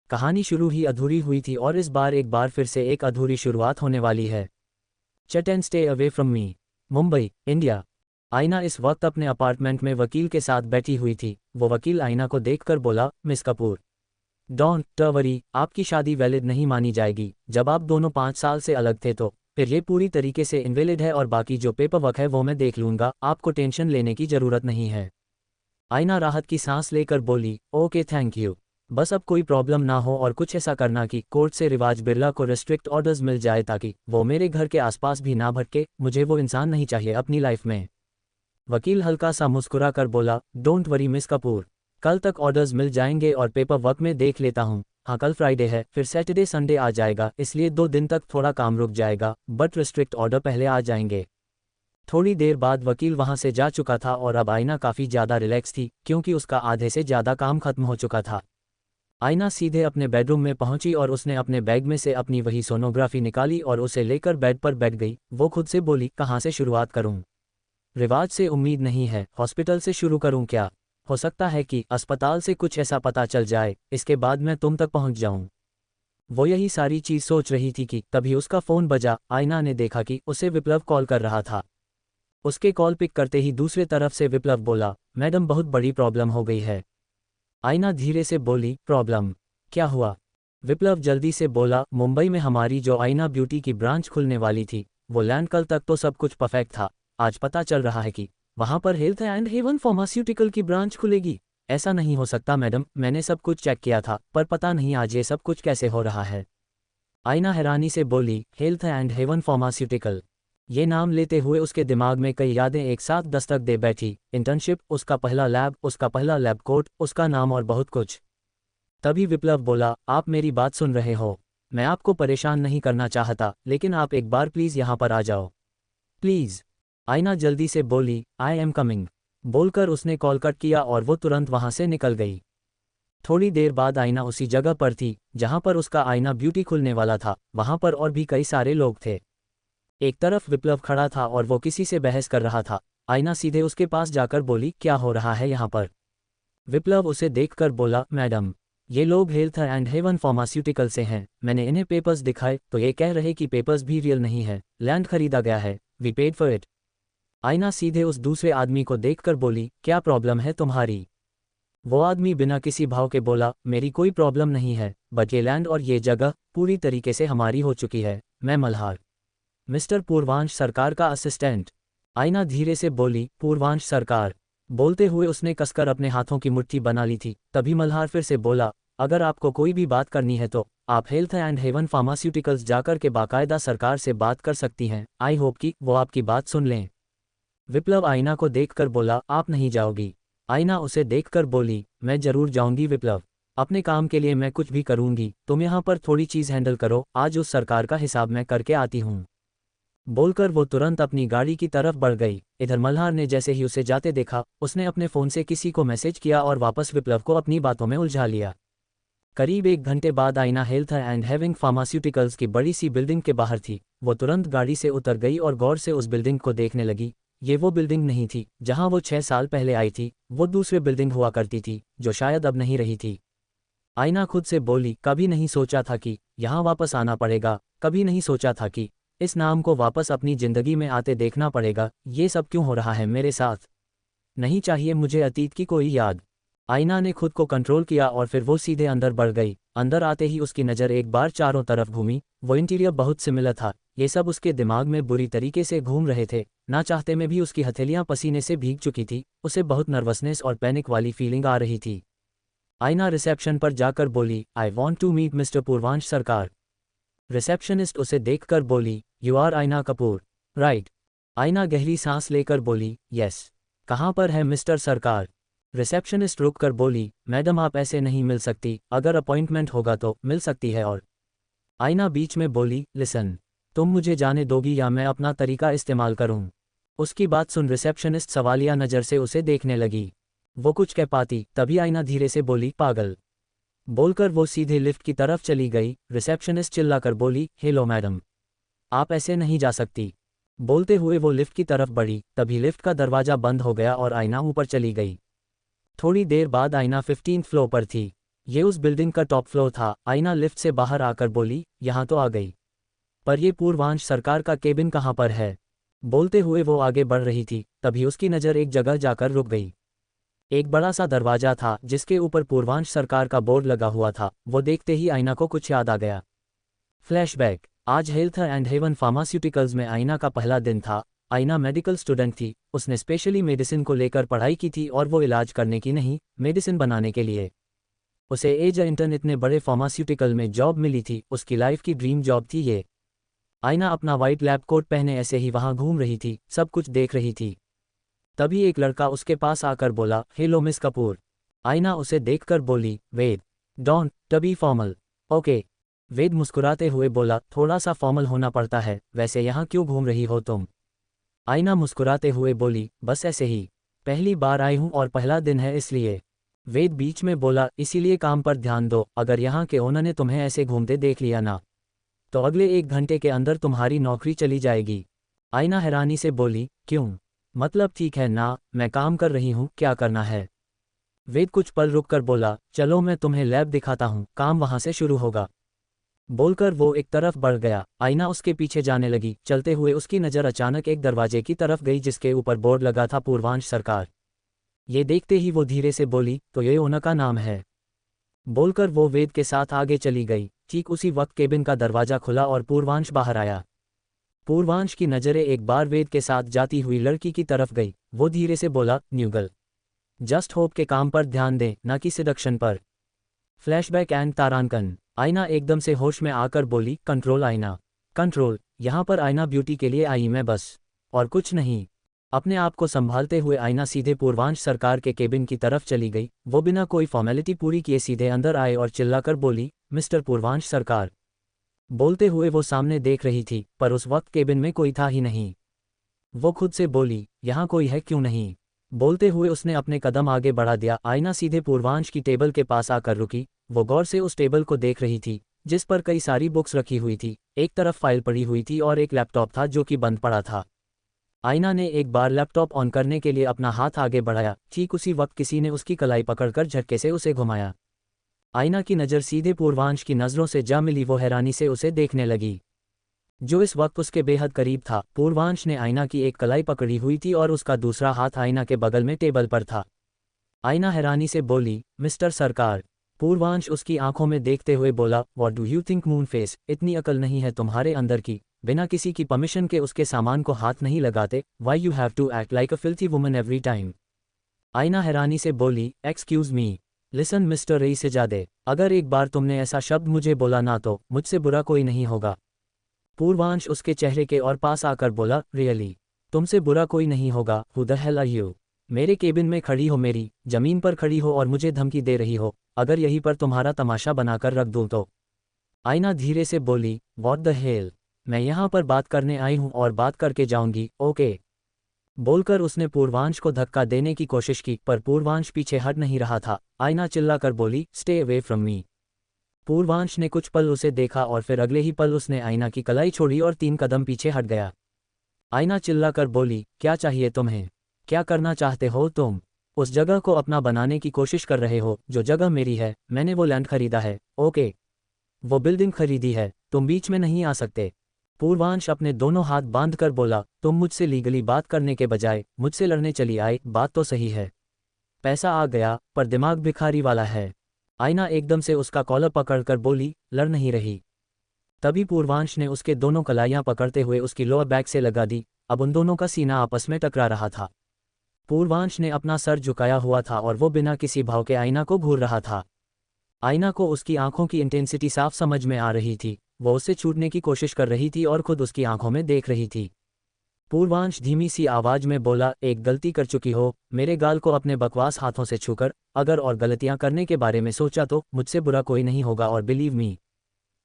कहानी शुरू ही अधूरी हुई थी और इस बार एक बार फिर से एक अधूरी शुरुआत होने वाली है। चट and stay away from me, Mumbai, India. आईना इस वक्त अपने अपार्टमेंट में वकील के साथ बैठी हुई थी। वो वकील आईना को देखकर बोला, मिस कपूर, डोंट वरी, आपकी शादी वैलिड नहीं मानी जाएगी। जब आप दोनों 5 साल से अलग थे तो फिर ये पूरी तरीके से इनवैलिड है और बाकी जो पेपर वर्क है वो मैं देख लूँगा, आपको टेंशन लेने की ज़रूरत नहीं है। आईना राहत की सांस लेकर बोली, ओके थैंक यू। बस अब कोई प्रॉब्लम ना हो और कुछ ऐसा करना कि कोर्ट से रिवाज बिरला को रिस्ट्रिक्ट ऑर्डर्स मिल जाए ताकि वो मेरे घर के आसपास भी ना भटके। मुझे वो इंसान नहीं चाहिए अपनी लाइफ में। वकील हल्का सा मुस्कुरा कर बोला, डोंट वरी मिस कपूर, कल तक ऑर्डर्स मिल जाएंगे और पेपर वर्क में देख लेता हूँ। हाँ कल फ्राइडे है, फिर सैटरडे संडे आ जाएगा, इसलिए 2 दिन तक थोड़ा काम रुक जाएगा, बट रिस्ट्रिक्ट ऑर्डर पहले आ जाएंगे। थोड़ी देर बाद वकील वहां से जा चुका था और अब आईना काफ़ी ज़्यादा रिलैक्स थी क्योंकि उसका आधे से ज़्यादा काम खत्म हो चुका था। आईना सीधे अपने बेडरूम में पहुंची और उसने अपने बैग में से अपनी वही सोनोग्राफी निकाली और उसे लेकर बेड पर बैठ गई। वो खुद से बोली, कहाँ से शुरुआत करूं? रिवाज से उम्मीद नहीं है, हॉस्पिटल से शुरू करूं क्या? हो सकता है कि अस्पताल से कुछ ऐसा पता चल जाए, इसके बाद मैं तुम तक पहुंच जाऊं। वो यही सारी चीज़ सोच रही थी कि तभी उसका फ़ोन बजा। आईना ने देखा कि उसे विप्लव कॉल कर रहा था। उसके कॉल पिक करते ही दूसरे तरफ से विप्लव बोला, मैडम बहुत बड़ी प्रॉब्लम हो गई है। आईना धीरे से बोली, प्रॉब्लम? क्या हुआ? विप्लव जल्दी से बोला, मुंबई में हमारी जो आईना ब्यूटी की ब्रांच खुलने वाली थी वो लैंड, कल तक तो सब कुछ परफेक्ट था। आज पता चल रहा है कि वहां पर हेल्थ एंड हेवन फार्मास्यूटिकल की ब्रांच खुलेगी। ऐसा नहीं हो सकता मैडम, मैंने सब कुछ चेक किया था पर पता नहीं आज ये सब कुछ कैसे हो रहा है। आईना हैरानी से बोली, हेल्थ एंड हेवन फार्मास्यूटिकल? ये नाम लेते हुए उसके दिमाग में कई यादें एक साथ दस्तक दे बैठी। इंटर्नशिप, उसका पहला लैब, उसका पहला लैब कोट, उसका नाम और बहुत कुछ। तभी विप्लव बोला, आप मेरी बात सुन रहे हो? मैं आपको परेशान नहीं करना चाहता, लेकिन आप एक बार प्लीज़ यहाँ पर आ जाओ प्लीज़। आईना जल्दी से बोली, आई एम कमिंग। बोलकर उसने कॉल कट किया और वो तुरंत वहाँ से निकल गई। थोड़ी देर बाद आईना उसी जगह पर थी जहाँ पर उसका आईना ब्यूटी खुलने वाला था। वहाँ पर और भी कई सारे लोग थे। एक तरफ विप्लव खड़ा था और वो किसी से बहस कर रहा था। आईना सीधे उसके पास जाकर बोली, क्या हो रहा है यहाँ पर? विप्लव उसे देखकर बोला, मैडम, ये लोग हेल्थ एंड हेवन फार्मास्यूटिकल से हैं। मैंने इन्हें पेपर्स दिखाए तो ये कह रहे कि पेपर्स भी रियल नहीं है, लैंड खरीदा गया है, वी पेड फॉर इट। आईना सीधे उस दूसरे आदमी को देखकर बोली, क्या प्रॉब्लम है तुम्हारी? वो आदमी बिना किसी भाव के बोला, मेरी कोई प्रॉब्लम नहीं है, बट ये लैंड और ये जगह पूरी तरीके से हमारी हो चुकी है। मैं मल्हार, मिस्टर पूर्वांश सरकार का असिस्टेंट। आईना धीरे से बोली, पूर्वांश सरकार? बोलते हुए उसने कसकर अपने हाथों की मुट्ठी बना ली थी। तभी मल्हार फिर से बोला, अगर आपको कोई भी बात करनी है तो आप हेल्थ एंड हेवन फार्मास्यूटिकल्स जाकर के बाकायदा सरकार से बात कर सकती हैं। आई होप कि वो आपकी बात सुन लें। विप्लव आईना को देखकर बोला, आप नहीं जाओगी? आईना उसे देखकर बोली, मैं जरूर जाऊंगी विप्लव, अपने काम के लिए मैं कुछ भी करूंगी। तुम यहाँ पर थोड़ी चीज़ हैंडल करो, आज उस सरकार का हिसाब मैं करके आती हूँ। बोलकर वो तुरंत अपनी गाड़ी की तरफ बढ़ गई। इधर मल्हार ने जैसे ही उसे जाते देखा, उसने अपने फ़ोन से किसी को मैसेज किया और वापस विप्लव को अपनी बातों में उलझा लिया। करीब 1 घंटे बाद आईना हेल्थ एंड हेविंग फार्मास्यूटिकल्स की बड़ी सी बिल्डिंग के बाहर थी। वो तुरंत गाड़ी से उतर गई और गौर से उस बिल्डिंग को देखने लगी। ये वो बिल्डिंग नहीं थी जहां वो 6 साल पहले आई थी, वो दूसरी बिल्डिंग हुआ करती थी जो शायद अब नहीं रही थी। आईना खुद से बोली, कभी नहीं सोचा था कि यहाँ वापस आना पड़ेगा, कभी नहीं सोचा था कि इस नाम को वापस अपनी ज़िंदगी में आते देखना पड़ेगा। ये सब क्यों हो रहा है मेरे साथ? नहीं चाहिए मुझे अतीत की कोई याद। आईना ने खुद को कंट्रोल किया और फिर वो सीधे अंदर बढ़ गई। अंदर आते ही उसकी नज़र एक बार चारों तरफ घूमी। वो इंटीरियर बहुत सिमिलर था। ये सब उसके दिमाग में बुरी तरीके से घूम रहे थे। ना चाहते में भी उसकी हथेलियां पसीने से भीग चुकी थी। उसे बहुत नर्वसनेस और पैनिक वाली फीलिंग आ रही थी। आईना रिसेप्शन पर जाकर बोली, I want to meet mister Purvansh Sarkar. Receptionist उसे देखकर बोली, you are Aaina Kapoor, right? आईना गहरी सांस लेकर बोली, यस। कहाँ पर है मिस्टर सरकार? रिसेप्शनिस्ट रुक कर बोली, मैडम आप ऐसे नहीं मिल सकती, अगर अपॉइंटमेंट होगा तो मिल सकती है। और आईना बीच में बोली, लिसन, तुम मुझे जाने दोगी या मैं अपना तरीका इस्तेमाल करूं? उसकी बात सुन रिसेप्शनिस्ट सवालिया नज़र से उसे देखने लगी। वो कुछ कह पाती तभी आईना धीरे से बोली, पागल। बोलकर वो सीधे लिफ्ट की तरफ चली गई। रिसेप्शनिस्ट चिल्लाकर बोली, हेलो मैडम, आप ऐसे नहीं जा सकती। बोलते हुए वो लिफ्ट की तरफ बढ़ी। तभी लिफ्ट का दरवाज़ा बंद हो गया और आईना ऊपर चली गई। थोड़ी देर बाद आईना 15th फ्लोर पर थी। ये उस बिल्डिंग का टॉप फ्लोर था। आईना लिफ्ट से बाहर आकर बोली, यहाँ तो आ गई, पर ये पूर्वांश सरकार का केबिन कहाँ पर है? बोलते हुए वो आगे बढ़ रही थी, तभी उसकी नज़र एक जगह जाकर रुक गई। एक बड़ा सा दरवाजा था जिसके ऊपर पूर्वांश सरकार का बोर्ड लगा हुआ था। वो देखते ही आयना को कुछ याद आ गया। फ्लैशबैक। आज हेल्थ एंड हेवन फार्मास्यूटिकल्स में आयना का पहला दिन था। आयना मेडिकल स्टूडेंट थी। उसने स्पेशली मेडिसिन को लेकर पढ़ाई की थी और वो इलाज करने की नहीं, मेडिसिन बनाने के लिए। उसे एज इंटर्न इतने बड़े फार्मास्यूटिकल में जॉब मिली थी। उसकी लाइफ की ड्रीम जॉब थी ये। आयना अपना वाइट लैब कोट पहने ऐसे ही वहां घूम रही थी, सब कुछ देख रही थी। तभी एक लड़का उसके पास आकर बोला, हेलो मिस कपूर। आयना उसे देखकर बोली, वेद, डोंट टबी फॉर्मल, ओके। वेद मुस्कुराते हुए बोला, थोड़ा सा फॉर्मल होना पड़ता है, वैसे यहाँ क्यों घूम रही हो तुम? आयना मुस्कुराते हुए बोली, बस ऐसे ही, पहली बार आई हूँ और पहला दिन है इसलिए। वेद बीच में बोला, इसीलिए काम पर ध्यान दो, अगर यहाँ के ओनर ने तुम्हें ऐसे घूमते देख लिया ना, तो अगले 1 घंटे के अंदर तुम्हारी नौकरी चली जाएगी। आयना हैरानी से बोली, क्यों? मतलब ठीक है ना, मैं काम कर रही हूँ, क्या करना है? वेद कुछ पल रुककर बोला, चलो मैं तुम्हें लैब दिखाता हूँ, काम वहां से शुरू होगा। बोलकर वो एक तरफ बढ़ गया। आयना उसके पीछे जाने लगी। चलते हुए उसकी नज़र अचानक एक दरवाजे की तरफ गई जिसके ऊपर बोर्ड लगा था, पूर्वांश सरकार। ये देखते ही वो धीरे से बोली, तो ये ओनर का नाम है। बोलकर वो वेद के साथ आगे चली गई। ठीक उसी वक्त केबिन का दरवाजा खुला और पूर्वांश बाहर आया। पूर्वांश की नज़रें एक बार वेद के साथ जाती हुई लड़की की तरफ गई। वो धीरे से बोला, न्यूगल, जस्ट होप के काम पर ध्यान दें, ना कि सिडक्शन पर। फ्लैशबैक एंड तारांकन। आयना एकदम से होश में आकर बोली, कंट्रोल आयना, कंट्रोल, यहाँ पर आयना ब्यूटी के लिए आई मैं बस, और कुछ नहीं। अपने आप को संभालते हुए आयना सीधे पूर्वांश सरकार के केबिन की तरफ चली गई। वो बिना कोई फॉर्मेलिटी पूरी किए सीधे अंदर आए और चिल्लाकर बोली, मिस्टर पूर्वांश सरकार। बोलते हुए वो सामने देख रही थी, पर उस वक्त केबिन में कोई था ही नहीं। वो खुद से बोली, यहाँ कोई है क्यों नहीं? बोलते हुए उसने अपने कदम आगे बढ़ा दिया। आयना सीधे पूर्वांश की टेबल के पास आकर रुकी। वो गौर से उस टेबल को देख रही थी जिस पर कई सारी बुक्स रखी हुई थी। एक तरफ फाइल पड़ी हुई थी और एक लैपटॉप था जो कि बंद पड़ा था। आयना ने एक बार लैपटॉप ऑन करने के लिए अपना हाथ आगे बढ़ाया। ठीक उसी वक्त किसी ने उसकी कलाई पकड़कर झटके से उसे घुमाया। आयना की नज़र सीधे पूर्वांश की नज़रों से जा मिली। वो हैरानी से उसे देखने लगी, जो इस वक्त उसके बेहद करीब था। पूर्वांश ने आयना की एक कलाई पकड़ी हुई थी और उसका दूसरा हाथ आयना के बगल में टेबल पर था। आयना हैरानी से बोली, मिस्टर सरकार। पूर्वांश उसकी आंखों में देखते हुए बोला, what do you think moon face, इतनी अकल नहीं है तुम्हारे अंदर की? बिना किसी की परमिशन के उसके सामान को हाथ नहीं लगाते। Why you have to act like a filthy woman every time? Aaina हैरानी से बोली, एक्सक्यूज मी, लिसन मिस्टर रईसजादे, अगर एक बार तुमने ऐसा शब्द मुझे बोला ना तो मुझसे बुरा कोई नहीं होगा। पूर्वांश उसके चेहरे के और पास आकर बोला, रियली? तुमसे बुरा कोई नहीं होगा? Who the hell are you? मेरे केबिन में खड़ी हो, मेरी जमीन पर खड़ी हो और मुझे धमकी दे रही हो? अगर यहीं पर तुम्हारा तमाशा बनाकर रख दूं तो? आयना धीरे से बोली, व्हाट द हेल, मैं यहाँ पर बात करने आई हूँ और बात करके जाऊंगी, ओके? बोलकर उसने पूर्वांश को धक्का देने की कोशिश की, पर पूर्वांश पीछे हट नहीं रहा था। आयना चिल्लाकर बोली, stay away from me. Purvansh ने कुछ पल उसे देखा और फिर अगले ही पल उसने आयना की कलाई छोड़ी और 3 कदम पीछे हट गया। आयना चिल्लाकर बोली, क्या चाहिए तुम्हें? क्या करना चाहते हो तुम? उस जगह को अपना बनाने की कोशिश कर रहे हो? जो जगह मेरी है, मैंने वो लैंड खरीदा है, ओके? वो बिल्डिंग खरीदी है, तुम बीच में नहीं आ सकते। पूर्वांश अपने दोनों हाथ बांधकर बोला, तुम मुझसे लीगली बात करने के बजाय मुझसे लड़ने चली आई। बात तो सही है, पैसा आ गया, पर दिमाग भिखारी वाला है। आयना एकदम से उसका कॉलर पकड़कर बोली, लड़ नहीं रही? तभी पूर्वांश ने उसके दोनों कलाइयां पकड़ते हुए उसकी लोअर बैक से लगा दी। अब उन दोनों का सीना आपस में टकरा रहा था। पूर्वांश ने अपना सर झुकाया हुआ था और वो बिना किसी भाव के आयना को घूर रहा था। आयना को उसकी आंखों की इंटेंसिटी साफ समझ में आ रही थी। वो उससे छूटने की कोशिश कर रही थी और खुद उसकी आंखों में देख रही थी। पूर्वांश धीमी सी आवाज में बोला, एक गलती कर चुकी हो, मेरे गाल को अपने बकवास हाथों से छूकर। अगर और गलतियां करने के बारे में सोचा तो मुझसे बुरा कोई नहीं होगा। और बिलीव मी,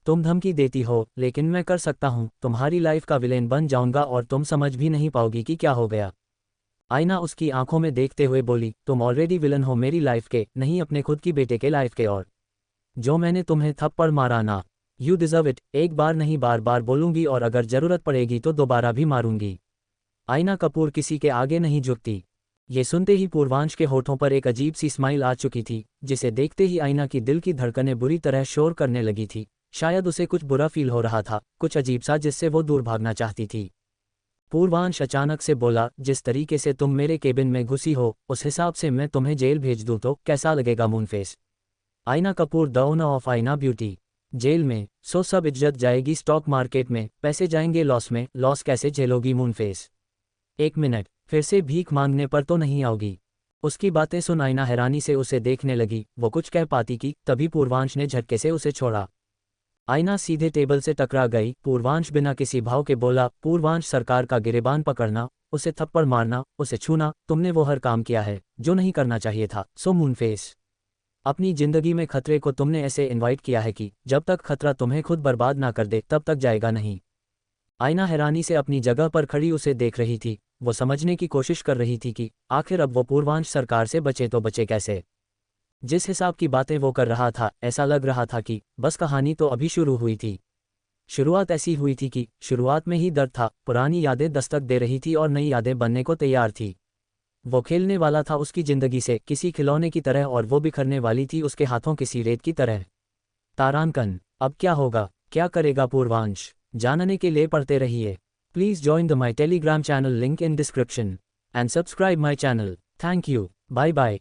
तुम धमकी देती हो, लेकिन मैं कर सकता हूं, तुम्हारी लाइफ का विलेन बन जाऊंगा और तुम समझ भी नहीं पाओगी कि क्या हो गया। आयना उसकी आंखों में देखते हुए बोली, तुम ऑलरेडी विलन हो मेरी लाइफ के, नहीं अपने खुद की बेटे के लाइफ के। और जो मैंने तुम्हें थप्पड़ मारा ना, यू डिजर्व इट। एक बार नहीं, बार बार बोलूंगी और अगर जरूरत पड़ेगी तो दोबारा भी मारूंगी। आयना कपूर किसी के आगे नहीं झुकती। ये सुनते ही पूर्वांश के होठों पर एक अजीब सी स्माइल आ चुकी थी, जिसे देखते ही आयना की दिल की धड़कनें बुरी तरह शोर करने लगी थी। शायद उसे कुछ बुरा फील हो रहा था, कुछ अजीब सा जिससे वो दूर भागना चाहती थी। पूर्वांश अचानक से बोला, जिस तरीके से तुम मेरे केबिन में घुसी हो उस हिसाब से मैं तुम्हें जेल भेज दूं तो कैसा लगेगा मूनफेस। आईना कपूर, द ओनर ऑफ आईना ब्यूटी। जेल में सो सब इज्जत जाएगी स्टॉक मार्केट में, पैसे जाएंगे लॉस में, लॉस कैसे झेलोगी मूनफेस। 1 मिनट, फिर से भीख मांगने पर तो नहीं आओगी। उसकी बातें सुन आईना हैरानी से उसे देखने लगी, वो कुछ कह पाती कि तभी पूर्वांश ने झटके से उसे छोड़ा। आईना सीधे टेबल से टकरा गई। पूर्वांश बिना किसी भाव के बोला, पूर्वांश, सरकार का गिरेबान पकड़ना, उसे थप्पड़ मारना, उसे छूना, तुमने वो हर काम किया है जो नहीं करना चाहिए था। सो मूनफेस, अपनी जिंदगी में खतरे को तुमने ऐसे इनवाइट किया है कि जब तक खतरा तुम्हें खुद बर्बाद ना कर दे तब तक जाएगा नहीं। आईना हैरानी से अपनी जगह पर खड़ी उसे देख रही थी। वो समझने की कोशिश कर रही थी कि आखिर अब वो पूर्वांश सरकार से बचे तो बचे कैसे। जिस हिसाब की बातें वो कर रहा था ऐसा लग रहा था कि बस कहानी तो अभी शुरू हुई थी। शुरुआत ऐसी हुई थी कि शुरुआत में ही दर्द था, पुरानी यादें दस्तक दे रही थी और नई यादें बनने को तैयार थी। वो खेलने वाला था उसकी जिंदगी से किसी खिलौने की तरह और वो बिखरने वाली थी उसके हाथों किसी रेत की तरह। तारांकन, अब क्या होगा, क्या करेगा पूर्वांश, जानने के लिए पढ़ते रहिए। Please join the my Telegram channel, link in description, and subscribe my channel. Thank you, bye bye.